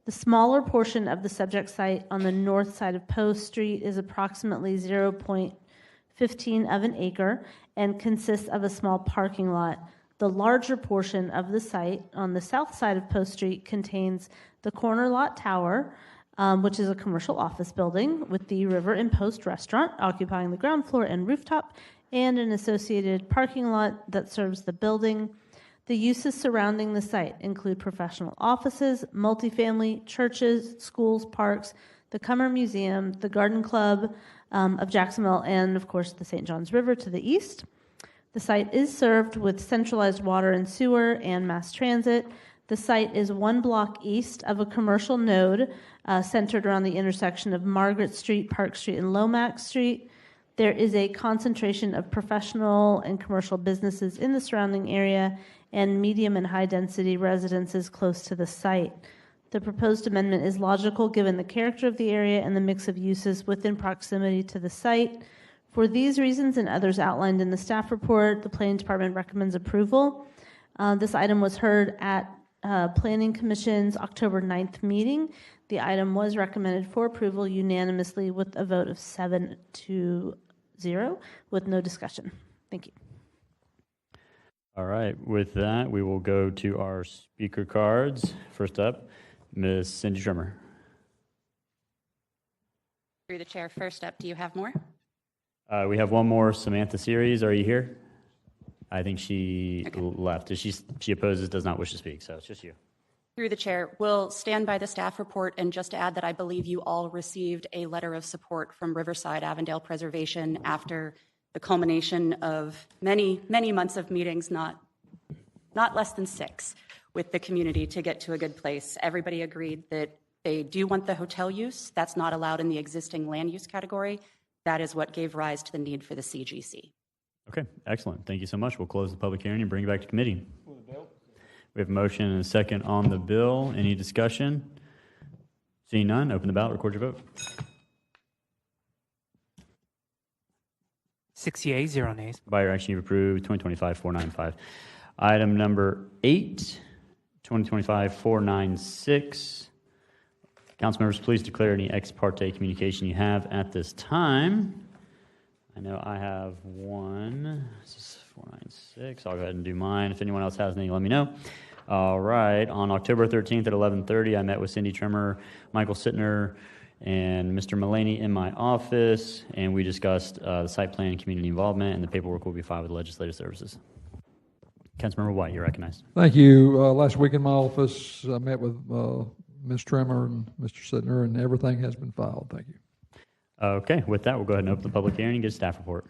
The smaller portion of the subject site on the north side of Post Street is approximately 0.15 of an acre and consists of a small parking lot. The larger portion of the site on the south side of Post Street contains the corner lot tower, which is a commercial office building with the River and Post restaurant occupying the ground floor and rooftop, and an associated parking lot that serves the building. The uses surrounding the site include professional offices, multifamily, churches, schools, parks, the Cummer Museum, the Garden Club of Jacksonville, and of course the St. Johns River to the east. The site is served with centralized water and sewer and mass transit. The site is 1 block east of a commercial node centered around the intersection of Margaret Street, Park Street, and Lomax Street. There is a concentration of professional and commercial businesses in the surrounding area and medium and high density residences close to the site. The proposed amendment is logical given the character of the area and the mix of uses within proximity to the site. For these reasons and others outlined in the staff report, the Planning Department recommends approval. This item was heard at Planning Commission's October 9th meeting. The item was recommended for approval unanimously with a vote of 7-0 with no discussion. Thank you. All right. With that, we will go to our speaker cards. First up, Ms. Cindy Schirmer. Through the chair, first up, do you have more? We have one more, Samantha Series. Are you here? I think she left. She opposes, does not wish to speak, so it's just you. Through the chair, we'll stand by the staff report and just add that I believe you all received a letter of support from Riverside Avondale Preservation after the culmination of many, many months of meetings, not less than 6. with the community to get to a good place. Everybody agreed that they do want the hotel use. That's not allowed in the existing land use category. That is what gave rise to the need for the CGC. Okay, excellent. Thank you so much. We'll close the public hearing and bring it back to committee. We have a motion and a second on the bill. Any discussion? Seeing none, open the ballot, record your vote. 6 yeas, 0 nays. By your action, you've approved 2025-495. Item number 8, 2025-496. Council members, please declare any ex parte communication you have at this time. I know I have one. This is 496. I'll go ahead and do mine. If anyone else has any, let me know. All right. On October 13th at 11:30, I met with Cindy Trimmer, Michael Sittner, and Mr. Mullaney in my office, and we discussed the site plan and community involvement, and the paperwork will be filed with Legislative Services. Councilmember White, you're recognized. Thank you. Last week in my office, I met with Ms. Trimmer and Mr. Sittner, and everything has been filed. Thank you. Okay. With that, we'll go ahead and open the public hearing and get a staff report.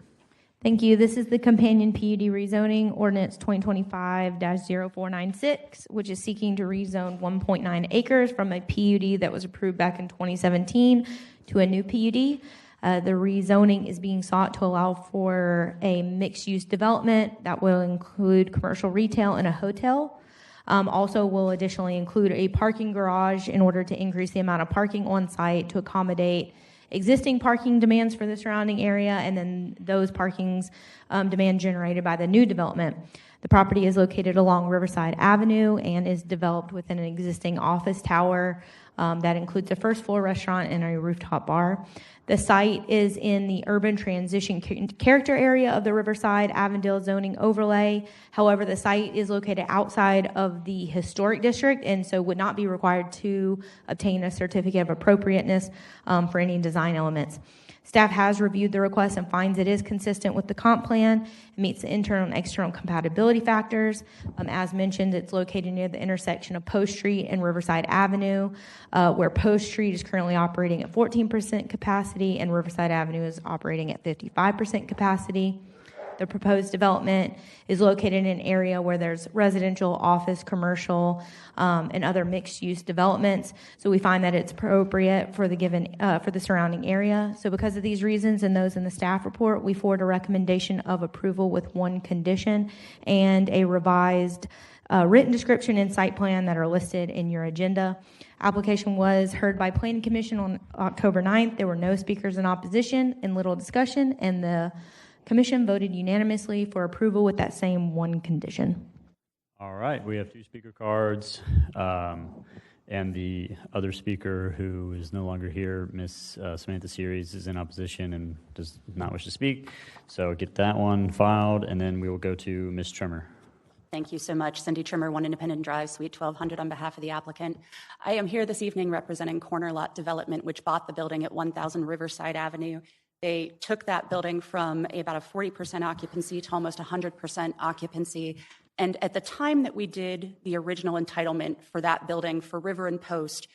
Thank you. This is the companion PUD rezoning ordinance 2025-0496, which is seeking to rezone 1.9 acres from a PUD that was approved back in 2017 to a new PUD. The rezoning is being sought to allow for a mixed-use development that will include commercial retail and a hotel. Also will additionally include a parking garage in order to increase the amount of parking on site to accommodate existing parking demands for the surrounding area, and then those parking's demand generated by the new development. The property is located along Riverside Avenue and is developed within an existing office tower that includes a first floor restaurant and a rooftop bar. The site is in the urban transition character area of the Riverside Avondale zoning overlay. However, the site is located outside of the historic district and so would not be required to obtain a certificate of appropriateness for any design elements. Staff has reviewed the request and finds it is consistent with the comp plan and meets the internal and external compatibility factors. As mentioned, it's located near the intersection of Post Street and Riverside Avenue, where Post Street is currently operating at 14% capacity and Riverside Avenue is operating at 55% capacity. The proposed development is located in an area where there's residential, office, commercial, and other mixed-use developments. So we find that it's appropriate for the given for the surrounding area. So because of these reasons and those in the staff report, we forward a recommendation of approval with one condition and a revised written description and site plan that are listed in your agenda. Application was heard by Planning Commission on October 9th. There were no speakers in opposition and little discussion, and the Commission voted unanimously for approval with that same one condition. All right, we have 2 speaker cards, and the other speaker who is no longer here, Ms. Samantha Series, is in opposition and does not wish to speak. So get that one filed, and then we will go to Ms. Trimmer. Thank you so much. Cindy Trimmer, 1 Independent Drive, Suite 1200 on behalf of the applicant. I am here this evening representing Corner Lot Development, which bought the building at 1000 Riverside Avenue. They took that building from about a 40% occupancy to almost 100% occupancy. And at the time that we did the original entitlement for that building for River and Post,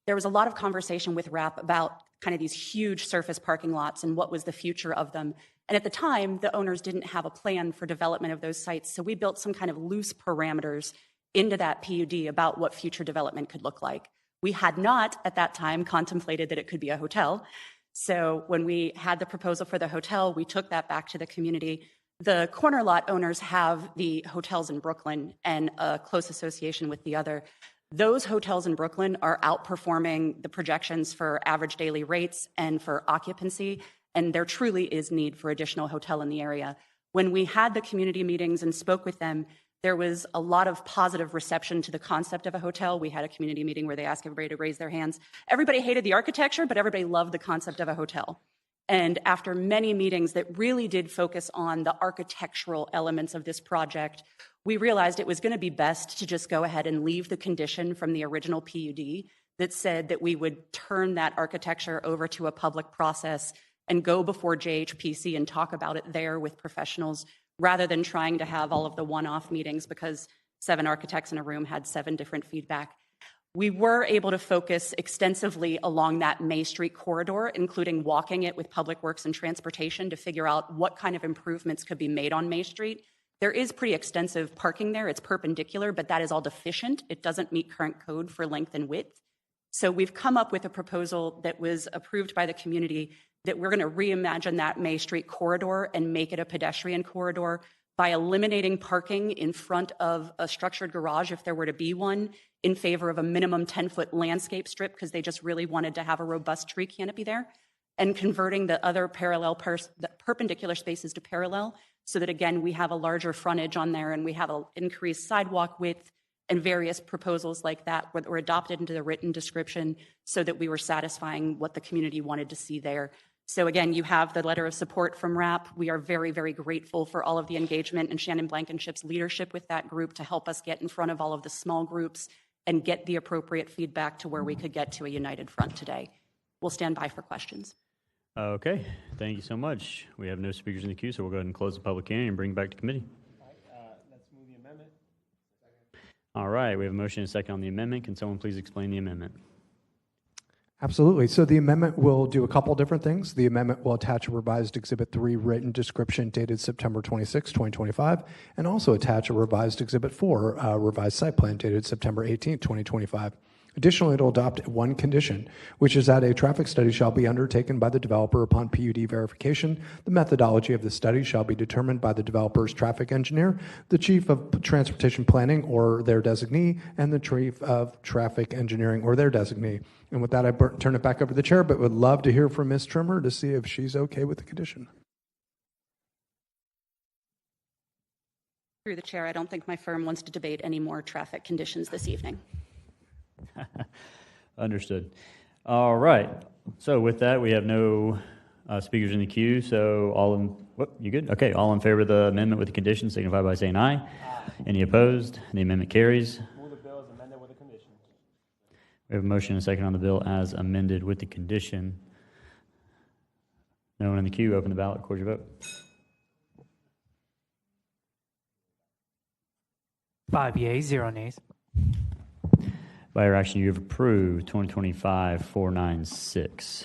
there was a lot of conversation with RAP about kind of these huge surface parking lots and what was the future of them. And at the time, the owners didn't have a plan for development of those sites. So we built some kind of loose parameters into that PUD about what future development could look like. We had not at that time contemplated that it could be a hotel. So when we had the proposal for the hotel, we took that back to the community. The corner lot owners have the hotels in Brooklyn and a close association with the other. Those hotels in Brooklyn are outperforming the projections for average daily rates and for occupancy, and there truly is need for additional hotel in the area. When we had the community meetings and spoke with them, there was a lot of positive reception to the concept of a hotel. We had a community meeting where they asked everybody to raise their hands. Everybody hated the architecture, but everybody loved the concept of a hotel. And after many meetings that really did focus on the architectural elements of this project, we realized it was going to be best to just go ahead and leave the condition from the original PUD that said that we would turn that architecture over to a public process and go before JHPC and talk about it there with professionals, rather than trying to have all of the one-off meetings because 7 architects in a room had 7 different feedback. We were able to focus extensively along that May Street corridor, including walking it with Public Works and Transportation to figure out what kind of improvements could be made on May Street There is pretty extensive parking there. It's perpendicular, but that is all deficient. It doesn't meet current code for length and width. So we've come up with a proposal that was approved by the community that we're going to reimagine that May Street corridor and make it a pedestrian corridor by eliminating parking in front of a structured garage, if there were to be one, in favor of a minimum 10-foot landscape strip, because they just really wanted to have a robust tree canopy there, and converting the other the perpendicular spaces to parallel, so that, again, we have a larger frontage on there and we have an increased sidewalk width and various proposals like that were adopted into the written description so that we were satisfying what the community wanted to see there. So again, you have the letter of support from RAP. We are very, very grateful for all of the engagement and Shannon Blankenship's leadership with that group to help us get in front of all of the small groups and get the appropriate feedback to where we could get to a united front today. We'll stand by for questions. Okay, thank you so much. We have no speakers in the queue, so we'll go ahead and close the public hearing and bring it back to committee. Let's move the amendment. All right, we have a motion and a second on the amendment. Can someone please explain the amendment? Absolutely. So the amendment will do a couple different things. The amendment will attach a revised Exhibit 3 written description dated September 26, 2025, and also attach a revised Exhibit 4 revised site plan dated September 18, 2025. Additionally, it will adopt one condition, which is that a traffic study shall be undertaken by the developer upon PUD verification. The methodology of the study shall be determined by the developer's traffic engineer, the chief of transportation planning or their designee, and the chief of traffic engineering or their designee. And with that, I turn it back over to the chair, but would love to hear from Ms. Trimmer to see if she's okay with the condition. Through the chair, I don't think my firm wants to debate any more traffic conditions this evening. Understood. All right. So with that, we have no speakers in the queue. So you good? Okay. All in favor of the amendment with the condition signify by saying aye. Any opposed? The amendment carries. Move the bill as amended with a condition. We have a motion and a second on the bill as amended with the condition. No one in the queue. Open the ballot. Record your vote. 5 yeas, 0 nays. By your action, you have approved 2025-496.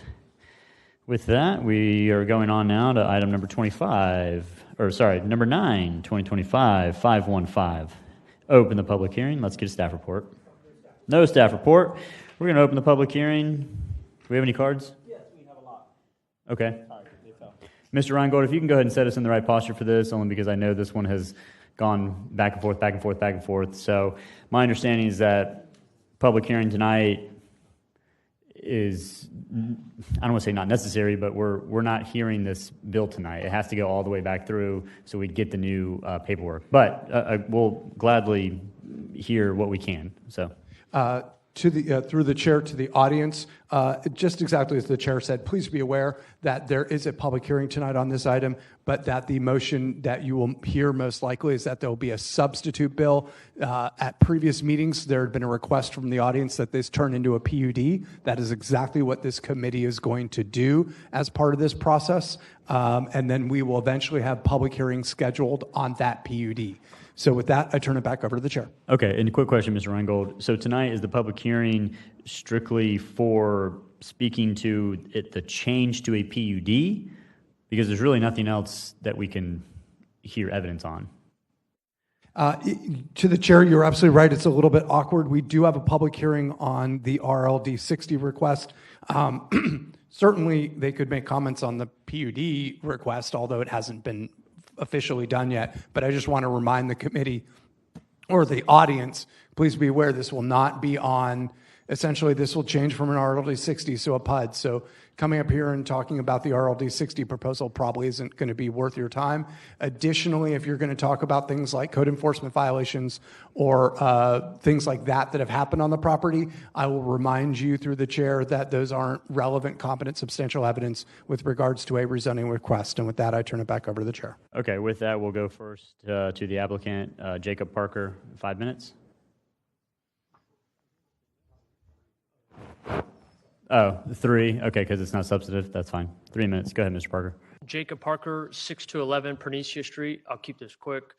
With that, we are going on now to item number 9, 2025-515. Open the public hearing. Let's get a staff report. No staff report. We're going to open the public hearing. Do we have any cards? Yes, we have a lot. Okay. Mr. Reingold, if you can go ahead and set us in the right posture for this, only because I know this one has gone back and forth, back and forth, back and forth. So my understanding is that public hearing tonight is, I don't want to say not necessary, but we're not hearing this bill tonight. It has to go all the way back through so we get the new paperwork. But we'll gladly hear what we can. So. Through the chair to the audience, just exactly as the chair said, please be aware that there is a public hearing tonight on this item, but that the motion that you will hear most likely is that there will be a substitute bill. At previous meetings, there had been a request from the audience that this turn into a PUD. That is exactly what this committee is going to do as part of this process. And then we will eventually have public hearings scheduled on that PUD. So with that, I turn it back over to the chair. Okay, and a quick question, Mr. Reingold. So tonight is the public hearing strictly for speaking to the change to a PUD? Because there's really nothing else that we can hear evidence on. To the chair, you're absolutely right. It's a little bit awkward. We do have a public hearing on the RLD 60 request. Certainly, they could make comments on the PUD request, although it hasn't been officially done yet. But I just want to remind the committee or the audience, please be aware this will not be on, essentially this will change from an RLD 60 to a PUD. So coming up here and talking about the RLD 60 proposal probably isn't going to be worth your time. Additionally, if you're going to talk about things like code enforcement violations or things like that have happened on the property, I will remind you through the chair that those aren't relevant, competent, substantial evidence with regards to a rezoning request. And with that, I turn it back over to the chair. Okay, with that, we'll go first to the applicant, Jacob Parker, 5 minutes. Oh, 3. Okay, because it's not substantive. That's fine. 3 minutes. Go ahead, Mr. Parker. Jacob Parker, 6211 Pernicia Street. I'll keep this quick.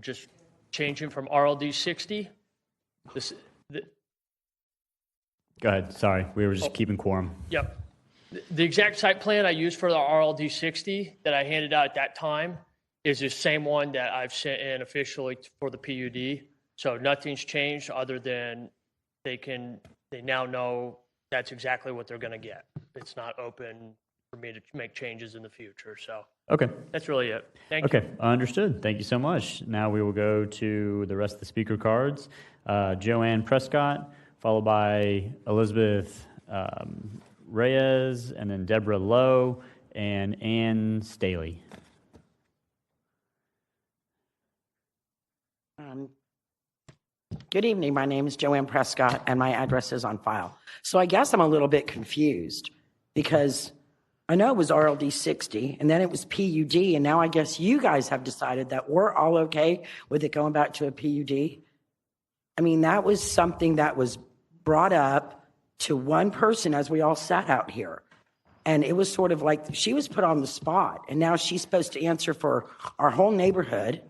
Just changing from RLD 60. Go ahead. Sorry, we were just keeping quorum. Yep. The exact site plan I used for the RLD 60 that I handed out at that time is the same one that I've sent in officially for the PUD. So nothing's changed other than they now know that's exactly what they're going to get. It's not open for me to make changes in the future. So Okay. that's really it. Thank you. Okay, understood. Thank you so much. Now we will go to the rest of the speaker cards. Joanne Prescott, followed by Elizabeth Reyes, and then Deborah Lowe, and Ann Staley. Good evening. My name is Joanne Prescott, and my address is on file. So I guess I'm a little bit confused because I know it was RLD 60, and then it was PUD, and now I guess you guys have decided that we're all okay with it going back to a PUD. I mean, that was something that was brought up to one person as we all sat out here. And it was sort of like she was put on the spot, and now she's supposed to answer for our whole neighborhood.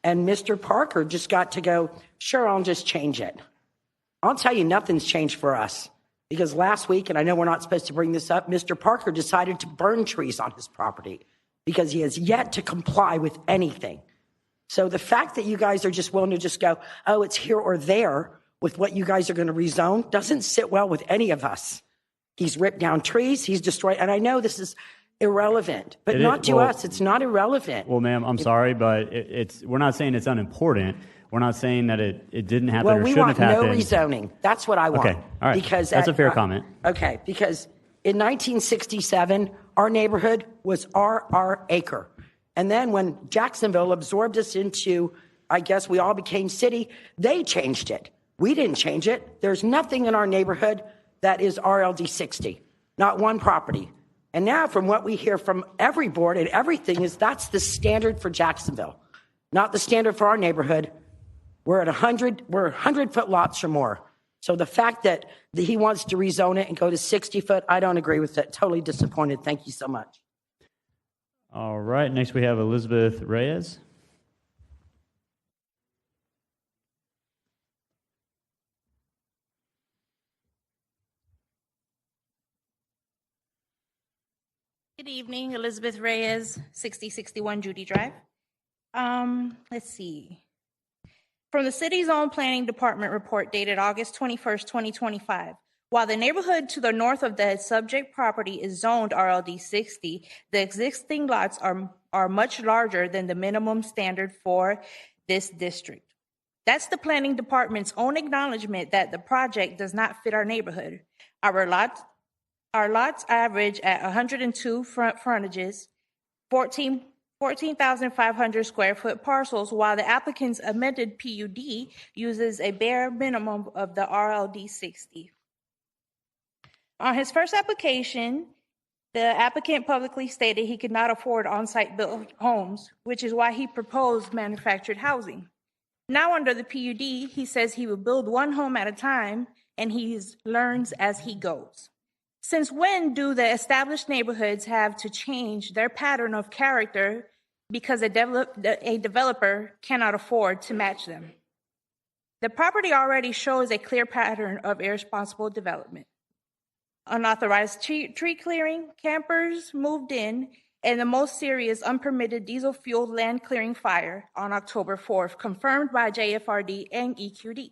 And Mr. Parker just got to go, sure, I'll just change it. I'll tell you, nothing's changed for us. Because last week, and I know we're not supposed to bring this up, Mr. Parker decided to burn trees on his property because he has yet to comply with anything. So the fact that you guys are just willing to just go, oh, it's here or there with what you guys are going to rezone doesn't sit well with any of us. He's ripped down trees, he's destroyed, and I know this is irrelevant, but not to us. It's not irrelevant. Well, ma'am, I'm sorry, but we're not saying it's unimportant. We're not saying that it didn't happen or shouldn't have happened. Well, we want no rezoning. That's what I want. Okay, all right. Because that's a fair comment. Okay, because in 1967, our neighborhood was RR acre. And then when Jacksonville absorbed us into, I guess we all became city, they changed it. We didn't change it. There's nothing in our neighborhood that is RLD 60, not one property. And now from what we hear from every board and everything is that's the standard for Jacksonville, not the standard for our neighborhood. We're at 100-foot lots or more. So the fact that he wants to rezone it and go to 60-foot, I don't agree with it. Totally disappointed. Thank you so much. All right, next we have Elizabeth Reyes. Good evening, Elizabeth Reyes, 6061 Judy Drive. Let's see. From the city's own planning department report dated August 21st, 2025, while the neighborhood to the north of the subject property is zoned RLD 60, the existing lots are much larger than the minimum standard for this district. That's the planning department's own acknowledgement that the project does not fit our neighborhood. Our lots average at 102 front frontages, 14,500 square foot parcels, while the applicant's amended PUD uses a bare minimum of the RLD 60. On his first application, the applicant publicly stated he could not afford on-site built homes, which is why he proposed manufactured housing. Now under the PUD, he says he will build one home at a time and he learns as he goes. Since when do the established neighborhoods have to change their pattern of character because a developer cannot afford to match them? The property already shows a clear pattern of irresponsible development. Unauthorized tree clearing, campers moved in, and the most serious unpermitted diesel-fueled land clearing fire on October 4th, confirmed by JFRD and EQD.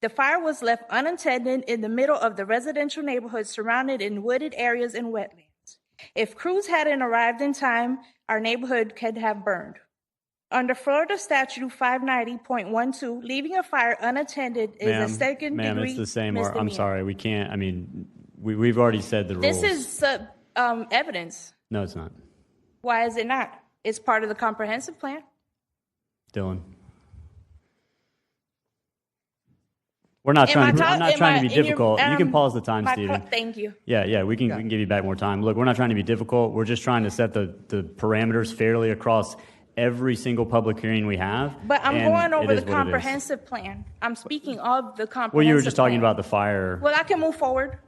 The fire was left unattended in the middle of the residential neighborhood surrounded in wooded areas and wetlands. If crews hadn't arrived in time, our neighborhood could have burned. Under Florida Statute 590.12, leaving a fire unattended is a second degree Ma'am, it's the same. misdemeanor. I'm sorry, we can't. I mean, we've already said the rules. This is evidence. No, it's not. Why is it not? It's part of the comprehensive plan. Dylan. We're not trying to. I'm not trying to be difficult. You can pause the time, Stephen. Thank you. Yeah, we can give you back more time. Look, we're not trying to be difficult. We're just trying to set the parameters fairly across every single public hearing we have. But I'm going over the comprehensive plan. I'm speaking of the comprehensive. Well, you were just talking plan. about the fire. Well, I can move forward.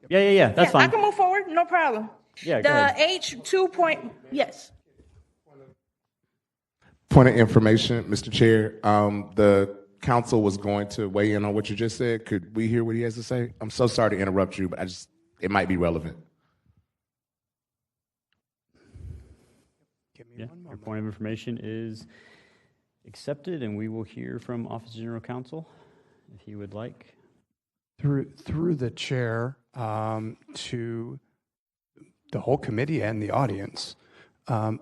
Yeah. That's fine. I can move forward. No problem. Yeah, the H2 point. Yes. Point of information, Mr. Chair. The council was going to weigh in on what you just said. Could we hear what he has to say? I'm so sorry to interrupt you, but it might be relevant. Yeah, your point of information is accepted, and we will hear from Office of General Counsel if he would like. Through the chair to the whole committee and the audience.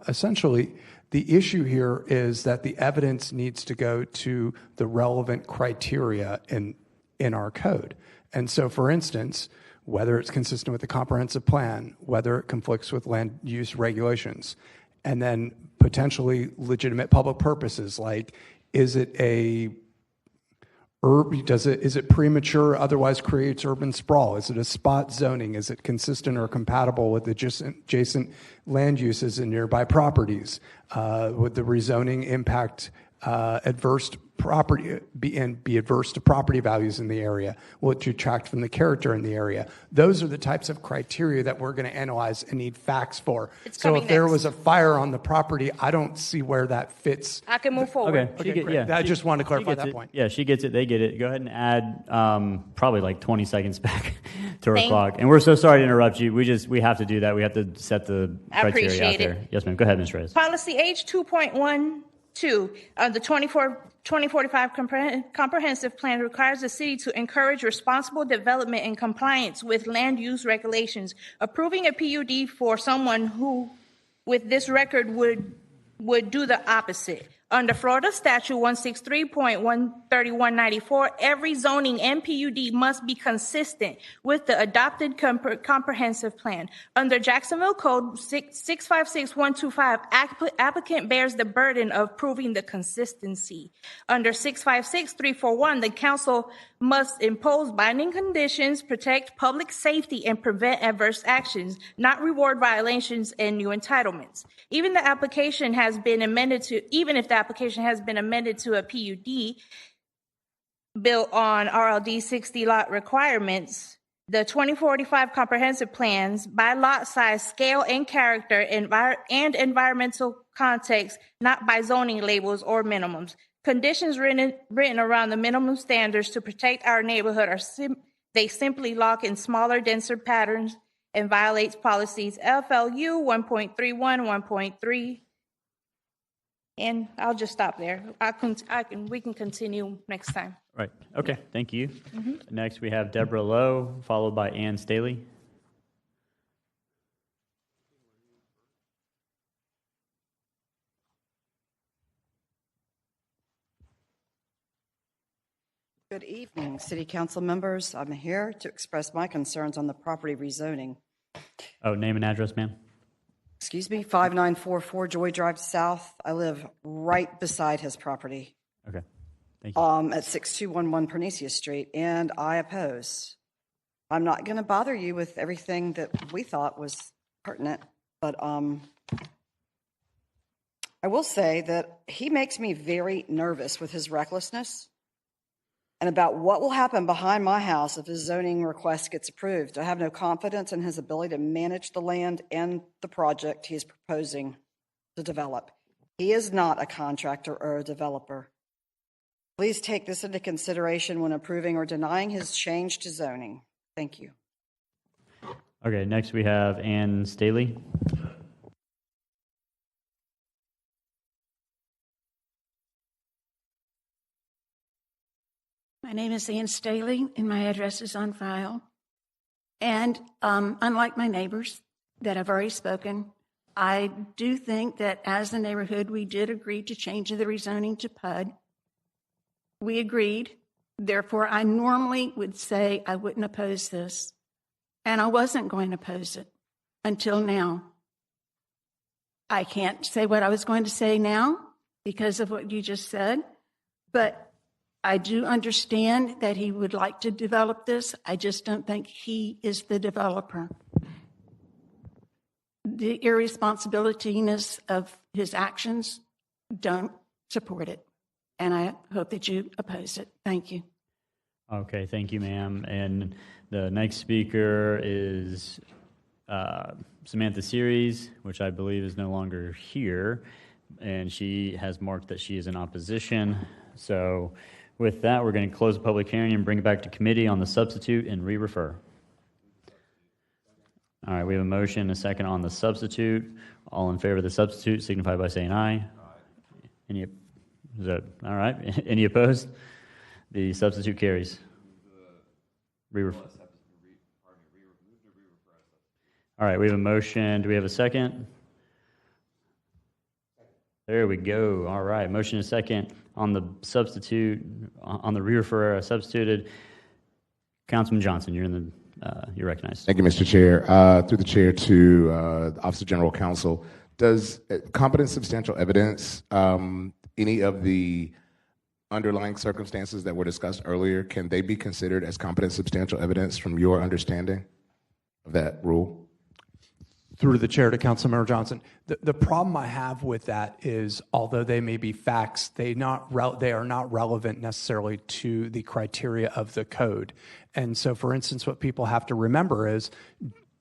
Essentially, the issue here is that the evidence needs to go to the relevant criteria in our code. And so, for instance, whether it's consistent with the comprehensive plan, whether it conflicts with land use regulations, and then potentially legitimate public purposes, like is it is it premature, otherwise creates urban sprawl? Is it a spot zoning? Is it consistent or compatible with adjacent land uses in nearby properties? Would the rezoning impact adverse property be adverse to property values in the area? Will it detract from the character in the area? Those are the types of criteria that we're going to analyze and need facts for. So if there was a fire on the property, I don't see where that fits. I can move forward. Okay, I just wanted to clarify that point. Yeah, she gets it. They get it. Go ahead and add probably like 20 seconds back to her clock. And we're so sorry to interrupt you. We have to do that. We have to set the criteria out there. Yes, ma'am. Go ahead, Ms. Reyes. Policy H 2.12 the 2045 Comprehensive Plan requires the city to encourage responsible development in compliance with land use regulations. Approving a PUD for someone who, with this record, would do the opposite. Under Florida Statute 163.13194, every zoning and PUD must be consistent with the adopted comprehensive plan. Under Jacksonville Code 656125, applicant bears the burden of proving the consistency. Under 656341, the council must impose binding conditions, protect public safety, and prevent adverse actions, not reward violations and new entitlements. Even if the application has been amended to a PUD built on RLD 60 lot requirements, the 2045 comprehensive plans by lot size, scale, and character and environmental context, not by zoning labels or minimums. Conditions written around the minimum standards to protect our neighborhood they simply lock in smaller, denser patterns and violates policies FLU 1.31, 1.3. And I'll just stop there. We can continue next time. Right. Okay. Thank you. Next, we have Deborah Lowe, followed by Ann Staley. Good evening, City Council members. I'm here to express my concerns on the property rezoning. Oh, name and address, ma'am. Excuse me, 5944 Joy Drive South. I live right beside his property. Okay, thank you. At 6211 Pernicia Street, and I oppose. I'm not going to bother you with everything that we thought was pertinent, but I will say that he makes me very nervous with his recklessness and about what will happen behind my house if his zoning request gets approved. I have no confidence in his ability to manage the land and the project he is proposing to develop. He is not a contractor or a developer. Please take this into consideration when approving or denying his change to zoning. Thank you. Okay, next we have Ann Staley. My name is Ann Staley, and my address is on file. And unlike my neighbors that have already spoken, I do think that as the neighborhood, we did agree to change the rezoning to PUD. We agreed. Therefore, I normally would say I wouldn't oppose this. And I wasn't going to oppose it until now. I can't say what I was going to say now because of what you just said, but I do understand that he would like to develop this. I just don't think he is the developer. The irresponsibilityness of his actions don't support it. And I hope that you oppose it. Thank you. Okay, thank you, ma'am. And the next speaker is Samantha Series, which I believe is no longer here. And she has marked that she is in opposition. So with that, we're going to close the public hearing and bring it back to committee on the substitute and re-refer. All right, we have a motion, a second on the substitute. All in favor of the substitute signify by saying aye. Any, is that all right? Any opposed? The substitute carries. All right, we have a motion. Do we have a second? There we go. All right, motion and second on the substitute, on the re-refer substituted. Councilman Johnson, you're recognized. Thank you, Mr. Chair. Through the chair to the Office of General Counsel, does competent substantial evidence, any of the underlying circumstances that were discussed earlier, can they be considered as competent substantial evidence from your understanding of that rule? Through the chair to Councilmember Johnson. The problem I have with that is, although they may be facts, they are not relevant necessarily to the criteria of the code. And so, for instance, what people have to remember is,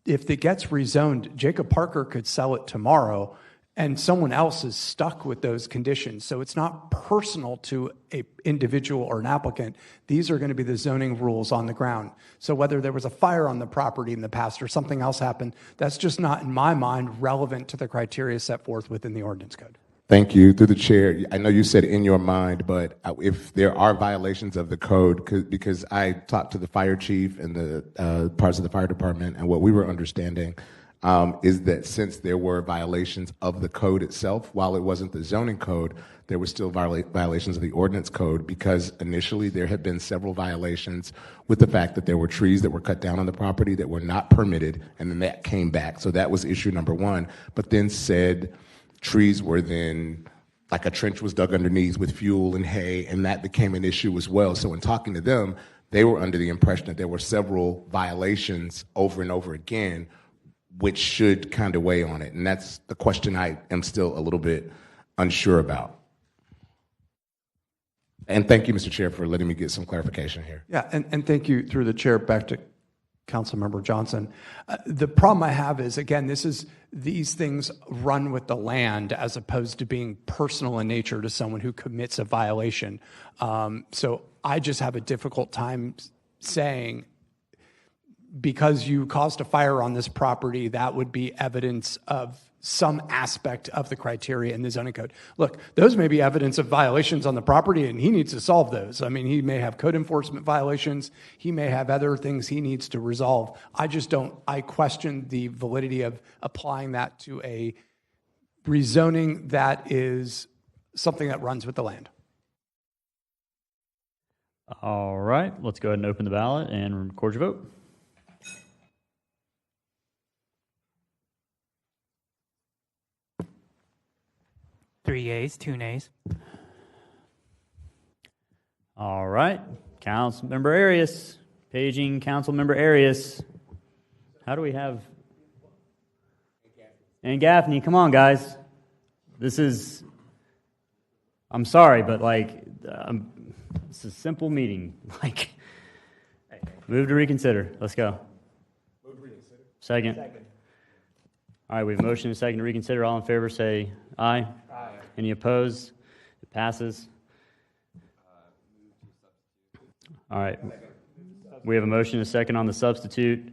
if it gets rezoned, Jacob Parker could sell it tomorrow, and someone else is stuck with those conditions. So it's not personal to an individual or an applicant. These are going to be the zoning rules on the ground. So whether there was a fire on the property in the past or something else happened, that's just not, in my mind, relevant to the criteria set forth within the ordinance code. Thank you. Through the chair, I know you said in your mind, but if there are violations of the code, because I talked to the fire chief and the parts of the fire department, and what we were understanding is that since there were violations of the code itself, while it wasn't the zoning code, there were still violations of the ordinance code, because initially there had been several violations with the fact that there were trees that were cut down on the property that were not permitted, and then that came back. So that was issue number one. But then said trees were then, like a trench was dug underneath with fuel and hay, and that became an issue as well. So in talking to them, they were under the impression that there were several violations over and over again, which should kind of weigh on it. And that's the question I am still a little bit unsure about. And thank you, Mr. Chair, for letting me get some clarification here. Yeah, and thank you, through the chair, back to Councilmember Johnson. The problem I have is, again, these things run with the land as opposed to being personal in nature to someone who commits a violation. So I just have a difficult time saying, because you caused a fire on this property, that would be evidence of some aspect of the criteria in the zoning code. Look, those may be evidence of violations on the property, and he needs to solve those. I mean, he may have code enforcement violations. He may have other things he needs to resolve. I question the validity of applying that to a rezoning that is something that runs with the land. All right, let's go ahead and open the ballot and record your vote. Three yeas, 2 nays. All right, Councilmember Arias, paging Councilmember Arias. How do we have? And Gaffney, come on, guys. I'm sorry, but it's a simple meeting. Move to reconsider. Let's go. Move to reconsider. Second. All right, we have a motion and a second to reconsider. All in favor say aye. Aye. Any opposed? It passes. All right. We have a motion and a second on the substitute.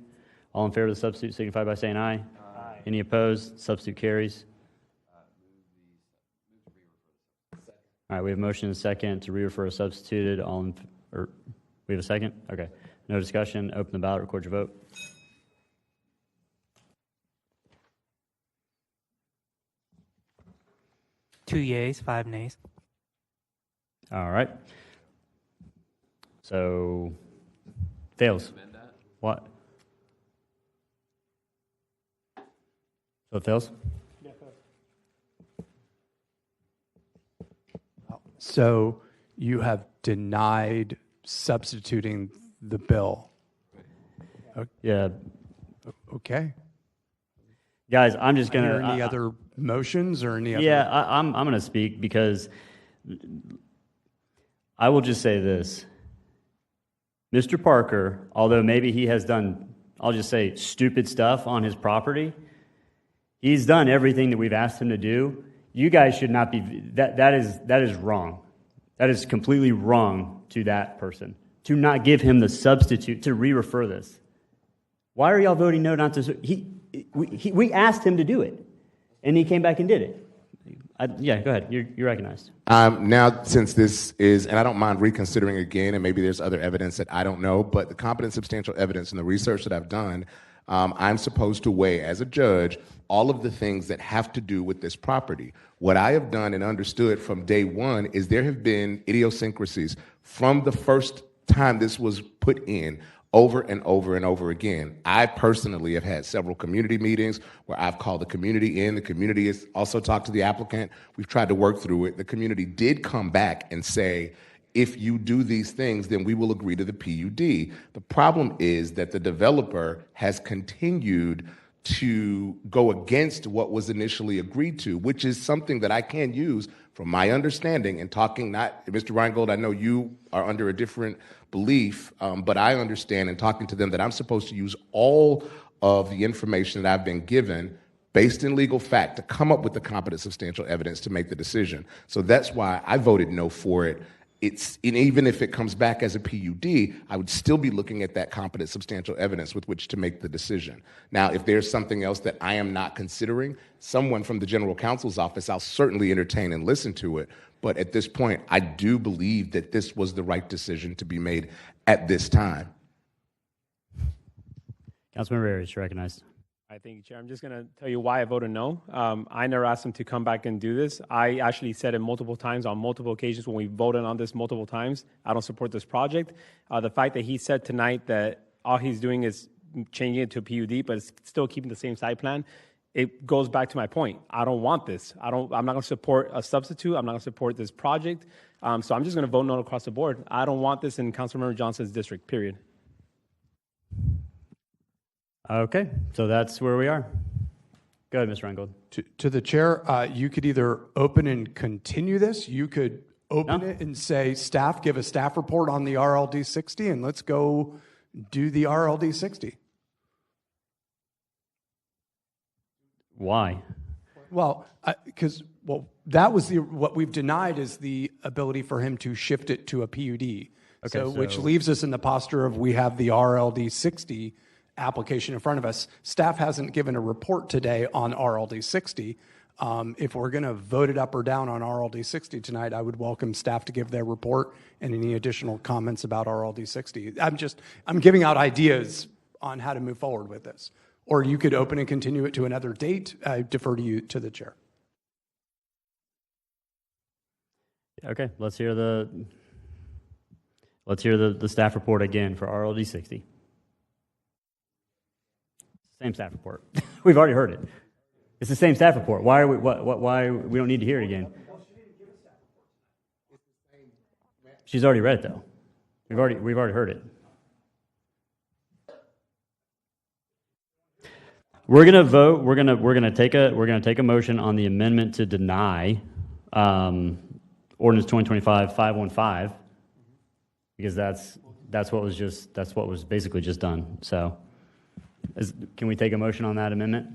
All in favor of the substitute signify by saying aye. Aye. Any opposed? Substitute carries. All right, we have a motion and a second to re-refer a substituted. We have a second? Okay. No discussion. Open the ballot. Record your vote. Two yeas, 5 nays. All right. So, fails. What? So it fails? So you have denied substituting the bill. Yeah. Okay. Guys, I'm just going to... Any other motions or any other... Yeah, I'm going to speak because I will just say this. Mr. Parker, although maybe he has done, I'll just say, stupid stuff on his property, he's done everything that we've asked him to do. You guys should not be... That is wrong. That is completely wrong to that person. To not give him the substitute to re-refer this. Why are y'all voting no not to... We asked him to do it. And he came back and did it. Yeah, go ahead. You're recognized. Now, since this is, and I don't mind reconsidering again, and maybe there's other evidence that I don't know, but the competent substantial evidence and the research that I've done, I'm supposed to weigh as a judge all of the things that have to do with this property. What I have done and understood from day one is there have been idiosyncrasies from the first time this was put in, over and over and over again. I personally have had several community meetings where I've called the community in. The community has also talked to the applicant. We've tried to work through it. The community did come back and say, if you do these things, then we will agree to the PUD. The problem is that the developer has continued to go against what was initially agreed to, which is something that I can use from my understanding and talking, not, Mr. Reingold, I know you are under a different belief, but I understand in talking to them that I'm supposed to use all of the information that I've been given based in legal fact to come up with the competent substantial evidence to make the decision. So that's why I voted no for it. And even if it comes back as a PUD, I would still be looking at that competent substantial evidence with which to make the decision. Now, if there's something else that I am not considering, someone from the general counsel's office, I'll certainly entertain and listen to it. But at this point, I do believe that this was the right decision to be made at this time. Councilmember Arias, you're recognized. Thank you, Chair. I'm just going to tell you why I voted no. I never asked him to come back and do this. I actually said it multiple times on multiple occasions when we voted on this multiple times. I don't support this project. The fact that he said tonight that all he's doing is changing it to a PUD, but it's still keeping the same site plan, it goes back to my point. I don't want this. I'm not going to support a substitute. I'm not going to support this project. So I'm just going to vote no across the board. I don't want this in Councilmember Johnson's district, period. Okay, so that's where we are. Go ahead, Mr. Reingold. To the chair, you could either open and continue this. You could open it and say, staff, give a staff report on the RLD 60, and let's go do the RLD 60. Why? Well, because that was what we've denied is the ability for him to shift it to a PUD. Okay, so which leaves us in the posture of we have the RLD 60 application in front of us. Staff hasn't given a report today on RLD 60. If we're going to vote it up or down on RLD 60 tonight, I would welcome staff to give their report and any additional comments about RLD 60. I'm giving out ideas on how to move forward with this. Or you could open and continue it to another date. I defer to the chair. Okay, let's hear the staff report again for RLD 60. Same staff report. We've already heard it. It's the same staff report. Why we don't need to hear it again? She's already read it though. We've already heard it. We're gonna vote. We're gonna take a motion on the amendment to deny ordinance 2025-515 because that's what was basically just done. So. Can we take a motion on that amendment?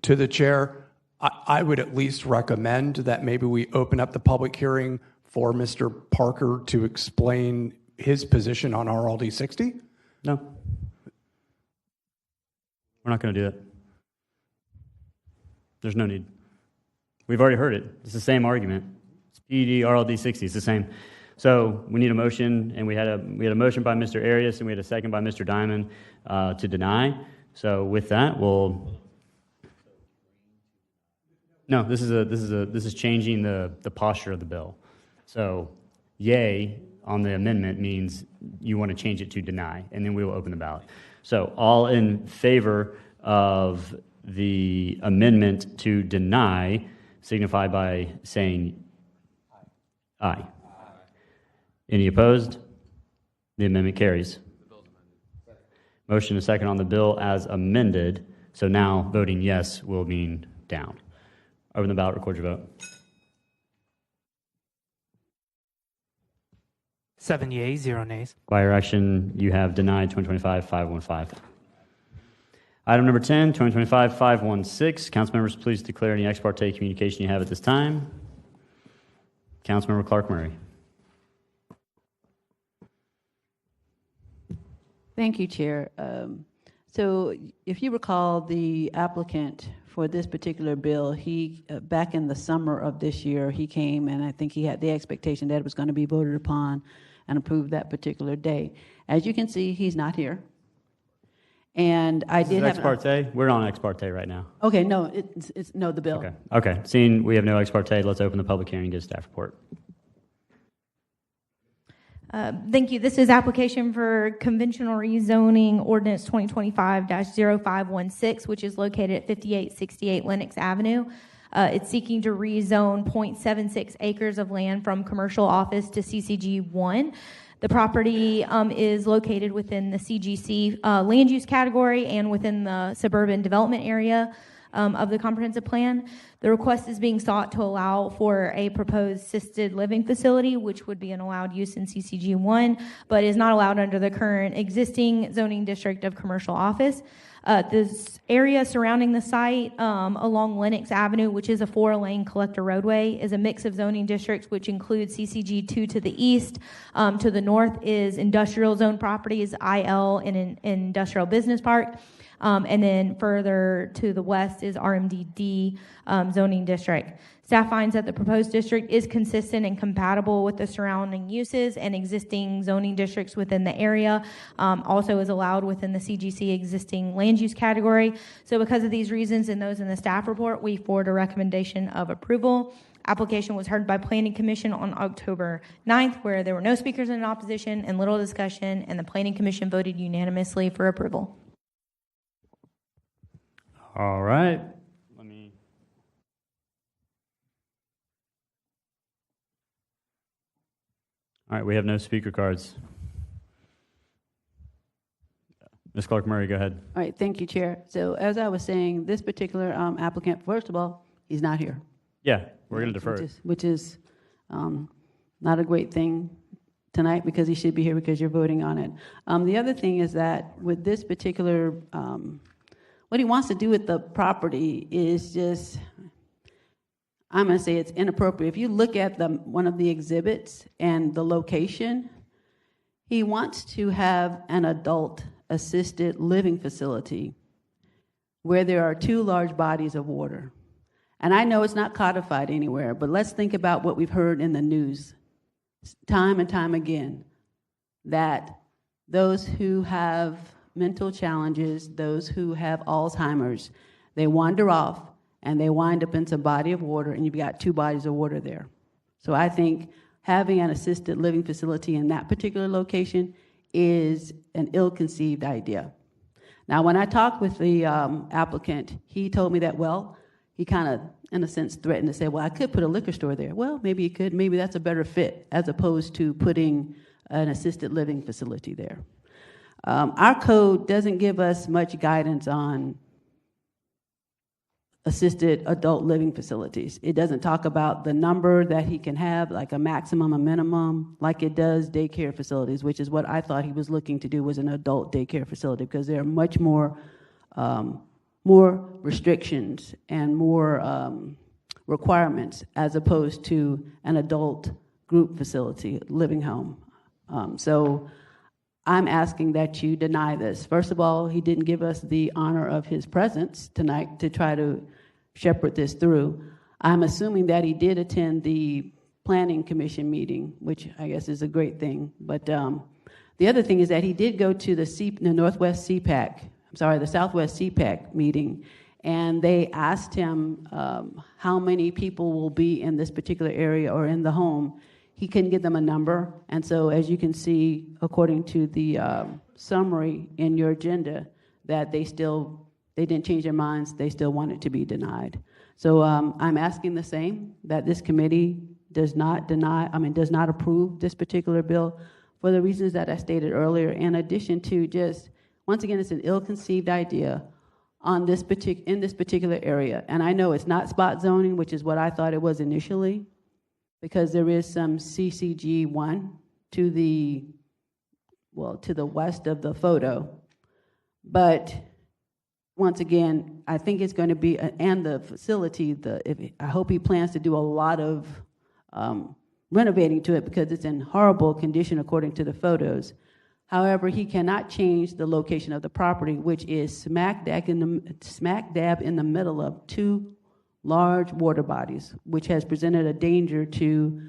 To the chair, I would at least recommend that maybe we open up the public hearing for Mr. Parker to explain his position on RLD 60. No. We're not going to do that. There's no need. We've already heard it. It's the same argument. It's PUD, RLD 60. It's the same. So we need a motion, and we had a motion by Mr. Arias, and we had a second by Mr. Diamond to deny. So with that, this is changing the posture of the bill. So yay on the amendment means you want to change it to deny, and then we will open the ballot. So all in favor of the amendment to deny signify by saying aye. Any opposed? The amendment carries. Motion and second on the bill as amended. So now voting yes will mean down. Open the ballot, record your vote. 7 yeas, 0 nays. By your action, you have denied 2025-515. Item number 10, 2025-516. Council members, please declare any ex parte communication you have at this time. Councilmember Clark Murray. Thank you, Chair. So if you recall, the applicant for this particular bill, he, back in the summer of this year, he came and I think he had the expectation that it was going to be voted upon and approved that particular day. As you can see, he's not here. And I This is did have ex parte? We're on ex parte right now. Okay, no, it's no, the bill. Okay. Seeing we have no ex parte, let's open the public hearing and get a staff report. Thank you. This is application for conventional rezoning ordinance 2025-0516, which is located at 5868 Lenox Avenue. It's seeking to rezone 0.76 acres of land from commercial office to CCG 1. The property is located within the CGC land use category and within the suburban development area of the comprehensive plan. The request is being sought to allow for a proposed assisted living facility, which would be an allowed use in CCG 1, but is not allowed under the current existing zoning district of commercial office. This area surrounding the site along Lenox Avenue, which is a 4-lane collector roadway, is a mix of zoning districts, which includes CCG 2 to the east. To the north is industrial zone properties, IL, and an industrial business park. And then further to the west is RMDD zoning district. Staff finds that the proposed district is consistent and compatible with the surrounding uses and existing zoning districts within the area. Also is allowed within the CGC existing land use category. So because of these reasons and those in the staff report, we forward a recommendation of approval. Application was heard by Planning Commission on October 9th, where there were no speakers in opposition and little discussion, and the Planning Commission voted unanimously for approval. All right. All right, we have no speaker cards. Ms. Clark-Murray, go ahead. All right, thank you, Chair. So as I was saying, this particular applicant, first of all, he's not here. Yeah, we're going to defer. Which is not a great thing tonight because he should be here because you're voting on it. The other thing is that with this particular, what he wants to do with the property is just, I'm going to say it's inappropriate. If you look at one of the exhibits and the location, he wants to have an adult assisted living facility where there are 2 large bodies of water. And I know it's not codified anywhere, but let's think about what we've heard in the news time and time again, that those who have mental challenges, those who have Alzheimer's, they wander off and they wind up in some body of water, and you've got 2 bodies of water there. So I think having an assisted living facility in that particular location is an ill-conceived idea. Now, when I talked with the applicant, he told me that, well, he kind of, in a sense, threatened to say, well, I could put a liquor store there. Well, maybe you could. Maybe that's a better fit as opposed to putting an assisted living facility there. Our code doesn't give us much guidance on assisted adult living facilities. It doesn't talk about the number that he can have, like a maximum, a minimum, like it does daycare facilities, which is what I thought he was looking to do, was an adult daycare facility, because there are much more restrictions and more requirements as opposed to an adult group facility, living home. So I'm asking that you deny this. First of all, he didn't give us the honor of his presence tonight to try to shepherd this through. I'm assuming that he did attend the Planning Commission meeting, which I guess is a great thing. But the other thing is that he did go to the Southwest CPAC meeting, and they asked him how many people will be in this particular area or in the home. He couldn't give them a number, and so as you can see, according to the summary in your agenda, that they didn't change their minds. They still want it to be denied. So I'm asking the same, that this committee does not approve this particular bill for the reasons that I stated earlier. In addition to just, once again, it's an ill-conceived idea in this particular area, and I know it's not spot zoning, which is what I thought it was initially, because there is some CCG 1 to the west of the photo. But once again, I think it's going to be, and the facility, I hope he plans to do a lot of renovating to it because it's in horrible condition according to the photos. However, he cannot change the location of the property, which is smack dab in the middle of two large water bodies, which has presented a danger to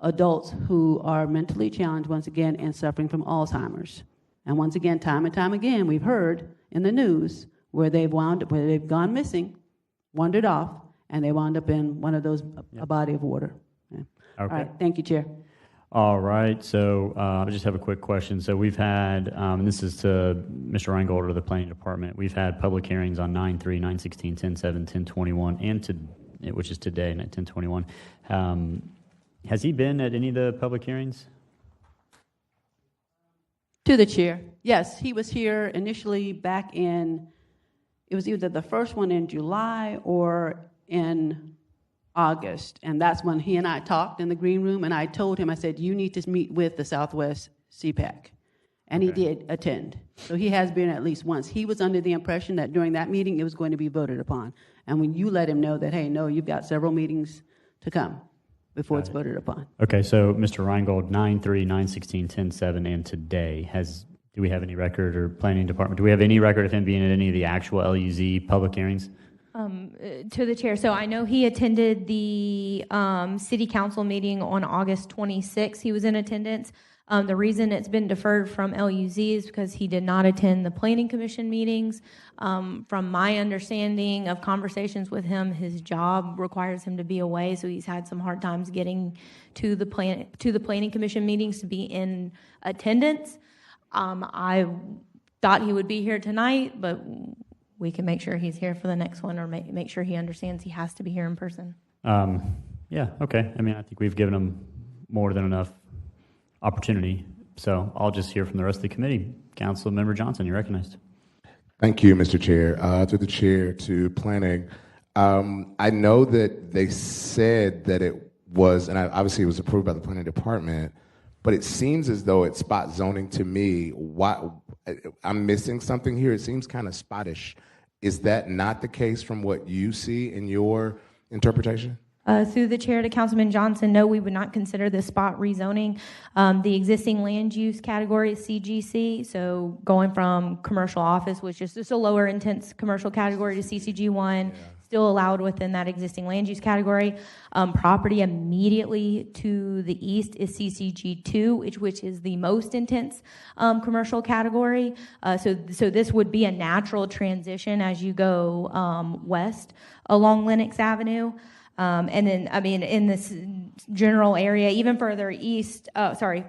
adults who are mentally challenged once again and suffering from Alzheimer's. And once again, time and time again, we've heard in the news where they've gone missing, wandered off, and they wound up in one of those, a body of water. Yeah. Okay. All right, thank you, Chair. All right, so I just have a quick question. So we've had, and this is to Mr. Reingold or the Planning Department, we've had public hearings on 9/3, 9/16, 10/7, 10/21, which is today, 10/21. Has he been at any of the public hearings? To the chair. Yes, he was here initially back in, it was either the first one in July or in August, and that's when he and I talked in the green room, and I told him, I said, you need to meet with the Southwest CPAC, and he did attend. So he has been at least once. He was under the impression that during that meeting it was going to be voted upon, and when you let him know that, hey, no, you've got several meetings to come before it's voted upon. Okay, so Mr. Reingold, 9/3, 9/16, 10/7, and today, do we have any record, or Planning Department, do we have any record of him being at any of the actual LUZ public hearings? To the chair. So I know he attended the city council meeting on August 26th. He was in attendance. The reason it's been deferred from LUZ is because he did not attend the planning commission meetings. From my understanding of conversations with him, his job requires him to be away, so he's had some hard times getting to the planning commission meetings to be in attendance. I thought he would be here tonight, but we can make sure he's here for the next one, or make sure he understands he has to be here in person. Yeah, okay. I mean, I think we've given him more than enough opportunity, so I'll just hear from the rest of the committee. Councilmember Johnson, you're recognized. Thank you, Mr. Chair. Through the chair to planning. I know that they said that it was, and obviously it was approved by the planning department, but it seems as though it's spot zoning to me. I'm missing something here. It seems kind of spottish. Is that not the case from what you see in your interpretation? Through the chair to Councilman Johnson, no, we would not consider this spot rezoning. The existing land use category is CGC, so going from commercial office, which is just a lower intense commercial category, to CCG1, still allowed within that existing land use category. Property immediately to the east is CCG2, which is the most intense commercial category. So this would be a natural transition as you go west along Lenox Avenue. And then, I mean, in this general area, even further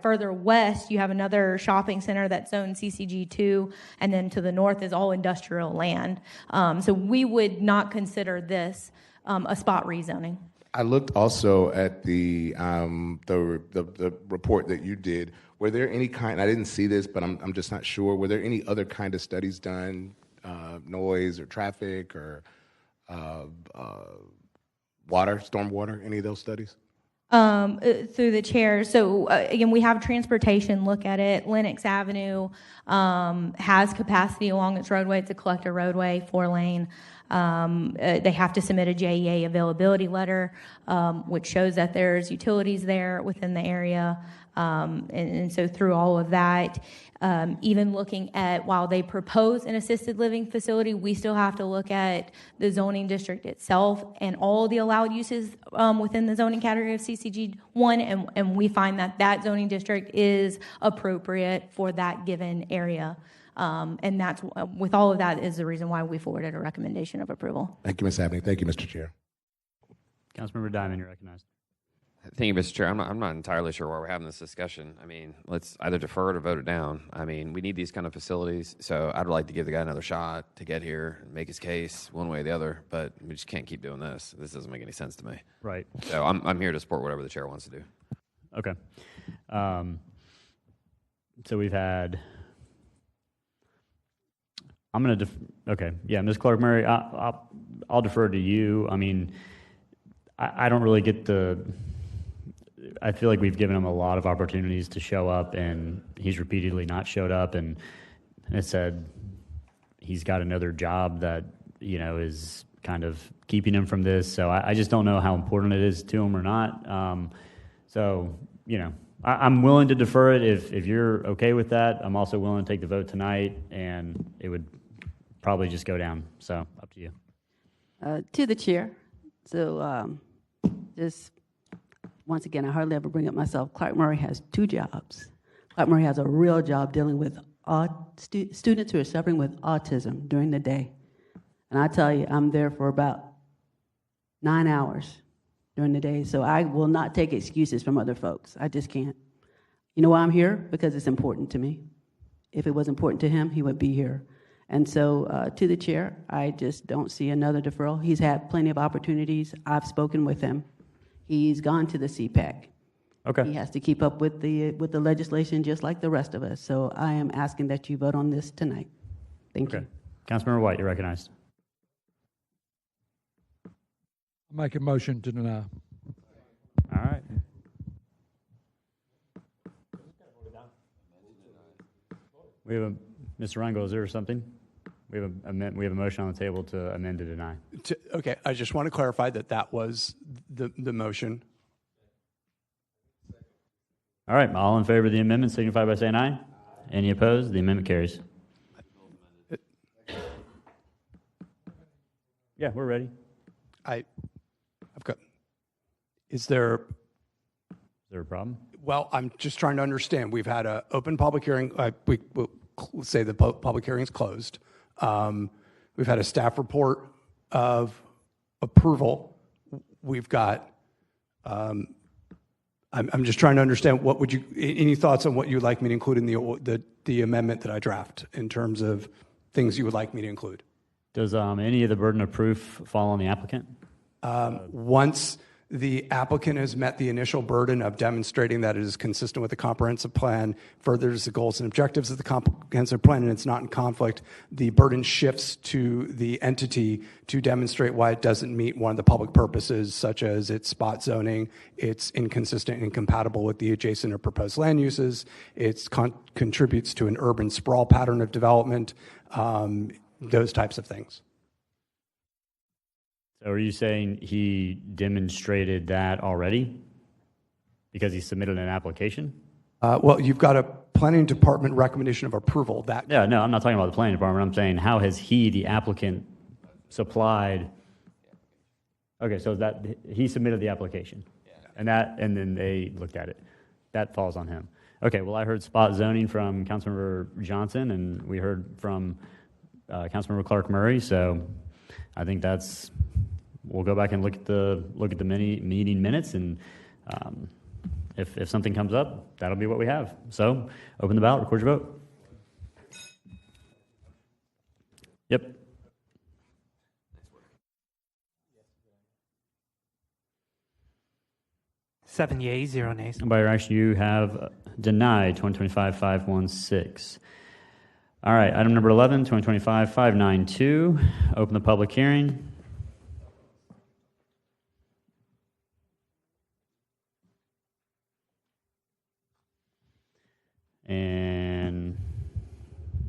further west, you have another shopping center that's zoned CCG2, and then to the north is all industrial land. So we would not consider this a spot rezoning. I looked also at the report that you did. Were there any kind? I didn't see this, but I'm just not sure. Were there any other kind of studies done, noise or traffic or water, stormwater, any of those studies? Through the chair. So again, we have transportation look at it. Lenox Avenue has capacity along its roadway. It's a collector roadway, 4-lane. They have to submit a JEA availability letter, which shows that there's utilities there within the area. And so through all of that, even looking at, while they propose an assisted living facility, we still have to look at the zoning district itself and all the allowed uses within the zoning category of CCG1, and we find that that zoning district is appropriate for that given area. And that's, with all of that, is the reason why we forwarded a recommendation of approval. Thank you, Ms. Abney. Thank you, Mr. Chair. Councilmember Diamond, you're recognized. Thank you, Mr. Chair. I'm not entirely sure why we're having this discussion. I mean, let's either defer it or vote it down. I mean, we need these kind of facilities, so I'd like to give the guy another shot to get here and make his case one way or the other, but we just can't keep doing this. This doesn't make any sense to me. Right. So I'm here to support whatever the chair wants to do. Okay. So we've had... I'm going to okay, yeah, Ms. Clark-Murray, I'll defer to you. I mean, I don't really get I feel like we've given him a lot of opportunities to show up, and he's repeatedly not showed up, and it said he's got another job that, you know, is kind of keeping him from this, so I just don't know how important it is to him or not. So, you know, I'm willing to defer it if you're okay with that. I'm also willing to take the vote tonight, and it would probably just go down. So up to you. To the chair. So just once again, I hardly ever bring up myself. Clark Murray has 2 jobs. Clark Murray has a real job dealing with students who are suffering with autism during the day. And I tell you, I'm there for about 9 hours during the day, so I will not take excuses from other folks. I just can't. You know why I'm here? Because it's important to me. If it was important to him, he would be here. And so to the chair, I just don't see another deferral. He's had plenty of opportunities. I've spoken with him. He's gone to the CPAC. Okay. He has to keep up with the legislation just like the rest of us. So I am asking that you vote on this tonight. Thank you. Councilmember White, you're recognized. Make a motion to deny. All right. We have a, Mr. Reingold, is there something? We have a motion on the table to amend to deny. Okay, I just want to clarify that was the motion. All right, all in favor of the amendment signify by saying aye. Any opposed? The amendment carries. Yeah, we're ready. I've got. Is there a problem? Well, I'm just trying to understand. We've had an open public hearing. We'll say the public hearing is closed. We've had a staff report of approval. We've got. I'm just trying to understand what would you. Any thoughts on what you'd like me to include in the amendment that I draft in terms of things you would like me to include? Does any of the burden of proof fall on the applicant? Once the applicant has met the initial burden of demonstrating that it is consistent with the comprehensive plan, furthers the goals and objectives of the comprehensive plan, and it's not in conflict, the burden shifts to the entity to demonstrate why it doesn't meet one of the public purposes, such as its spot zoning, it's inconsistent and incompatible with the adjacent or proposed land uses, it contributes to an urban sprawl pattern of development, those types of things. So are you saying he demonstrated that already because he submitted an application? Well, you've got a planning department recommendation of approval. Yeah, no, I'm not talking about the planning department. I'm saying how has he, the applicant, supplied? Okay, so that he submitted the application, and then they looked at it. That falls on him. Okay, well, I heard spot zoning from Councilmember Johnson, and we heard from Councilmember Clark Murray. So I think that's. We'll go back and look at the meeting minutes, and if something comes up, that'll be what we have. So open the ballot, record your vote. Yep. Seven yeas, 0 nays. By your action, you have denied 2025-516. All right, item number 11, 2025-592. Open the public hearing. And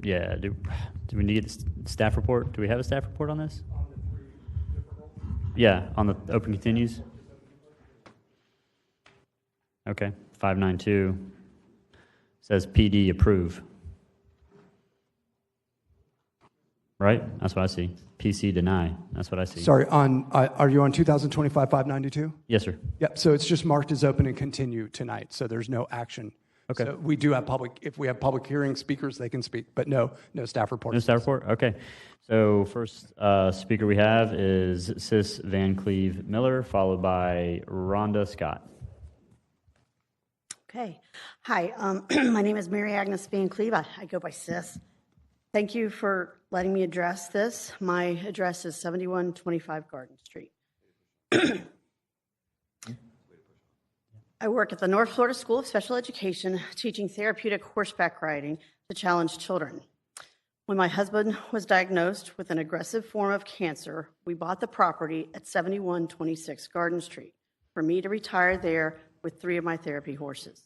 yeah, do we need a staff report? Do we have a staff report on this? Yeah, on the open continues. Okay, 592 says PD approve. Right? That's what I see. PC deny. That's what I see. Sorry, are you on 2025-592? Yes, sir. Yep, so it's just marked as open and continue tonight, so there's no action. Okay. So we do have if we have public hearing speakers, they can speak, but no staff report. No staff report? Okay. So first speaker we have is Sis Van Cleve Miller, followed by Rhonda Scott. Okay. Hi, my name is Mary Agnes Van Cleve. I go by Sis. Thank you for letting me address this. My address is 7125 Garden Street. I work at the North Florida School of Special Education, teaching therapeutic horseback riding to challenged children. When my husband was diagnosed with an aggressive form of cancer, we bought the property at 7126 Garden Street for me to retire there with 3 of my therapy horses.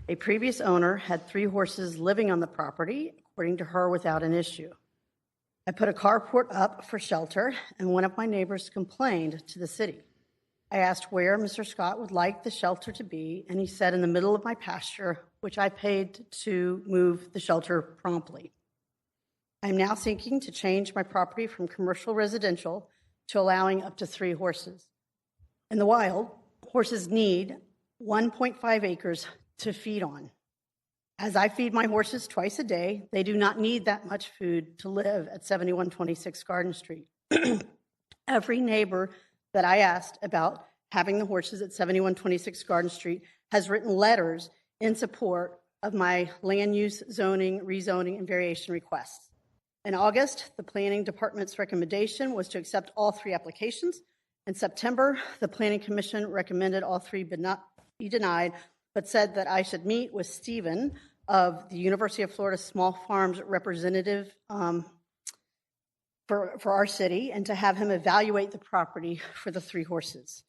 A previous owner had 3 horses living on the property, according to her, without an issue. I put a carport up for shelter, and one of my neighbors complained to the city. I asked where Mr. Scott would like the shelter to be, and he said in the middle of my pasture, which I paid to move the shelter promptly. I'm now seeking to change my property from commercial residential to allowing up to 3 horses. In the wild, horses need 1.5 acres to feed on. As I feed my horses twice a day, they do not need that much food to live at 7126 Garden Street. Every neighbor that I asked about having the horses at 7126 Garden Street has written letters in support of my land use, zoning, rezoning, and variation requests. In August, the Planning Department's recommendation was to accept all 3 applications. In September, the Planning Commission recommended all 3 be denied, but said that I should meet with Stephen of the University of Florida Small Farms representative for our city, and to have him evaluate the property for the 3 horses.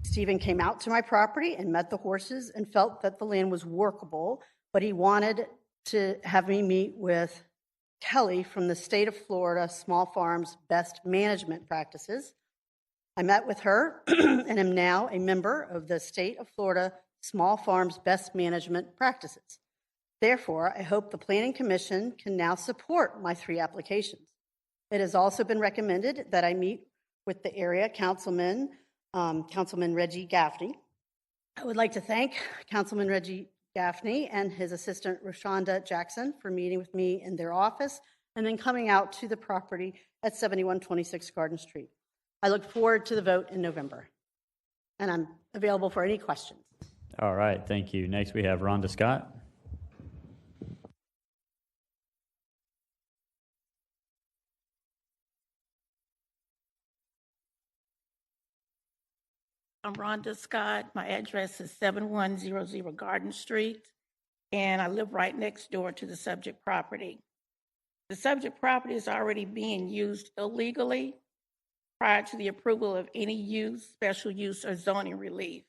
Stephen came out to my property and met the horses and felt that the land was workable, but he wanted to have me meet with Kelly from the state of Florida Small Farms Best Management Practices. I met with her and am now a member of the state of Florida Small Farms Best Management Practices. Therefore, I hope the Planning Commission can now support my 3 applications. It has also been recommended that I meet with the area councilman, Councilman Reggie Gaffney. I would like to thank Councilman Reggie Gaffney and his assistant Roshonda Jackson for meeting with me in their office and then coming out to the property at 7126 Garden Street. I look forward to the vote in November, and I'm available for any questions. All right, thank you. Next, we have Rhonda Scott. I'm Rhonda Scott. My address is 7100 Garden Street, and I live right next door to the subject property. The subject property is already being used illegally prior to the approval of any use, special use, or zoning relief.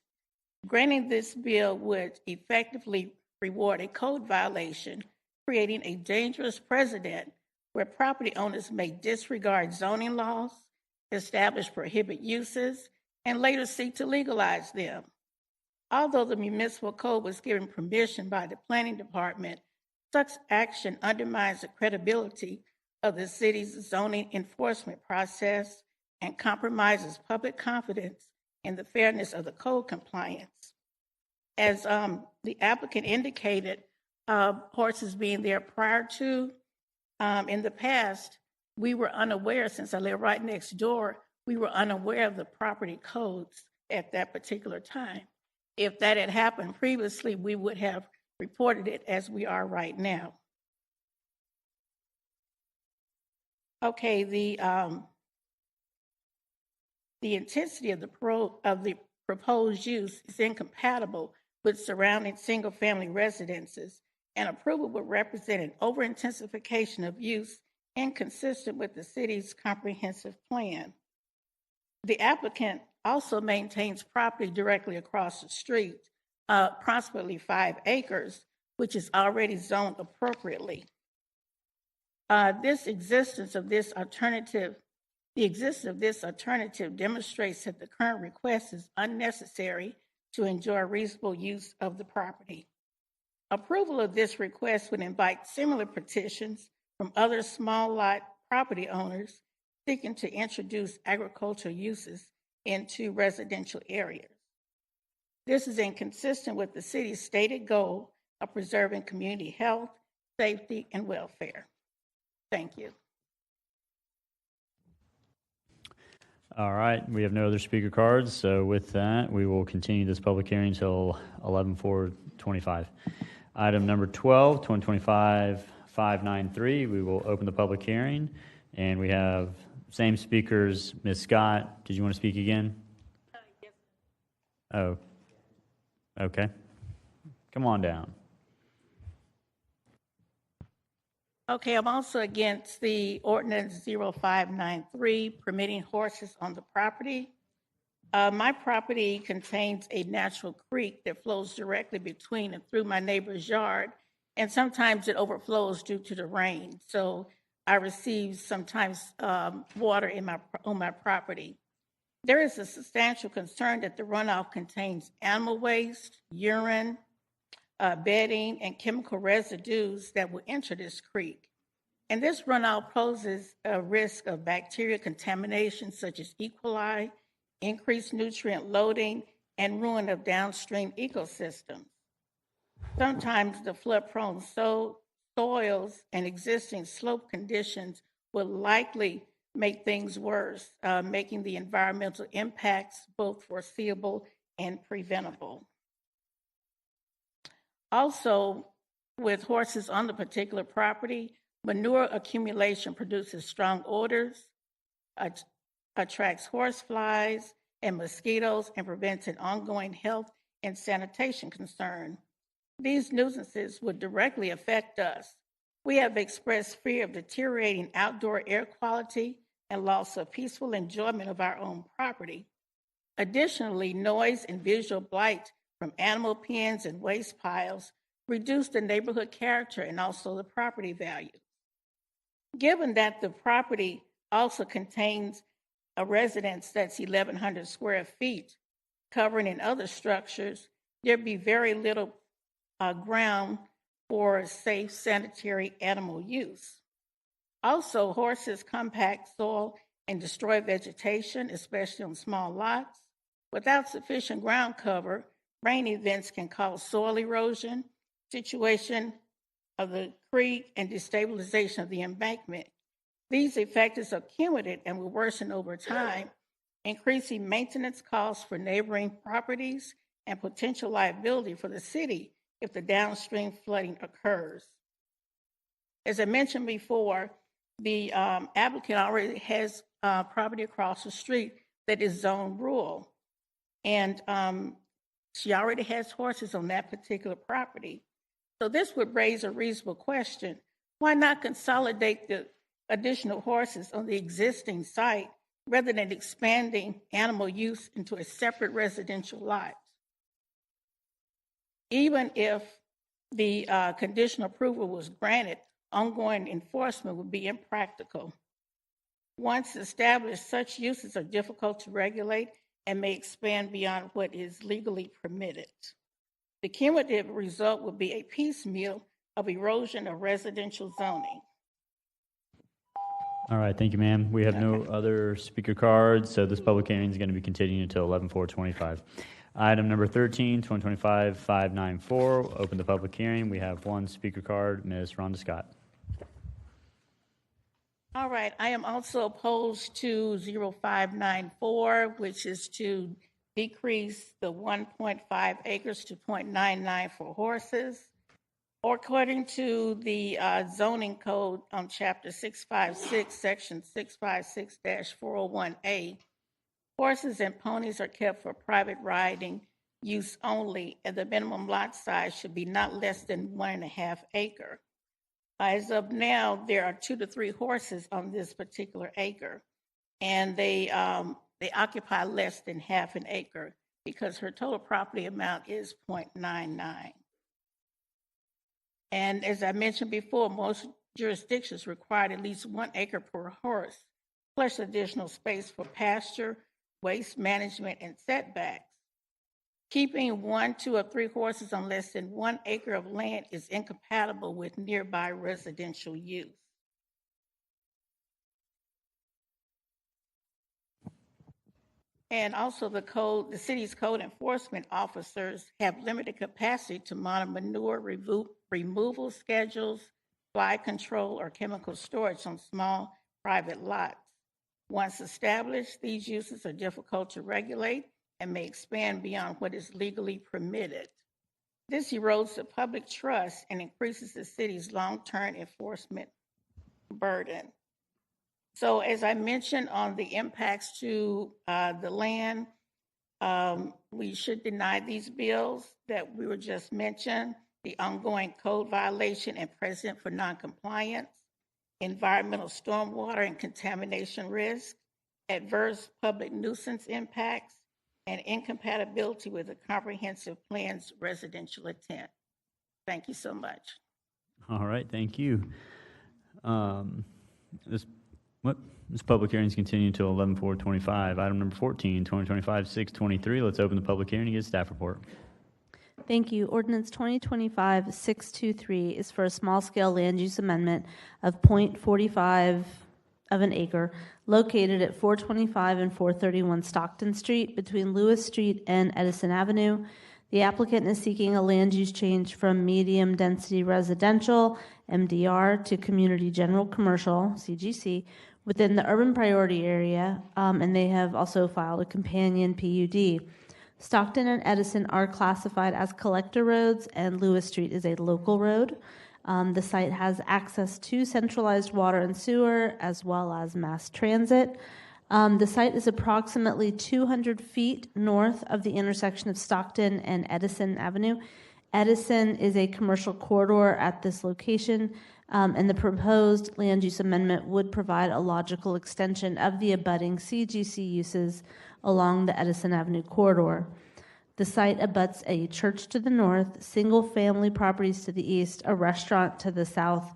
Granting this bill would effectively reward a code violation, creating a dangerous precedent where property owners may disregard zoning laws, establish prohibited uses, and later seek to legalize them. Although the municipal code was given permission by the Planning Department, such action undermines the credibility of the city's zoning enforcement process and compromises public confidence in the fairness of the code compliance. As the applicant indicated, horses being there prior to, in the past, we were unaware, since I live right next door, we were unaware of the property codes at that particular time. If that had happened previously, we would have reported it as we are right now. Okay, the intensity of the proposed use is incompatible with surrounding single-family residences, and approval would represent an over-intensification of use inconsistent with the city's comprehensive plan. The applicant also maintains property directly across the street, approximately 5 acres, which is already zoned appropriately. The existence of this alternative demonstrates that the current request is unnecessary to enjoy reasonable use of the property. Approval of this request would invite similar petitions from other small lot property owners seeking to introduce agricultural uses into residential areas. This is inconsistent with the city's stated goal of preserving community health, safety, and welfare. Thank you. All right, we have no other speaker cards, so with that, we will continue this public hearing until 11/4/25. Item number 12, 2025-593, we will open the public hearing, and we have same speakers. Ms. Scott, did you want to speak again? Yes. Oh, okay. Come on down. Okay, I'm also against the ordinance 0593 permitting horses on the property. My property contains a natural creek that flows directly between and through my neighbor's yard, and sometimes it overflows due to the rain. So I receive sometimes water on my property. There is a substantial concern that the runoff contains animal waste, urine, bedding, and chemical residues that will enter this creek. And this runoff poses a risk of bacterial contamination such as E. coli, increased nutrient loading, and ruin of downstream ecosystems. Sometimes the flood-prone soils and existing slope conditions will likely make things worse, making the environmental impacts both foreseeable and preventable. Also, with horses on the particular property, manure accumulation produces strong odors, attracts horse flies and mosquitoes, and prevents an ongoing health and sanitation concern. These nuisances would directly affect us. We have expressed fear of deteriorating outdoor air quality and loss of peaceful enjoyment of our own property. Additionally, noise and visual blight from animal pens and waste piles reduce the neighborhood character and also the property value. Given that the property also contains a residence that's 1,100 square feet, covering in other structures, there'd be very little ground for safe sanitary animal use. Also, horses compact soil and destroy vegetation, especially on small lots. Without sufficient ground cover, rain events can cause soil erosion, situation of the creek, and destabilization of the embankment. These effects are cumulative and will worsen over time, increasing maintenance costs for neighboring properties and potential liability for the city if the downstream flooding occurs. As I mentioned before, the applicant already has property across the street that is zoned rural, and she already has horses on that particular property. So this would raise a reasonable question. Why not consolidate the additional horses on the existing site rather than expanding animal use into a separate residential lot? Even if the conditional approval was granted, ongoing enforcement would be impractical. Once established, such uses are difficult to regulate and may expand beyond what is legally permitted. The cumulative result would be a piecemeal of erosion of residential zoning. All right, thank you, ma'am. We have no other speaker cards, so this public hearing is going to be continued until 11/4/25. Item number 13, 2025-594, open the public hearing. We have one speaker card, Ms. Rhonda Scott. All right, I am also opposed to 0594, which is to decrease the 1.5 acres to 0.99 for horses. Or according to the zoning code on chapter 656, section 656-401A, horses and ponies are kept for private riding use only, and the minimum lot size should be not less than 1.5 acre. As of now, there are 2 to 3 horses on this particular acre, and they occupy less than half an acre because her total property amount is 0.99. And as I mentioned before, most jurisdictions require at least 1 acre per horse, plus additional space for pasture, waste management, and setbacks. Keeping 1, 2, or 3 horses on less than 1 acre of land is incompatible with nearby residential use. And also the city's code enforcement officers have limited capacity to monitor manure removal schedules, fly control, or chemical storage on small private lots. Once established, these uses are difficult to regulate and may expand beyond what is legally permitted. This erodes the public trust and increases the city's long-term enforcement burden. So as I mentioned on the impacts to the land, we should deny these bills that we were just mentioned, the ongoing code violation and precedent for noncompliance, environmental stormwater and contamination risk, adverse public nuisance impacts, and incompatibility with the comprehensive plan's residential intent. Thank you so much. All right, thank you. What? This public hearing is continued until 11/4/25. Item number 14, 2025-623. Let's open the public hearing and get staff report. Thank you. Ordinance 2025-623 is for a small-scale land use amendment of .45 of an acre located at 425 and 431 Stockton Street between Lewis Street and Edison Avenue. The applicant is seeking a land use change from medium-density residential, MDR, to community general commercial, CGC, within the urban priority area, and they have also filed a companion PUD. Stockton and Edison are classified as collector roads, and Lewis Street is a local road. The site has access to centralized water and sewer, as well as mass transit. The site is approximately 200 feet north of the intersection of Stockton and Edison Avenue. Edison is a commercial corridor at this location, and the proposed land use amendment would provide a logical extension of the abutting CGC uses along the Edison Avenue corridor. The site abuts a church to the north, single-family properties to the east, a restaurant to the south,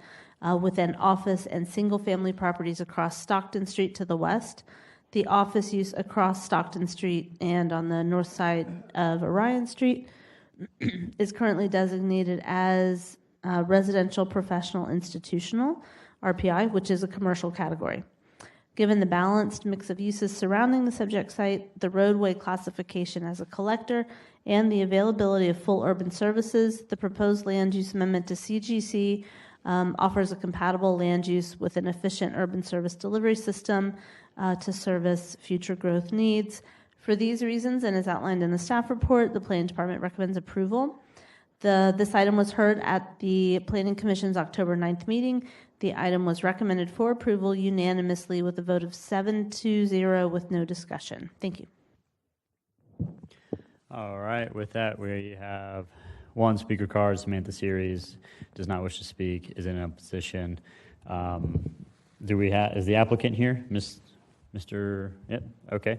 with an office and single-family properties across Stockton Street to the west. The office use across Stockton Street and on the north side of Orion Street is currently designated as residential professional institutional, RPI, which is a commercial category. Given the balanced mix of uses surrounding the subject site, the roadway classification as a collector, and the availability of full urban services, the proposed land use amendment to CGC offers a compatible land use with an efficient urban service delivery system to service future growth needs. For these reasons, and as outlined in the staff report, the Planning Department recommends approval. This item was heard at the Planning Commission's October 9th meeting. The item was recommended for approval unanimously with a vote of 7-0 with no discussion. Thank you. All right, with that, we have one speaker card. Samantha Series does not wish to speak, is in opposition. Is the applicant here? Mr. Yep, okay.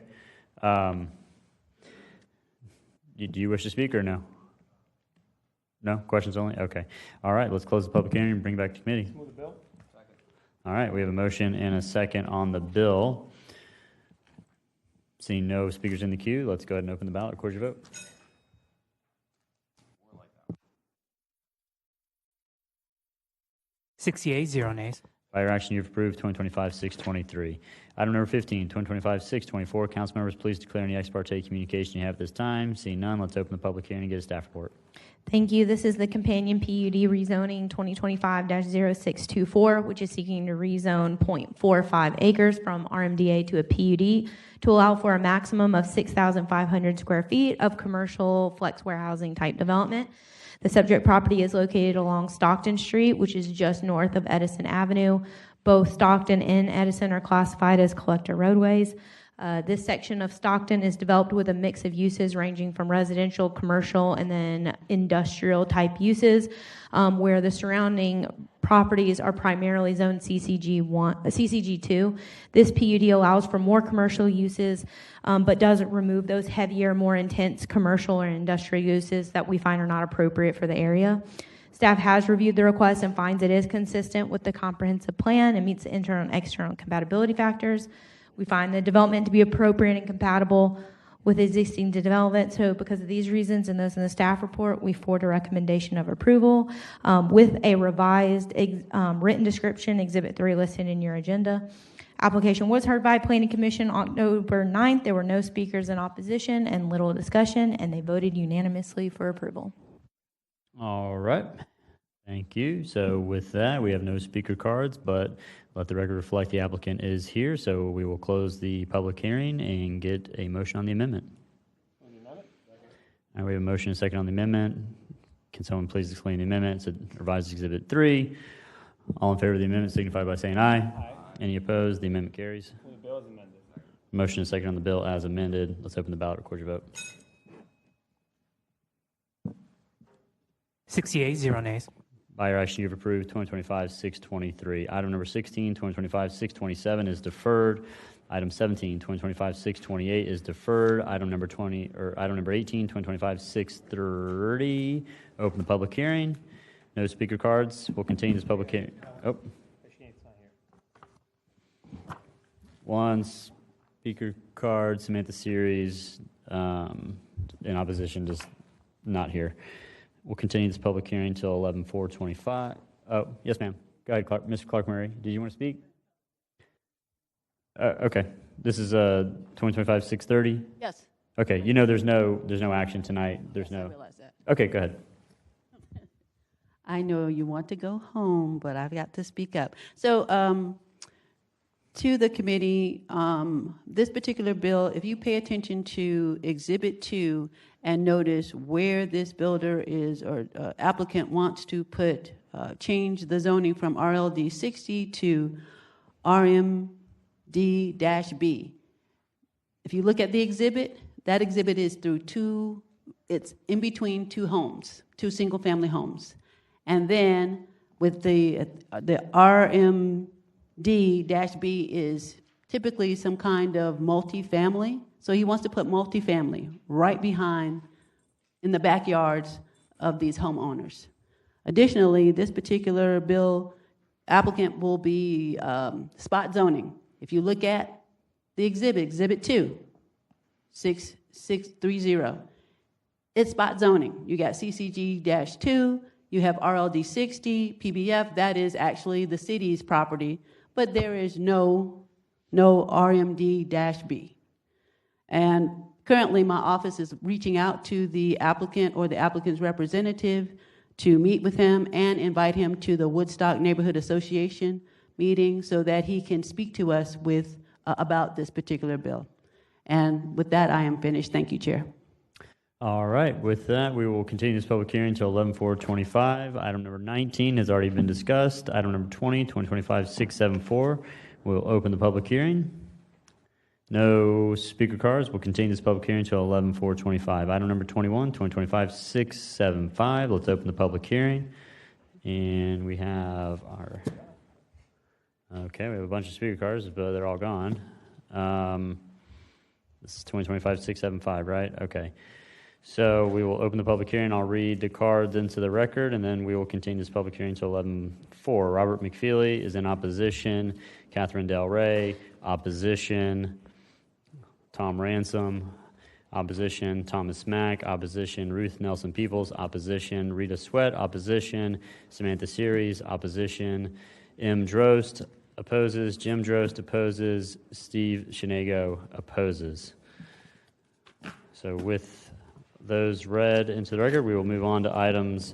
Do you wish to speak or no? No? Questions only? Okay. All right, let's close the public hearing and bring it back to committee. Move the bill. All right, we have a motion and a second on the bill. Seeing no speakers in the queue, let's go ahead and open the ballot. Record your vote. Sixty-eight, 0 nays. By your action, you've approved 2025-623. Item number 15, 2025-624. Council members, please declare any ex parte communication you have at this time. Seeing none, let's open the public hearing and get a staff report. Thank you. This is the companion PUD rezoning 2025-0624, which is seeking to rezone 0.45 acres from RMDA to a PUD to allow for a maximum of 6,500 square feet of commercial flex warehousing type development. The subject property is located along Stockton Street, which is just north of Edison Avenue. Both Stockton and Edison are classified as collector roadways. This section of Stockton is developed with a mix of uses ranging from residential, commercial, and then industrial type uses, where the surrounding properties are primarily zoned CCG2. This PUD allows for more commercial uses, but doesn't remove those heavier, more intense commercial or industrial uses that we find are not appropriate for the area. Staff has reviewed the request and finds it is consistent with the comprehensive plan and meets the internal and external compatibility factors. We find the development to be appropriate and compatible with existing development. So because of these reasons and those in the staff report, we forward a recommendation of approval with a revised written description, Exhibit 3 listed in your agenda. Application was heard by Planning Commission October 9th. There were no speakers in opposition and little discussion, and they voted unanimously for approval. All right. Thank you. So with that, we have no speaker cards, but let the record reflect the applicant is here, so we will close the public hearing and get a motion on the amendment. And we have a motion and a second on the amendment. Can someone please explain the amendment? It's revised Exhibit 3. All in favor of the amendment signify by saying aye. Aye. Any opposed? The amendment carries. The bill is amended. Motion and a second on the bill as amended. Let's open the ballot. Record your vote. 68, 0 nays. By your action, you've approved 2025-623. Item number 16, 2025-627 is deferred. Item 17, 2025-628 is deferred. Item number 18, 2025-630. Open the public hearing. No speaker cards. We'll continue this public hearing. Oh. One speaker card, Samantha Series, in opposition, just not here. We'll continue this public hearing until 11/4/25. Oh, yes, ma'am. Go ahead, Mr. Clark Murray. Did you want to speak? Okay. This is 2025 6:30. Yes. Okay. You know, there's no action tonight. There's no. I realize that. Okay. Go ahead. I know you want to go home, but I've got to speak up. So, to the committee, this particular bill, if you pay attention to Exhibit 2 and notice where this builder is or applicant wants to change the zoning from RLD 60 to RMD-B. If you look at the exhibit, that exhibit is it's in between two homes, two single-family homes. And then with the RMD-B is typically some kind of multifamily. So he wants to put multifamily right behind in the backyards of these homeowners. Additionally, this particular bill applicant will be spot zoning. If you look at the Exhibit 2, 6630, it's spot zoning. You got CCG-2, you have RLD 60, PBF, that is actually the city's property, but there is no RMD-B. And currently my office is reaching out to the applicant or the applicant's representative to meet with him and invite him to the Woodstock Neighborhood Association meeting so that he can speak to us about this particular bill. And with that, I am finished. Thank you, Chair. All right. With that, we will continue this public hearing until 11/4/25. Item number 19 has already been discussed. Item number 20, 2025-674. We'll open the public hearing. No speaker cards. We'll continue this public hearing until 11/4/25. Item number 21, 2025-675. Let's open the public hearing. And we have we have a bunch of speaker cards, but they're all gone. This is 2025-675, right? Okay. So we will open the public hearing. I'll read the cards into the record, and then we will continue this public hearing until 11/4. Robert McFeely is in opposition. Catherine Del Rey, opposition. Tom Ransom, opposition. Thomas Mack, opposition. Ruth Nelson Peoples, opposition. Rita Sweat, opposition. Samantha Series, opposition. M. Drost opposes. Jim Drost opposes. Steve Shinego opposes. So with those read into the record, we will move on to items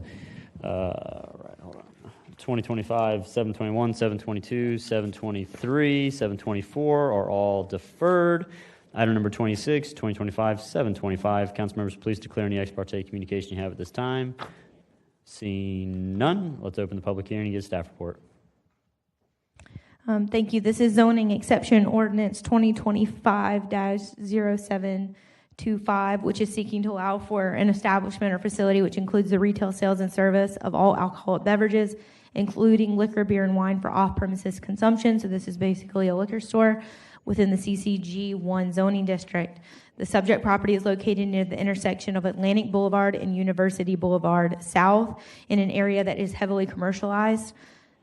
2025, 721, 722, 723, 724 are all deferred. Item number 26, 2025, 725. Council members, please declare any ex parte communication you have at this time. Seeing none, let's open the public hearing and get a staff report. Thank you. This is zoning exception ordinance 2025-0725, which is seeking to allow for an establishment or facility which includes the retail sales and service of all alcoholic beverages, including liquor, beer, and wine for off-premises consumption. So this is basically a liquor store within the CCG 1 zoning district. The subject property is located near the intersection of Atlantic Boulevard and University Boulevard South in an area that is heavily commercialized.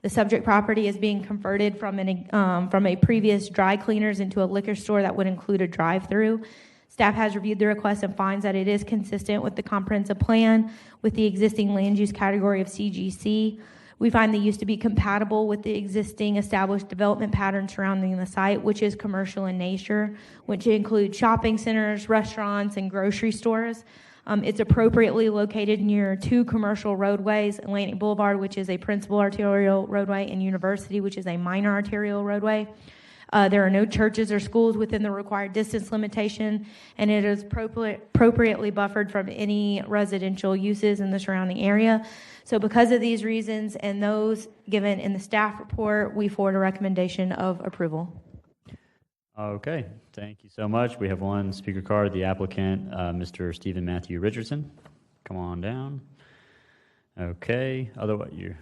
The subject property is being converted from a previous dry cleaners into a liquor store that would include a drive-through. Staff has reviewed the request and finds that it is consistent with the comprehensive plan with the existing land use category of CGC. We find the use to be compatible with the existing established development pattern surrounding the site, which is commercial in nature, which includes shopping centers, restaurants, and grocery stores. It's appropriately located near two commercial roadways, Atlantic Boulevard, which is a principal arterial roadway, and University, which is a minor arterial roadway. There are no churches or schools within the required distance limitation, and it is appropriately buffered from any residential uses in the surrounding area. So because of these reasons and those given in the staff report, we forward a recommendation of approval. Okay, thank you so much. We have one speaker card, the applicant, Mr. Stephen Matthew Richardson. Come on down. Okay, otherwise you.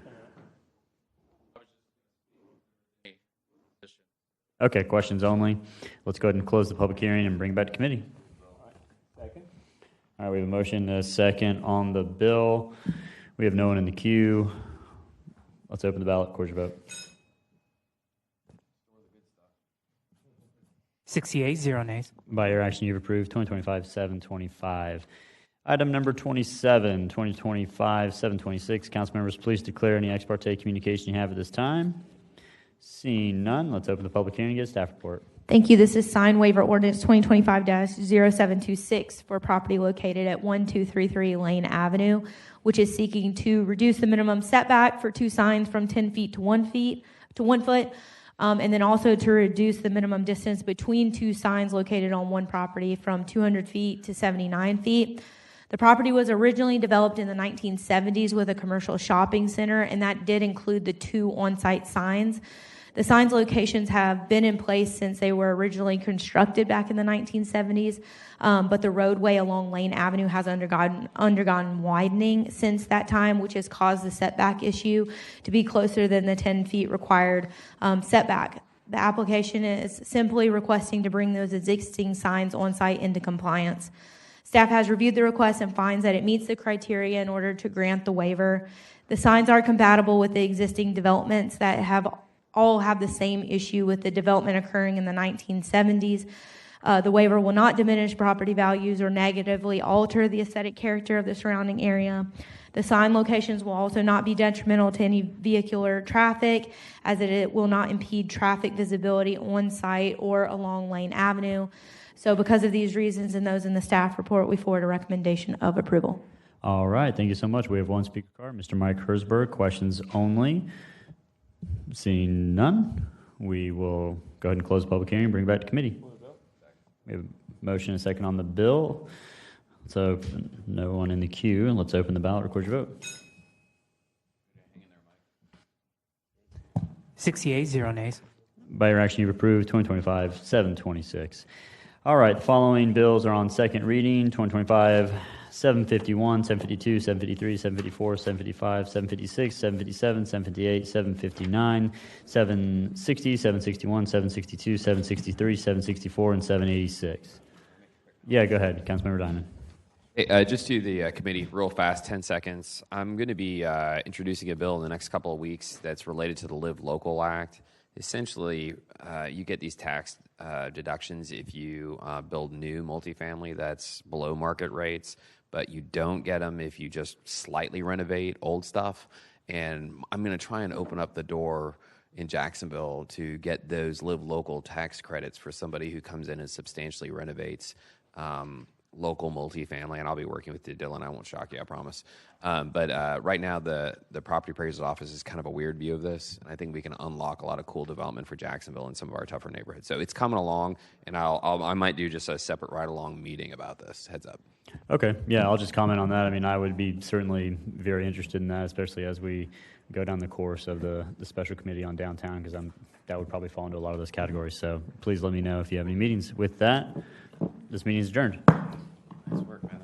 Okay, questions only. Let's go ahead and close the public hearing and bring it back to committee. All right, we have a motion and a second on the bill. We have no one in the queue. Let's open the ballot. Record your vote. 68, 0 nays. By your action, you've approved 2025-725. Item number 27, 2025-726. Council members, please declare any ex parte communication you have at this time. Seeing none, let's open the public hearing and get staff report. Thank you. This is sign waiver ordinance 2025-0726 for property located at 1233 Lane Avenue, which is seeking to reduce the minimum setback for 2 signs from 10 feet to 1 foot, and then also to reduce the minimum distance between 2 signs located on one property from 200 feet to 79 feet. The property was originally developed in the 1970s with a commercial shopping center, and that did include the 2 on-site signs. The signs locations have been in place since they were originally constructed back in the 1970s, but the roadway along Lane Avenue has undergone widening since that time, which has caused the setback issue to be closer than the 10 feet required setback. The application is simply requesting to bring those existing signs on site into compliance. Staff has reviewed the request and finds that it meets the criteria in order to grant the waiver. The signs are compatible with the existing developments that all have the same issue with the development occurring in the 1970s. The waiver will not diminish property values or negatively alter the aesthetic character of the surrounding area. The sign locations will also not be detrimental to any vehicular traffic, as it will not impede traffic visibility on site or along Lane Avenue. So because of these reasons and those in the staff report, we forward a recommendation of approval. All right, thank you so much. We have one speaker card, Mr. Mike Herzberg, questions only. Seeing none, we will go ahead and close the public hearing and bring it back to committee. We have a motion and a second on the bill. So no one in the queue, and let's open the ballot, record your vote. 68, 0 nays. By your action, you've approved 2025-726. All right, the following bills are on second reading: 2025-751, 752, 753, 754, 755, 756, 757, 758, 759, 760, 761, 762, 763, 764, and 786. Yeah, go ahead, Councilmember Diamond. Hey, just to the committee, real fast, 10 seconds. I'm going to be introducing a bill in the next couple of weeks that's related to the Live Local Act. Essentially, you get these tax deductions if you build new multifamily that's below market rates, but you don't get them if you just slightly renovate old stuff. And I'm going to try and open up the door in Jacksonville to get those Live Local tax credits for somebody who comes in and substantially renovates local multifamily, and I'll be working with Dylan. I won't shock you, I promise. But right now, the property appraiser's office is kind of a weird view of this, and I think we can unlock a lot of cool development for Jacksonville and some of our tougher neighborhoods. So it's coming along, and I might do just a separate ride-along meeting about this. Heads up. Okay, yeah, I'll just comment on that. I mean, I would be certainly very interested in that, especially as we go down the course of the special committee on downtown, because that would probably fall into a lot of those categories. So please let me know if you have any meetings with that. This meeting is adjourned. Nice work, man.